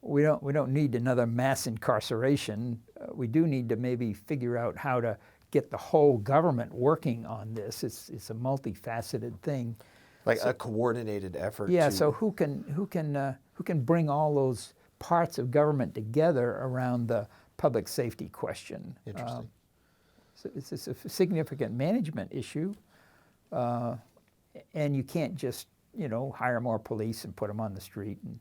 S2: We don't need another mass incarceration. We do need to maybe figure out how to get the whole government working on this. It's a multifaceted thing.
S1: Like a coordinated effort.
S2: Yeah. So who can bring all those parts of government together around the public safety question?
S1: Interesting.
S2: So it's a significant management issue, and you can't just hire more police and put them on the street. And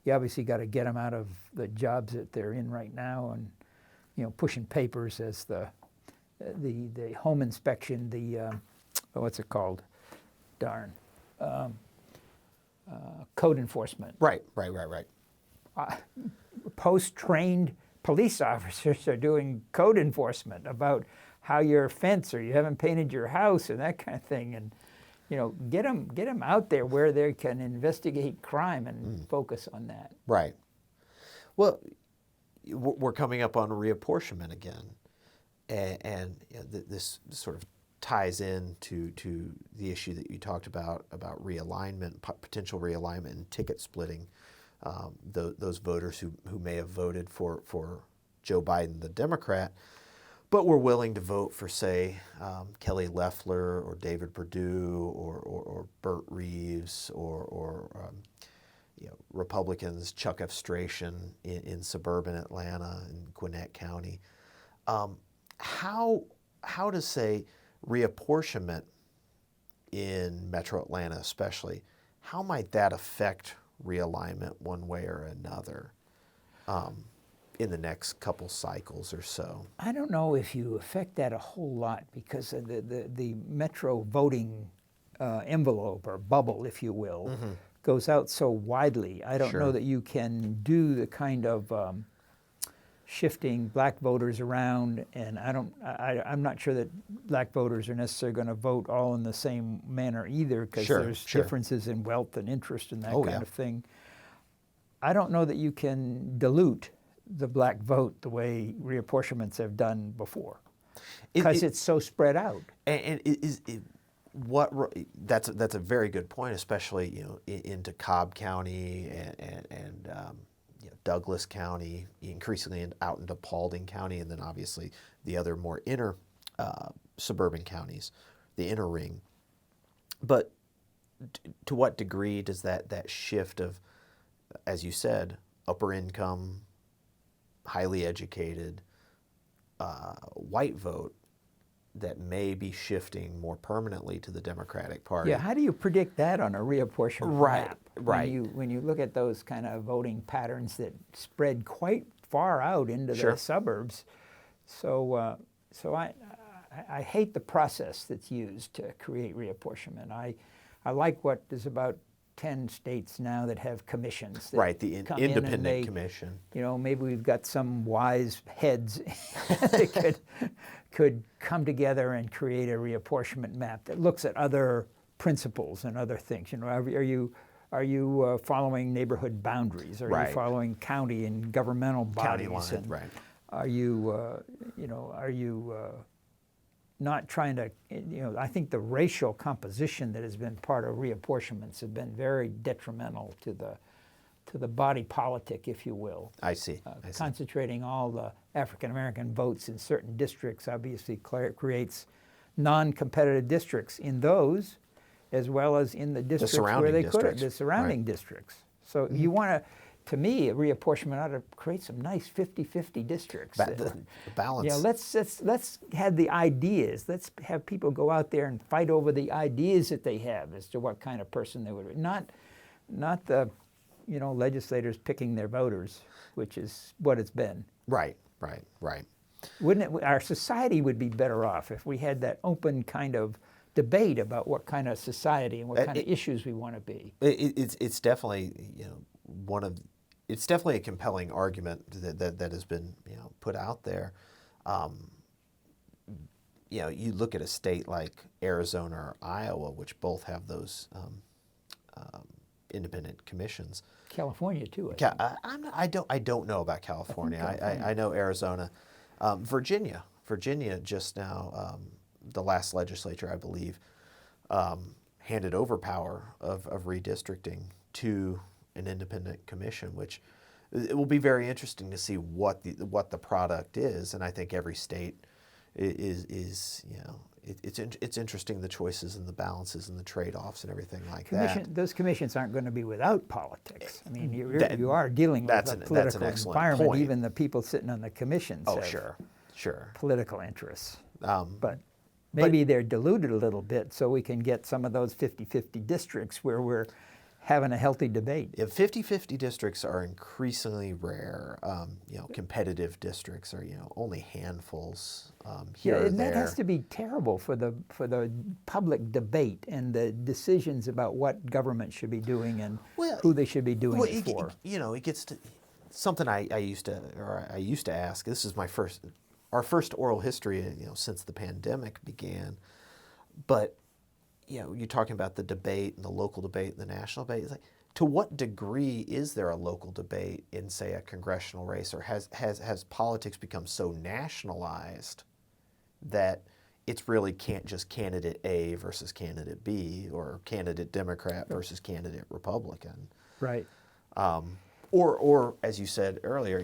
S2: you obviously got to get them out of the jobs that they're in right now, and pushing papers as the home inspection, what's it called? Darn. Code enforcement.
S1: Right.
S2: Post-trained police officers are doing code enforcement about how your fence or you haven't painted your house and that kind of thing, and get them out there where they can investigate crime and focus on that.
S1: Right. Well, we're coming up on reapportionment again, and this sort of ties in to the issue that you talked about realignment, potential realignment and ticket splitting. Those voters who may have voted for Joe Biden, the Democrat, but were willing to vote for, say, Kelly Loeffler or David Perdue or Burt Reeves or Republicans, Chuck F. Strachan in suburban Atlanta and Gwinnett County. How does, say, reapportionment in Metro Atlanta especially, how might that affect realignment one way or another in the next couple cycles or so?
S2: I don't know if you affect that a whole lot, because the Metro voting envelope or bubble, if you will, goes out so widely. I don't know that you can do the kind of shifting black voters around, and I'm not sure that black voters are necessarily going to vote all in the same manner either, because there's differences in wealth and interest and that kind of thing. I don't know that you can dilute the black vote the way reapportionments have done before, because it's so spread out.
S1: And that's a very good point, especially into Cobb County and Douglas County, increasingly out into Paulding County, and then obviously the other more inner suburban counties, the inner ring. But to what degree does that shift of, as you said, upper income highly educated white vote that may be shifting more permanently to the Democratic Party.
S2: Yeah, how do you predict that on a reapportionment
S1: Right,
S2: map?
S1: right.
S2: When you look at those kind of voting patterns that spread quite far out into
S1: Sure.
S2: the suburbs. So I hate the process that's used to create reapportionment. I like what there's about 10 states now that have commissions. That
S1: Right, the
S2: come in and
S1: independent
S2: they,
S1: commission.
S2: You know, maybe we've got some wise heads that could come together and create a reapportionment map that looks at other principles and other things. You know, are you following neighborhood boundaries? Are
S1: Right.
S2: you following county and governmental bodies?
S1: County lines,
S2: and
S1: right.
S2: Are you, not trying to, I think the racial composition that has been part of reapportionments have been very detrimental to the body politic, if you will.
S1: I see.
S2: Concentrating all the African American votes in certain districts obviously creates non-competitive districts in those, as well as in the districts where they could, the surrounding districts. So you want to me, a reapportionment ought to create some nice 50-50 districts.
S1: The balance.
S2: Yeah, let's have the ideas. Let's have people go out there and fight over the ideas that they have as to what kind of person they would be. Not the, legislators picking their voters, which is what it's been.
S1: Right.
S2: Wouldn't it? Our society would be better off if we had that open kind of debate about what kind of society and what kind of issues we want to be.
S1: It's definitely it's definitely a compelling argument that has been put out there. You look at a state like Arizona or Iowa, which both have those independent commissions.
S2: California too.
S1: I don't know about California. I know Arizona, Virginia just now. The last legislature, I believe, handed over power of redistricting to an independent commission, which it will be very interesting to see what the product is. And I think every state is it's interesting, the choices and the balances and the trade-offs and everything like that.
S2: Those commissions aren't going to be without politics. I mean, you are dealing with a political environment.
S1: Point.
S2: Even the people sitting on the commissions have
S1: sure.
S2: political interests. But maybe they're diluted a little bit so we can get some of those 50-50 districts where we're having a healthy debate.
S1: Yeah, 50-50 districts are increasingly rare. Competitive districts are only handfuls here or
S2: and
S1: there.
S2: that has to be terrible for the public debate and the decisions about what government should be doing and who they should be doing it for.
S1: It gets to something I used to ask. This is our first oral history since the pandemic began, but you're talking about the debate and the local debate and the national debate. It's like, to what degree is there a local debate in, say, a congressional race, or has politics become so nationalized that it's really can't just candidate A versus candidate B, or candidate Democrat versus candidate Republican?
S2: Right.
S1: Or as you said earlier,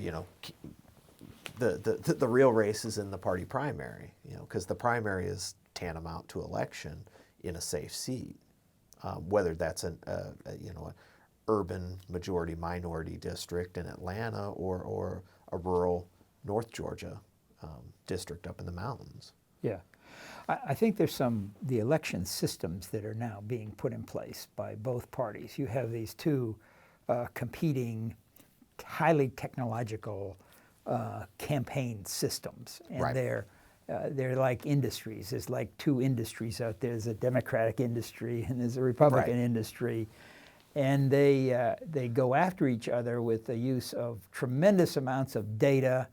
S1: the real race is in the party primary, because the primary is tantamount to election in a safe seat, whether that's an urban majority minority district in Atlanta or a rural North Georgia district up in the mountains.
S2: Yeah. I think there's the election systems that are now being put in place by both parties. You have these two competing, highly technological campaign systems, and
S1: Right.
S2: They're like industries. There's like two industries out there. There's a Democratic industry and there's a Republican industry. And they go after each other with the use of tremendous amounts of data,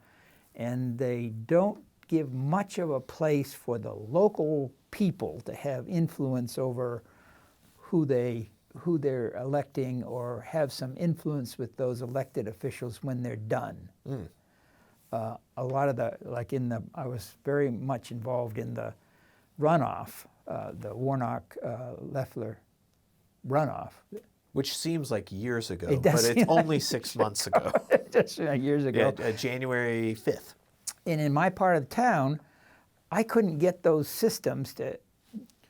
S2: and they don't give much of a place for the local people to have influence over who they're electing, or have some influence with those elected officials when they're done. A lot of I was very much involved in the runoff, the Warnock-Loeffler runoff.
S1: Which seems like years ago, but it's only 6 months ago.
S2: Just years ago.
S1: Yeah, January 5th.
S2: And in my part of the town, I couldn't get those systems to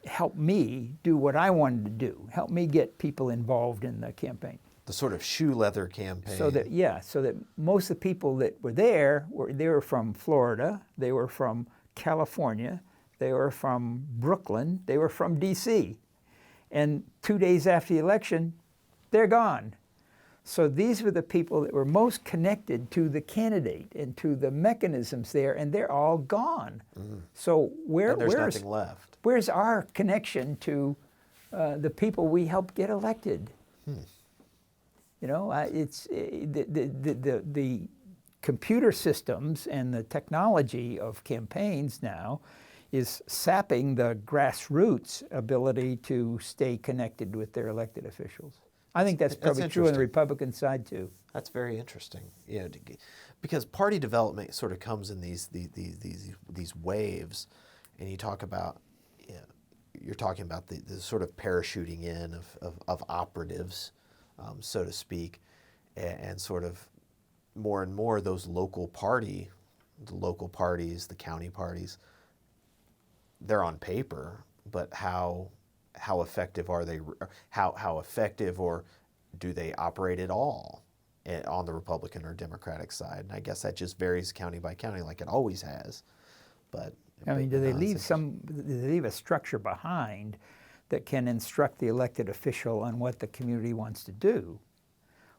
S2: help me do what I wanted to do, help me get people involved in the campaign.
S1: The sort of shoe leather campaign.
S2: So that most of the people that were there they were from Florida, they were from California, they were from Brooklyn, they were from D.C. And 2 days after the election, they're gone. So these were the people that were most connected to the candidate and to the mechanisms there, and they're all gone. So
S1: and there's nothing left.
S2: Where's our connection to the people we helped get elected? You know, it's the computer systems and the technology of campaigns now is sapping the grassroots ability to stay connected with their elected officials. I think that's probably true on the Republican side too.
S1: That's very interesting. You know, because party development sort of comes in these waves, and you talk about, you know, you're talking about the sort of parachuting in of operatives, so to speak, and sort of more and more those local parties, the county parties, they're on paper, but how effective are they? How effective, or do they operate at all on the Republican or Democratic side? And I guess that just varies county by county, like it always has. But
S2: I mean, do they leave a structure behind that can instruct the elected official on what the community wants to do,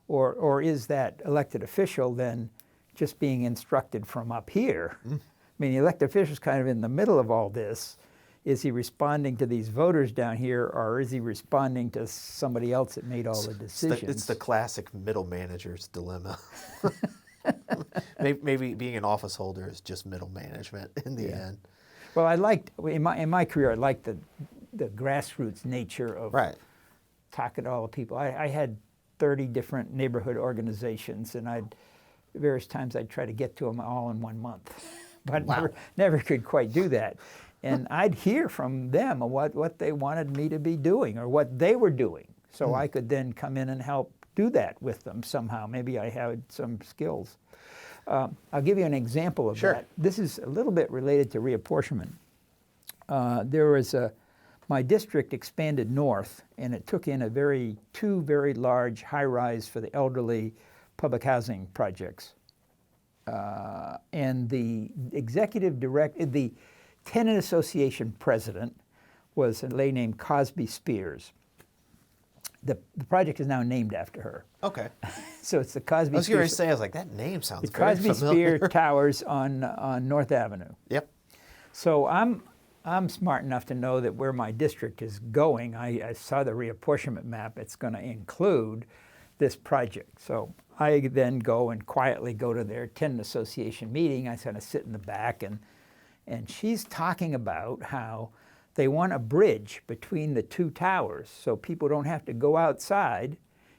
S2: or is that elected official then just being instructed from up here? I mean, the elected official is kind of in the middle of all this. Is he responding to these voters down here, or is he responding to somebody else that made all the decisions?
S1: It's the classic middle manager's dilemma. Maybe being an office holder is just middle management in the end.
S2: Well, I liked in my career. I liked the grassroots nature of talking to all the people. I had 30 different neighborhood organizations, and various times I'd try to get to them all in 1 month, but never could quite do that. And I'd hear from them what they wanted me to be doing or what they were doing, so I could then come in and help do that with them somehow. Maybe I had some skills. I'll give you an example of that. This is a little bit related to reapportionment. There was my district expanded north, and it took in two very large high-rise for the elderly public housing projects. And the executive director, the tenant association president, was a lady named Cosby Spears. The project is now named after her.
S1: Okay.
S2: So it's the Cosby.
S1: I was going to say, I was like, that name sounds very familiar.
S2: The Cosby Spears Towers on North Avenue.
S1: Yep.
S2: So I'm smart enough to know that where my district is going, I saw the reapportionment map. It's going to include this project. So I then go and quietly go to their tenant association meeting. I kind of sit in the back, and she's talking about how they want a bridge between the two towers so people don't have to go outside.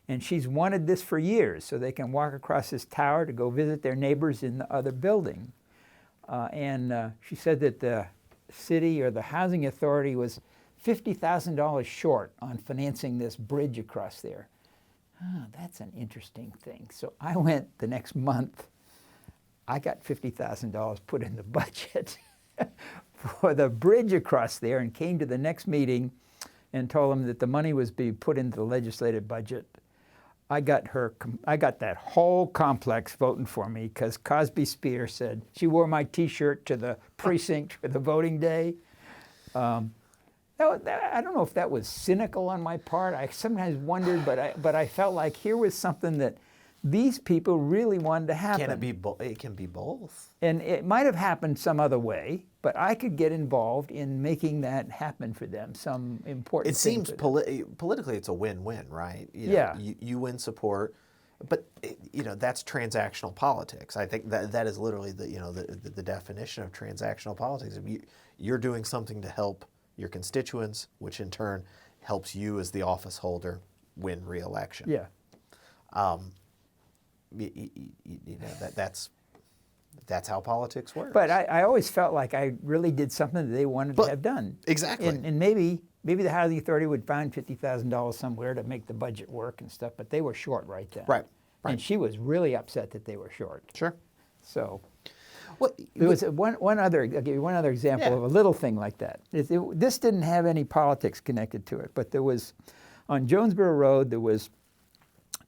S2: And she's wanted this for years so they can walk across this tower to go visit their neighbors in the other building. And she said that the city or the housing authority was $50,000 short on financing this bridge across there. That's an interesting thing. So I went the next month. I got $50,000 put in the budget for the bridge across there, and came to the next meeting and told them that the money was being put into the legislative budget. I got that whole complex voting for me because Cosby Spears said she wore my T-shirt to the precinct for the voting day. I don't know if that was cynical on my part. I sometimes wondered, but I felt like here was something that these people really wanted to happen.
S1: It can be both.
S2: And it might have happened some other way, but I could get involved in making that happen for them, some important
S1: It seems politically it's a win-win, right? You win support, but that's transactional politics. I think that is literally the definition of transactional politics. If you're doing something to help your constituents, which in turn helps you as the office holder win re-election.
S2: Yeah.
S1: That's how politics works.
S2: But I always felt like I really did something that they wanted to have done.
S1: Exactly.
S2: And maybe the housing authority would find $50,000 somewhere to make the budget work and stuff, but they were short right then.
S1: Right.
S2: And she was really upset that they were short.
S1: Sure.
S2: So there was one other. I'll give you one other example of a little thing like that. This didn't have any politics connected to it, but there was on Jonesboro Road there was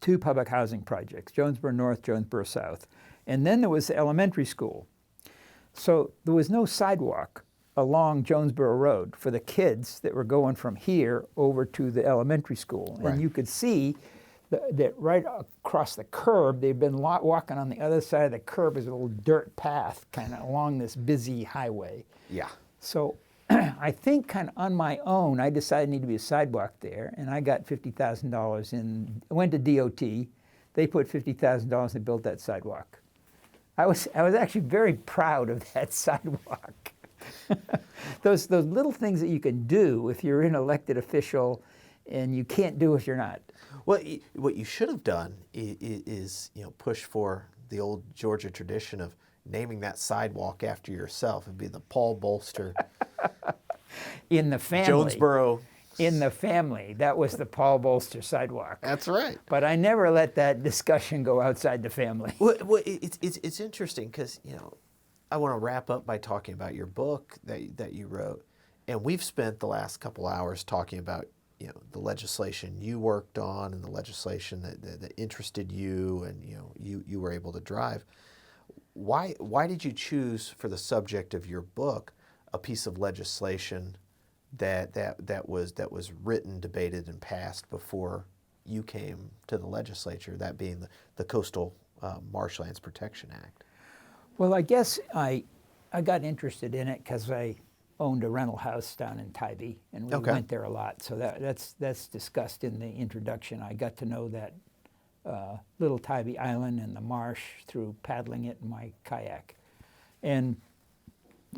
S2: 2 public housing projects, Jonesboro North, Jonesboro South. And then there was the elementary school. So there was no sidewalk along Jonesboro Road for the kids that were going from here over to the elementary school.
S1: Right.
S2: And you could see that right across the curb, they've been walking on the other side of the curb is a little dirt path kind of along this busy highway.
S1: Yeah.
S2: So I think kind of on my own, I decided there needed to be a sidewalk there, and I got $50,000 in, I went to DOT, they put $50,000 and built that sidewalk. I was actually very proud of that sidewalk. those little things that you can do if you're an elected official and you can't do if you're not.
S1: Well, what you should have done is push for the old Georgia tradition of naming that sidewalk after yourself. It'd be the Paul Bolster
S2: In the family.
S1: Jonesboro.
S2: In the family. That was the Paul Bolster sidewalk.
S1: That's right.
S2: But I never let that discussion go outside the family.
S1: Well, it's interesting because, I want to wrap up by talking about your book that you wrote. And we've spent the last couple hours talking about, the legislation you worked on and the legislation that interested you and, you were able to drive. Why did you choose for the subject of your book a piece of legislation that was written, debated, and passed before you came to the legislature, that being the Coastal Marshlands Protection Act?
S2: Well, I guess I got interested in it because I owned a rental house down in Tybee, and we went there a lot. So that's discussed in the introduction. I got to know that little Tybee Island and the marsh through paddling it in my kayak. And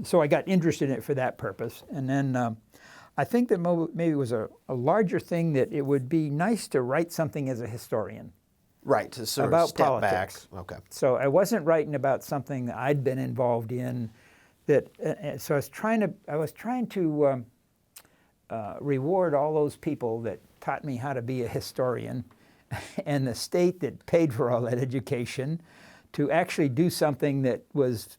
S2: so I got interested in it for that purpose. And then I think that maybe it was a larger thing that it would be nice to write something as a historian.
S1: Right, to sort
S2: about
S1: of step
S2: politics.
S1: back. Okay.
S2: So I wasn't writing about something that I'd been involved in. So I was trying to reward all those people that taught me how to be a historian, and the state that paid for all that education, to actually do something that was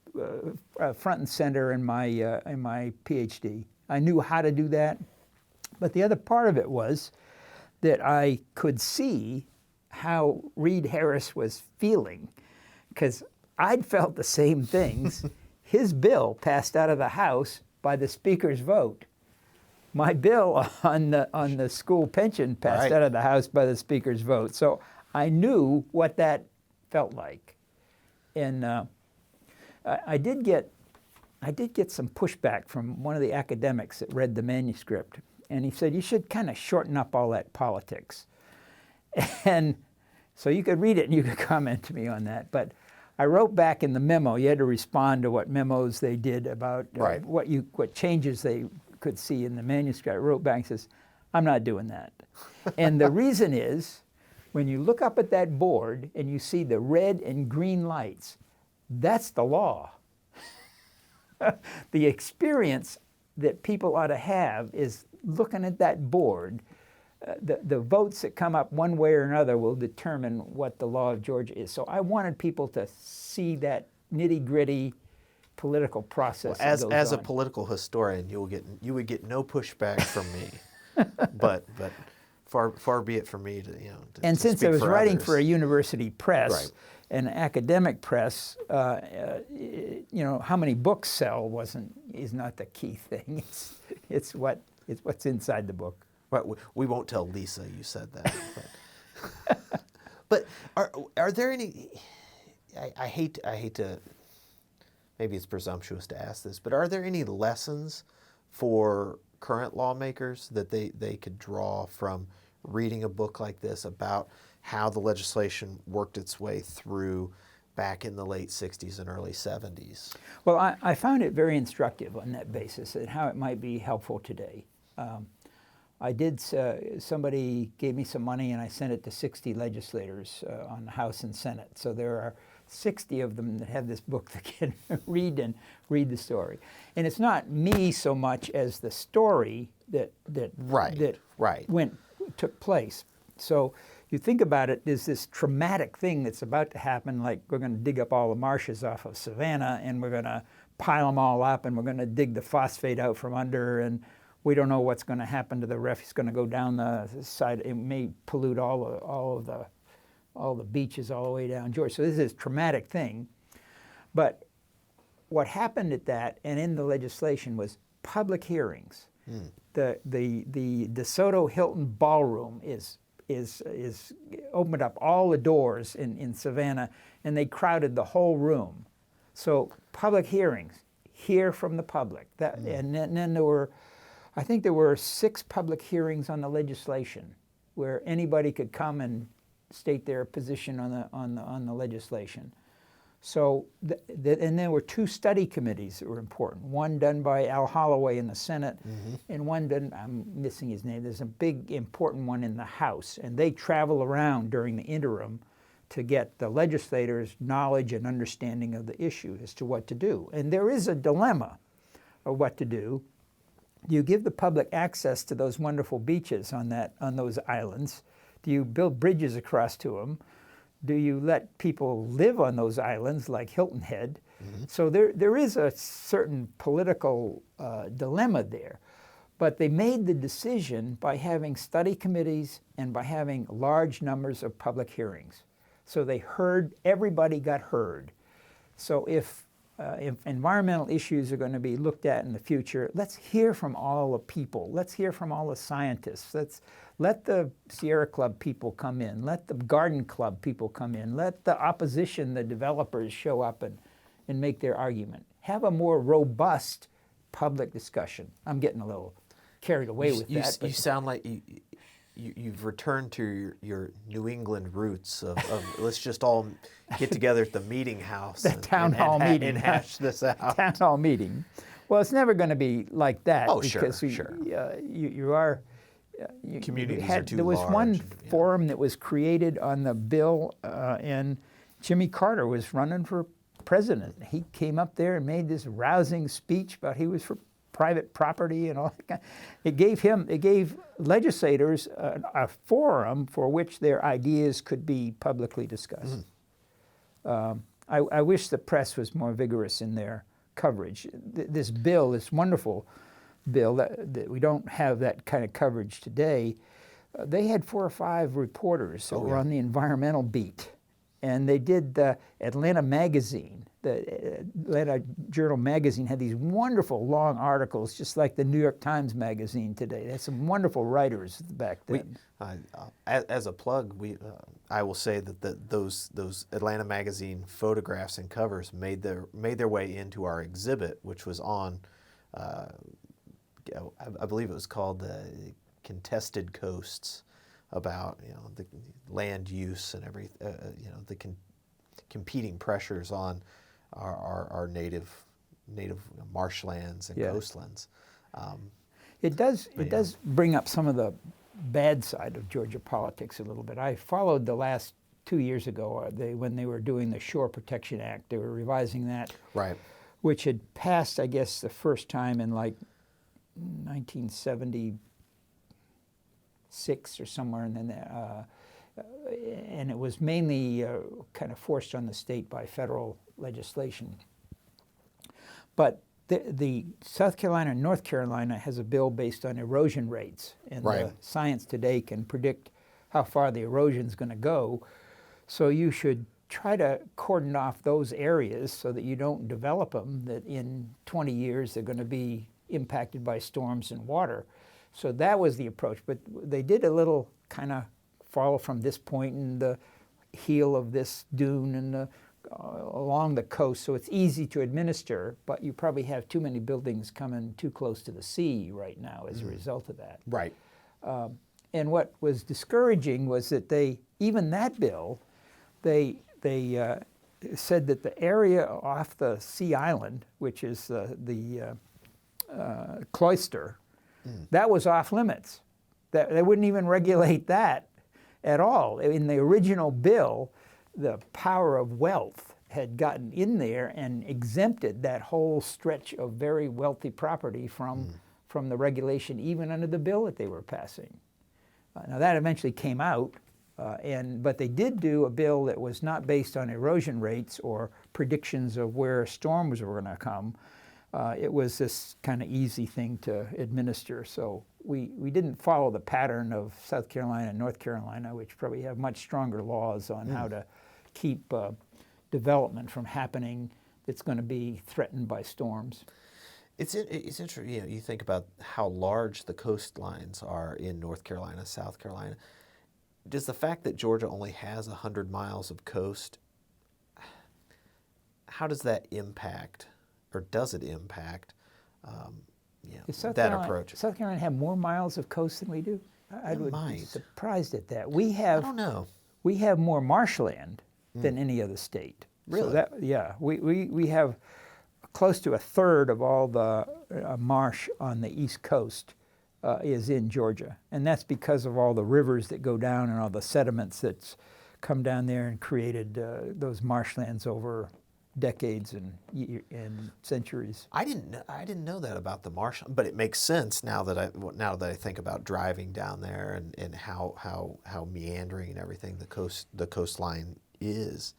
S2: front and center in my PhD. I knew how to do that, but the other part of it was that I could see how Reed Harris was feeling, because I'd felt the same things. His bill passed out of the House by the Speaker's vote. My bill on the school pension passed out of the House by the Speaker's vote. So I knew what that felt like. And I did get some pushback from one of the academics that read the manuscript. And he said, you should kind of shorten up all that politics. And so you could read it and you could comment to me on that. But I wrote back in the memo. You had to respond to what memos they did about what changes they could see in the manuscript. I wrote back and says, I'm not doing that. And the reason is, when you look up at that board and you see the red and green lights, that's the law. The experience that people ought to have is looking at that board. The votes that come up one way or another will determine what the law of Georgia is. So I wanted people to see that nitty-gritty political process.
S1: Well, as a political historian, you would get no pushback from me, but far be it from me to
S2: And
S1: to
S2: since
S1: speak
S2: I was
S1: for
S2: writing
S1: others.
S2: for a university press,
S1: Right.
S2: an academic press, how many books sell is not the key thing. It's what's inside the book.
S1: Well, we won't tell Lisa you said that. But are there any? I hate to. Maybe it's presumptuous to ask this, but are there any lessons for current lawmakers that they could draw from reading a book like this about how the legislation worked its way through back in the late 60s and early 70s?
S2: Well, I found it very instructive on that basis and how it might be helpful today. Somebody gave me some money and I sent it to 60 legislators on the House and Senate. So there are 60 of them that have this book that can read the story. And it's not me so much as the story that took place. So you think about it, there's this traumatic thing that's about to happen, like we're going to dig up all the marshes off of Savannah and we're going to pile them all up and we're going to dig the phosphate out from under, and we don't know what's going to happen to the refuse. It's going to go down the side. It may pollute all of the all the beaches all the way down Georgia. So this is a traumatic thing. But what happened at that and in the legislation was public hearings. The DeSoto Hilton Ballroom is opened up all the doors in Savannah, and they crowded the whole room. So public hearings, hear from the public. And then there were, I think there were 6 public hearings on the legislation where anybody could come and state their position on the legislation. So, and there were 2 study committees that were important. One done by Al Holloway in the Senate, and one done, I'm missing his name, there's a big important one in the House. And they travel around during the interim to get the legislators' knowledge and understanding of the issue as to what to do. And there is a dilemma of what to do. Do you give the public access to those wonderful beaches on those islands? Do you build bridges across to them? Do you let people live on those islands like Hilton Head? So there is a certain political dilemma there. But they made the decision by having study committees and by having large numbers of public hearings. So they heard, everybody got heard. So if environmental issues are going to be looked at in the future, let's hear from all the people. Let's hear from all the scientists. Let the Sierra Club people come in. Let the Garden Club people come in. Let the opposition, the developers, show up and make their argument. Have a more robust public discussion. I'm getting a little carried away with that.
S1: You sound like you've returned to your New England roots of let's just all get together at the meeting house.
S2: The town hall meeting.
S1: And hash this out.
S2: Town hall meeting. Well, it's never going to be like that.
S1: Oh,
S2: because
S1: sure.
S2: You are...
S1: Communities are too
S2: There was
S1: large.
S2: one forum that was created on the bill, and Jimmy Carter was running for president. He came up there and made this rousing speech about he was for private property and all that. It gave legislators a forum for which their ideas could be publicly discussed. I wish the press was more vigorous in their coverage. This bill, this wonderful bill, that we don't have that kind of coverage today. They had 4 or 5 reporters that were on the environmental beat, and they did the Atlanta Magazine. The Atlanta Journal Magazine had these wonderful long articles, just like the New York Times Magazine today. They had some wonderful writers back then.
S1: As a plug, I will say that those Atlanta Magazine photographs and covers made their way into our exhibit, which was on. I believe it was called Contested Coasts, about the land use and the competing pressures on our native marshlands and coastlands.
S2: It does bring up some of the bad side of Georgia politics a little bit. I followed the last 2 years ago when they were doing the Shore Protection Act. They were revising that,
S1: right,
S2: which had passed, I guess, the first time in like 1976 or somewhere, and then and it was mainly kind of forced on the state by federal legislation. But the South Carolina and North Carolina has a bill based on erosion rates, and science today can predict how far the erosion is going to go. So you should try to cordon off those areas so that you don't develop them, that in 20 years they're going to be impacted by storms and water. So that was the approach. But they did a little kind of follow from this point in the heel of this dune and along the coast, so it's easy to administer, but you probably have too many buildings coming too close to the sea right now as a result of that.
S1: Right.
S2: And what was discouraging was that even that bill, they said that the area off the Sea Island, which is the cloister, that was off limits. That they wouldn't even regulate that at all. In the original bill, the power of wealth had gotten in there and exempted that whole stretch of very wealthy property from the regulation, even under the bill that they were passing. Now that eventually came out, but they did do a bill that was not based on erosion rates or predictions of where storms were going to come. It was this kind of easy thing to administer. So we didn't follow the pattern of South Carolina and North Carolina, which probably have much stronger laws on how to keep development from happening that's going to be threatened by storms.
S1: It's interesting. You know, you think about how large the coastlines are in North Carolina, South Carolina. Does the fact that Georgia only has 100 miles of coast, how does that impact, or does it impact, that approach?
S2: South Carolina have more miles of coast than we do? I would
S1: might.
S2: be surprised at that. We
S1: I
S2: have
S1: don't know.
S2: we have more marshland than any other state.
S1: Really?
S2: So we have close to a third of all the marsh on the East Coast is in Georgia, and that's because of all the rivers that go down and all the sediments that's come down there and created those marshlands over decades and centuries.
S1: I didn't know that about the marsh, but it makes sense now that I think about driving down there and how meandering and everything the coastline is.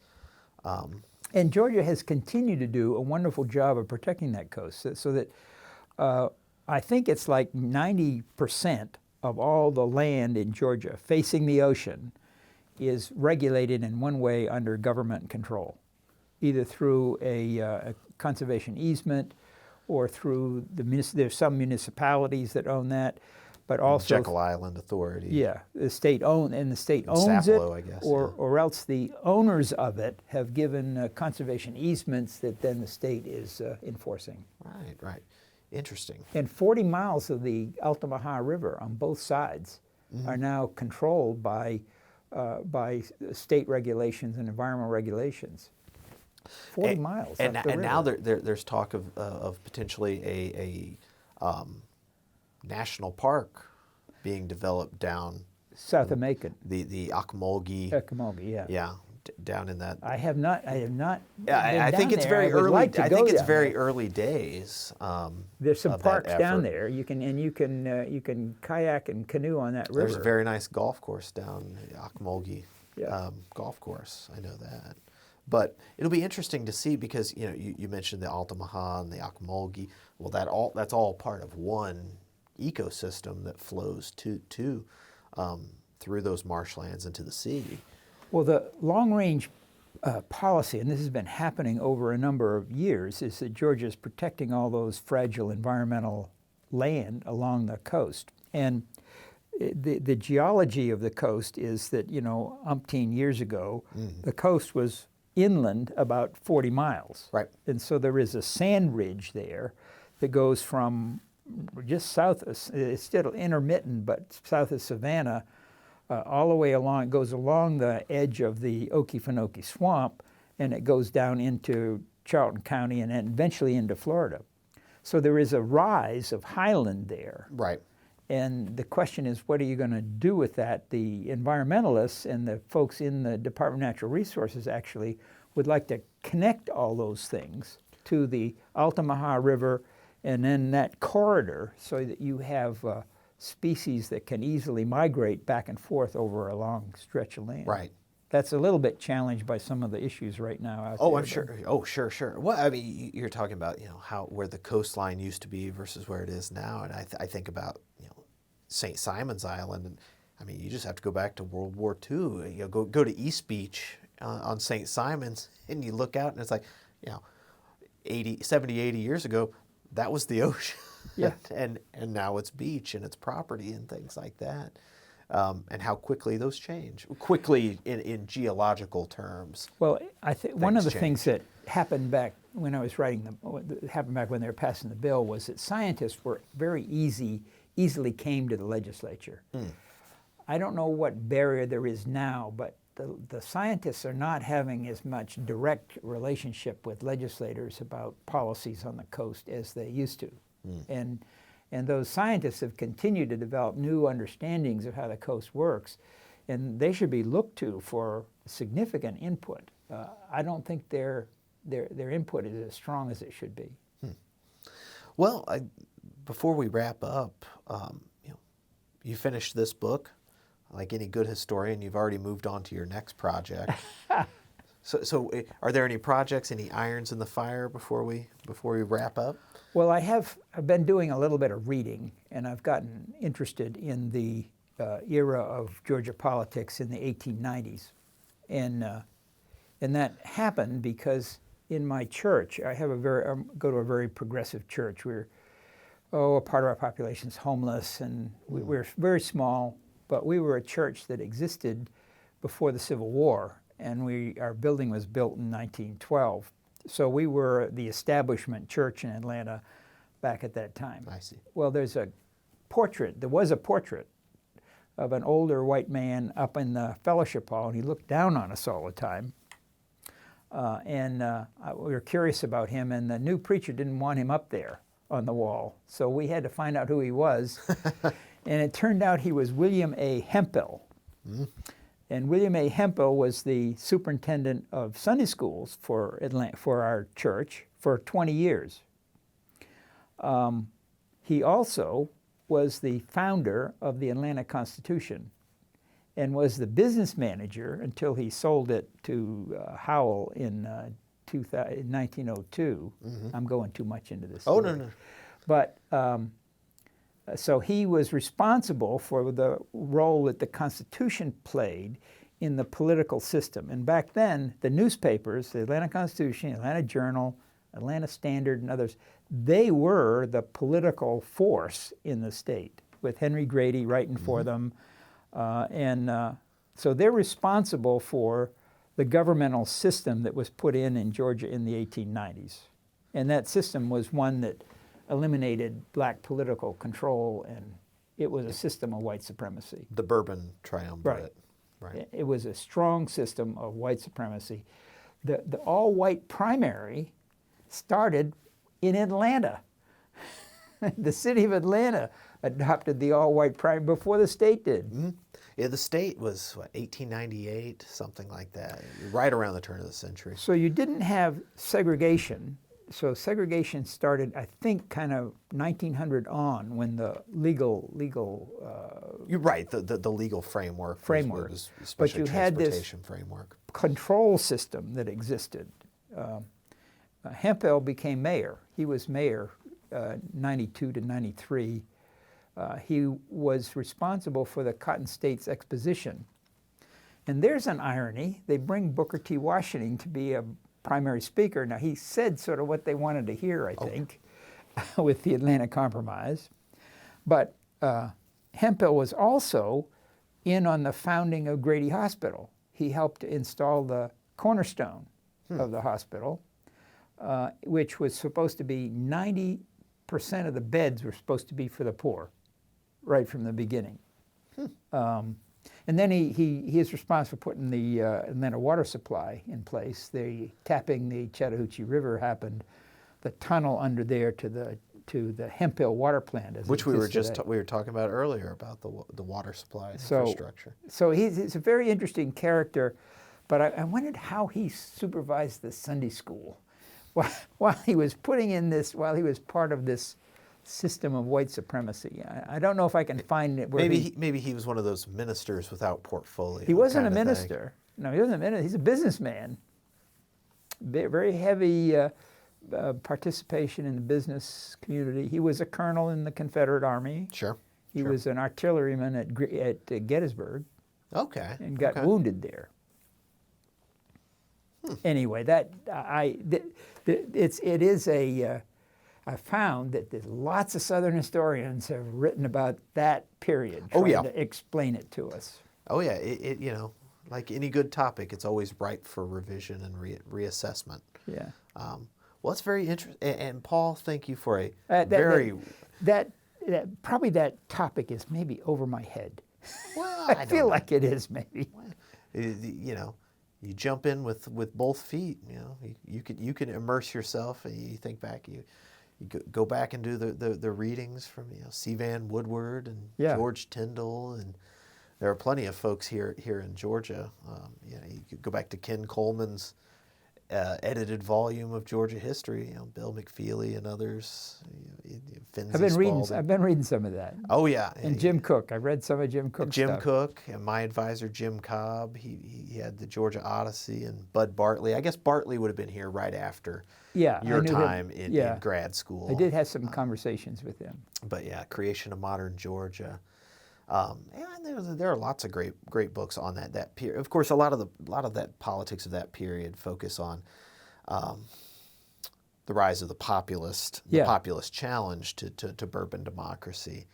S2: And Georgia has continued to do a wonderful job of protecting that coast, so that I think it's like 90% of all the land in Georgia facing the ocean is regulated in one way under government control, either through a conservation easement or through there's some municipalities that own that, but also
S1: Jekyll Island Authority.
S2: Yeah, the state owns
S1: Sapelo,
S2: it,
S1: I guess,
S2: or else the owners of it have given conservation easements that then the state is enforcing.
S1: Right. Interesting.
S2: And 40 miles of the Altamaha River on both sides are now controlled by state regulations and environmental regulations. 40 miles.
S1: And
S2: up the river.
S1: now there's talk of potentially a national park being developed down
S2: south of Macon.
S1: The Ocmulgee. Yeah, down in that.
S2: I have not.
S1: Yeah, I think it's very early. I think it's very early days.
S2: There's some parks down there. You can kayak and canoe on that river.
S1: There's a very nice golf course down the Ocmulgee golf course. I know that. But it'll be interesting to see because you mentioned the Altamaha and the Ocmulgee. Well, that's all part of one ecosystem that flows through those marshlands into the sea.
S2: Well, the long-range policy, and this has been happening over a number of years, is that Georgia is protecting all those fragile environmental land along the coast. And the geology of the coast is that, umpteen years ago, the coast was inland about 40 miles.
S1: Right.
S2: And so there is a sand ridge there that goes from just south, it's still intermittent, but south of Savannah, all the way along, it goes along the edge of the Okefenokee Swamp, and it goes down into Charlton County and then eventually into Florida. So there is a rise of highland there.
S1: Right.
S2: And the question is, what are you going to do with that? The environmentalists and the folks in the Department of Natural Resources actually would like to connect all those things to the Altamaha River and then that corridor so that you have species that can easily migrate back and forth over a long stretch of land.
S1: Right.
S2: That's a little bit challenged by some of the issues right now out there.
S1: Oh, I'm sure. Oh, sure. Well, I mean, you're talking about where the coastline used to be versus where it is now, and I think about St. Simon's Island, and I mean, you just have to go back to World War II. Go to East Beach on St. Simon's, and you look out, and it's like, 70, 80 years ago, that was the ocean.
S2: Yeah.
S1: and now it's beach and it's property and things like that. And how quickly those change. Quickly in geological terms.
S2: Well, I think one of the things that happened back when I was writing happened back when they were passing the bill was that scientists were easily came to the legislature. I don't know what barrier there is now, but the scientists are not having as much direct relationship with legislators about policies on the coast as they used to. And those scientists have continued to develop new understandings of how the coast works, and they should be looked to for significant input. I don't think their input is as strong as it should be.
S1: Well, before we wrap up, you finished this book. Like any good historian, you've already moved on to your next project. So are there any projects, any irons in the fire before we wrap up?
S2: Well, I've been doing a little bit of reading, and I've gotten interested in the era of Georgia politics in the 1890s. And that happened because in my church, I go to a very progressive church. We're, a part of our population is homeless, and we're very small, but we were a church that existed before the Civil War, and our building was built in 1912. So we were the establishment church in Atlanta back at that time.
S1: I see.
S2: Well, there was a portrait of an older white man up in the fellowship hall, and he looked down on us all the time. We were curious about him, and the new preacher didn't want him up there on the wall. So we had to find out who he was. And it turned out he was William A. Hemphill. Mm. And William A. Hemphill was the superintendent of Sunday schools for our church for 20 years. He also was the founder of the Atlanta Constitution and was the business manager until he sold it to Howell in 1902. Mm-hmm. I'm going too much into this story.
S1: Oh, no.
S2: But so he was responsible for the role that the Constitution played in the political system. And back then, the newspapers, the Atlanta Constitution, Atlanta Journal, Atlanta Standard, and others, they were the political force in the state, with Henry Grady writing for them. So they're responsible for the governmental system that was put in Georgia in the 1890s. And that system was one that eliminated black political control, and it was a system of white supremacy.
S1: The Bourbon triumvirate.
S2: Right. It was a strong system of white supremacy. The all-white primary started in Atlanta. The city of Atlanta adopted the all-white primary before the state did.
S1: Mm-hmm. Yeah, the state was, 1898, something like that, right around the turn of the century.
S2: So you didn't have segregation. So segregation started, I think, kind of 1900 on, when the legal.
S1: You're right. The legal framework. Was
S2: but you had this
S1: framework.
S2: Control system that existed. Hemphill became mayor. He was mayor 92 to 93. He was responsible for the Cotton States Exposition. And there's an irony. They bring Booker T. Washington to be a primary speaker. Now, he said sort of what they wanted to hear, I think, with the Atlanta Compromise. But Hemphill was also in on the founding of Grady Hospital. He helped install the cornerstone of the hospital, which was supposed to be 90% of the beds were supposed to be for the poor, right from the beginning. And then he is responsible for putting the Atlanta water supply in place. Tapping the Chattahoochee River happened. The tunnel under there to the Hemphill water plant,
S1: which we were talking about earlier, about the water supply infrastructure.
S2: So he's a very interesting character, but I wondered how he supervised the Sunday school while he was while he was part of this system of white supremacy. I don't know if I can find it.
S1: Maybe he was one of those ministers without portfolio.
S2: He wasn't a minister. No, he wasn't a minister. He's a businessman. Very heavy participation in the business community. He was a colonel in the Confederate Army.
S1: Sure.
S2: He was an artilleryman at Gettysburg.
S1: Okay.
S2: And got wounded there. Anyway, I found that there's lots of Southern historians have written about that period, trying to explain it to us.
S1: Oh yeah, it like any good topic, it's always ripe for revision and reassessment.
S2: Yeah.
S1: Well, it's very interesting. And Paul, thank you for
S2: probably that topic is maybe over my head.
S1: Well,
S2: I feel like it is maybe.
S1: You jump in with both feet. You can immerse yourself, and you think back. You go back and do the readings from C. Van Woodward and George Tyndall, and there are plenty of folks here in Georgia. You could go back to Ken Coleman's edited volume of Georgia history. Bill McFeely and others. Finzi
S2: I've been reading some of that.
S1: Oh yeah,
S2: And Jim Cook. I've read some of Jim Cook's stuff.
S1: Cook and my advisor Jim Cobb. He had the Georgia Odyssey, and Bud Bartley. I guess Bartley would have been here right after your time in grad school.
S2: I did have some conversations with him.
S1: But yeah, Creation of Modern Georgia. And there are lots of great books on that period. Of course, a lot of that politics of that period focus on the rise of the populist challenge to bourbon democracy,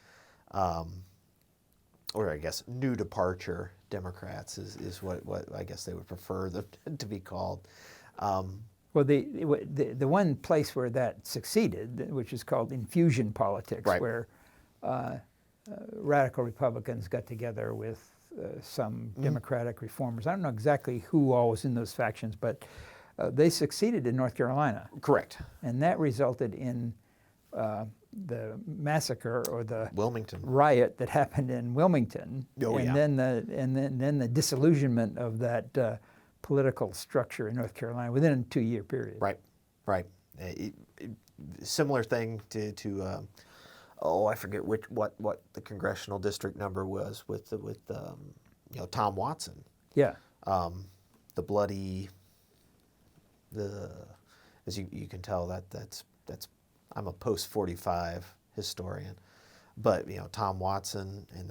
S1: or I guess new departure Democrats is what I guess they would prefer them to be called.
S2: Well, the one place where that succeeded, which is called infusion politics, where radical Republicans got together with some Democratic reformers. I don't know exactly who all was in those factions, but they succeeded in North Carolina.
S1: Correct.
S2: And that resulted in the massacre or the
S1: Wilmington
S2: riot that happened in Wilmington,
S1: then
S2: the disillusionment of that political structure in North Carolina within a 2-year period.
S1: Right. Similar thing to I forget what the congressional district number was with Tom Watson.
S2: Yeah.
S1: The bloody, as you can tell that's I'm a post 45 historian, but Tom Watson and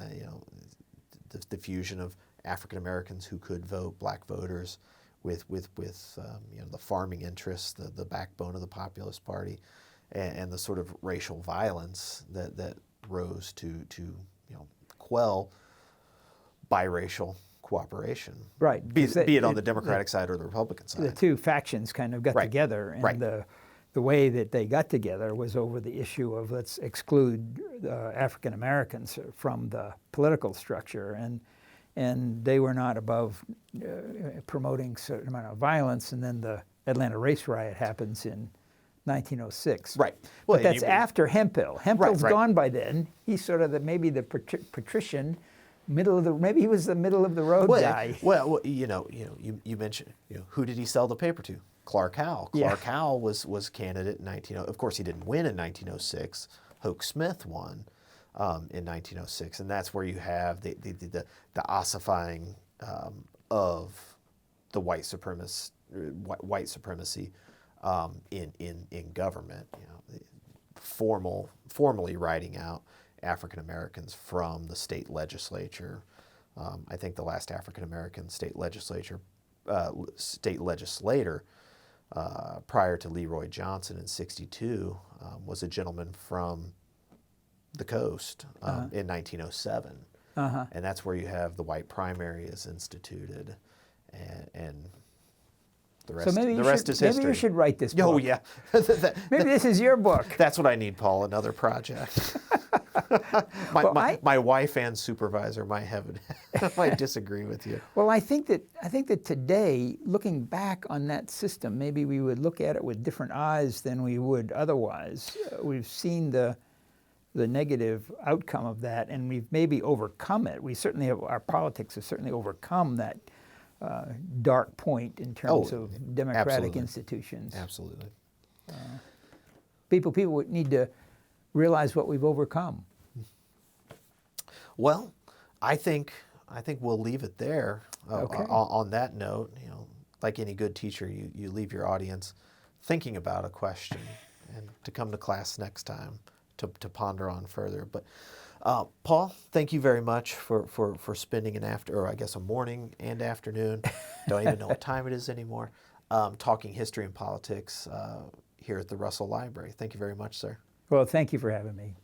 S1: the fusion of African Americans who could vote, black voters, with the farming interests, the backbone of the Populist Party. And the sort of racial violence that rose to quell biracial cooperation.
S2: Right.
S1: Be it on the Democratic side or the Republican side.
S2: The two factions kind of got together, and the way that they got together was over the issue of let's exclude African Americans from the political structure, and they were not above promoting a certain amount of violence, and then the Atlanta race riot happens in 1906.
S1: Right.
S2: Well, but that's after Hemphill. Hemphill's gone by then. He's sort of maybe the patrician, maybe he was the middle of the road guy.
S1: Well, you mentioned who did he sell the paper to? Clark Howell. Clark Howell was candidate in 1900. Of course, he didn't win in 1906. Hoke Smith won in 1906, and that's where you have the ossifying of the white supremacy in government, formally writing out African Americans from the state legislature. I think the last African American state legislator prior to Leroy Johnson in '62 was a gentleman from the coast in 1907, and that's where you have the white primary is instituted, and the rest is history.
S2: Maybe you should write this book.
S1: Oh, yeah.
S2: Maybe this is your book.
S1: That's what I need, Paul, another project. My wife and supervisor might disagree with you.
S2: Well, I think that today, looking back on that system, maybe we would look at it with different eyes than we would otherwise. We've seen the negative outcome of that, and we've maybe overcome it. Our politics have certainly overcome that dark point in terms of democratic institutions.
S1: Absolutely.
S2: People would need to realize what we've overcome.
S1: Well, I think we'll leave it there. On that note, like any good teacher, you leave your audience thinking about a question and to come to class next time to ponder on further. But Paul, thank you very much for spending a morning and afternoon, don't even know what time it is anymore, talking history and politics here at the Russell Library. Thank you very much, sir.
S2: Well, thank you for having me.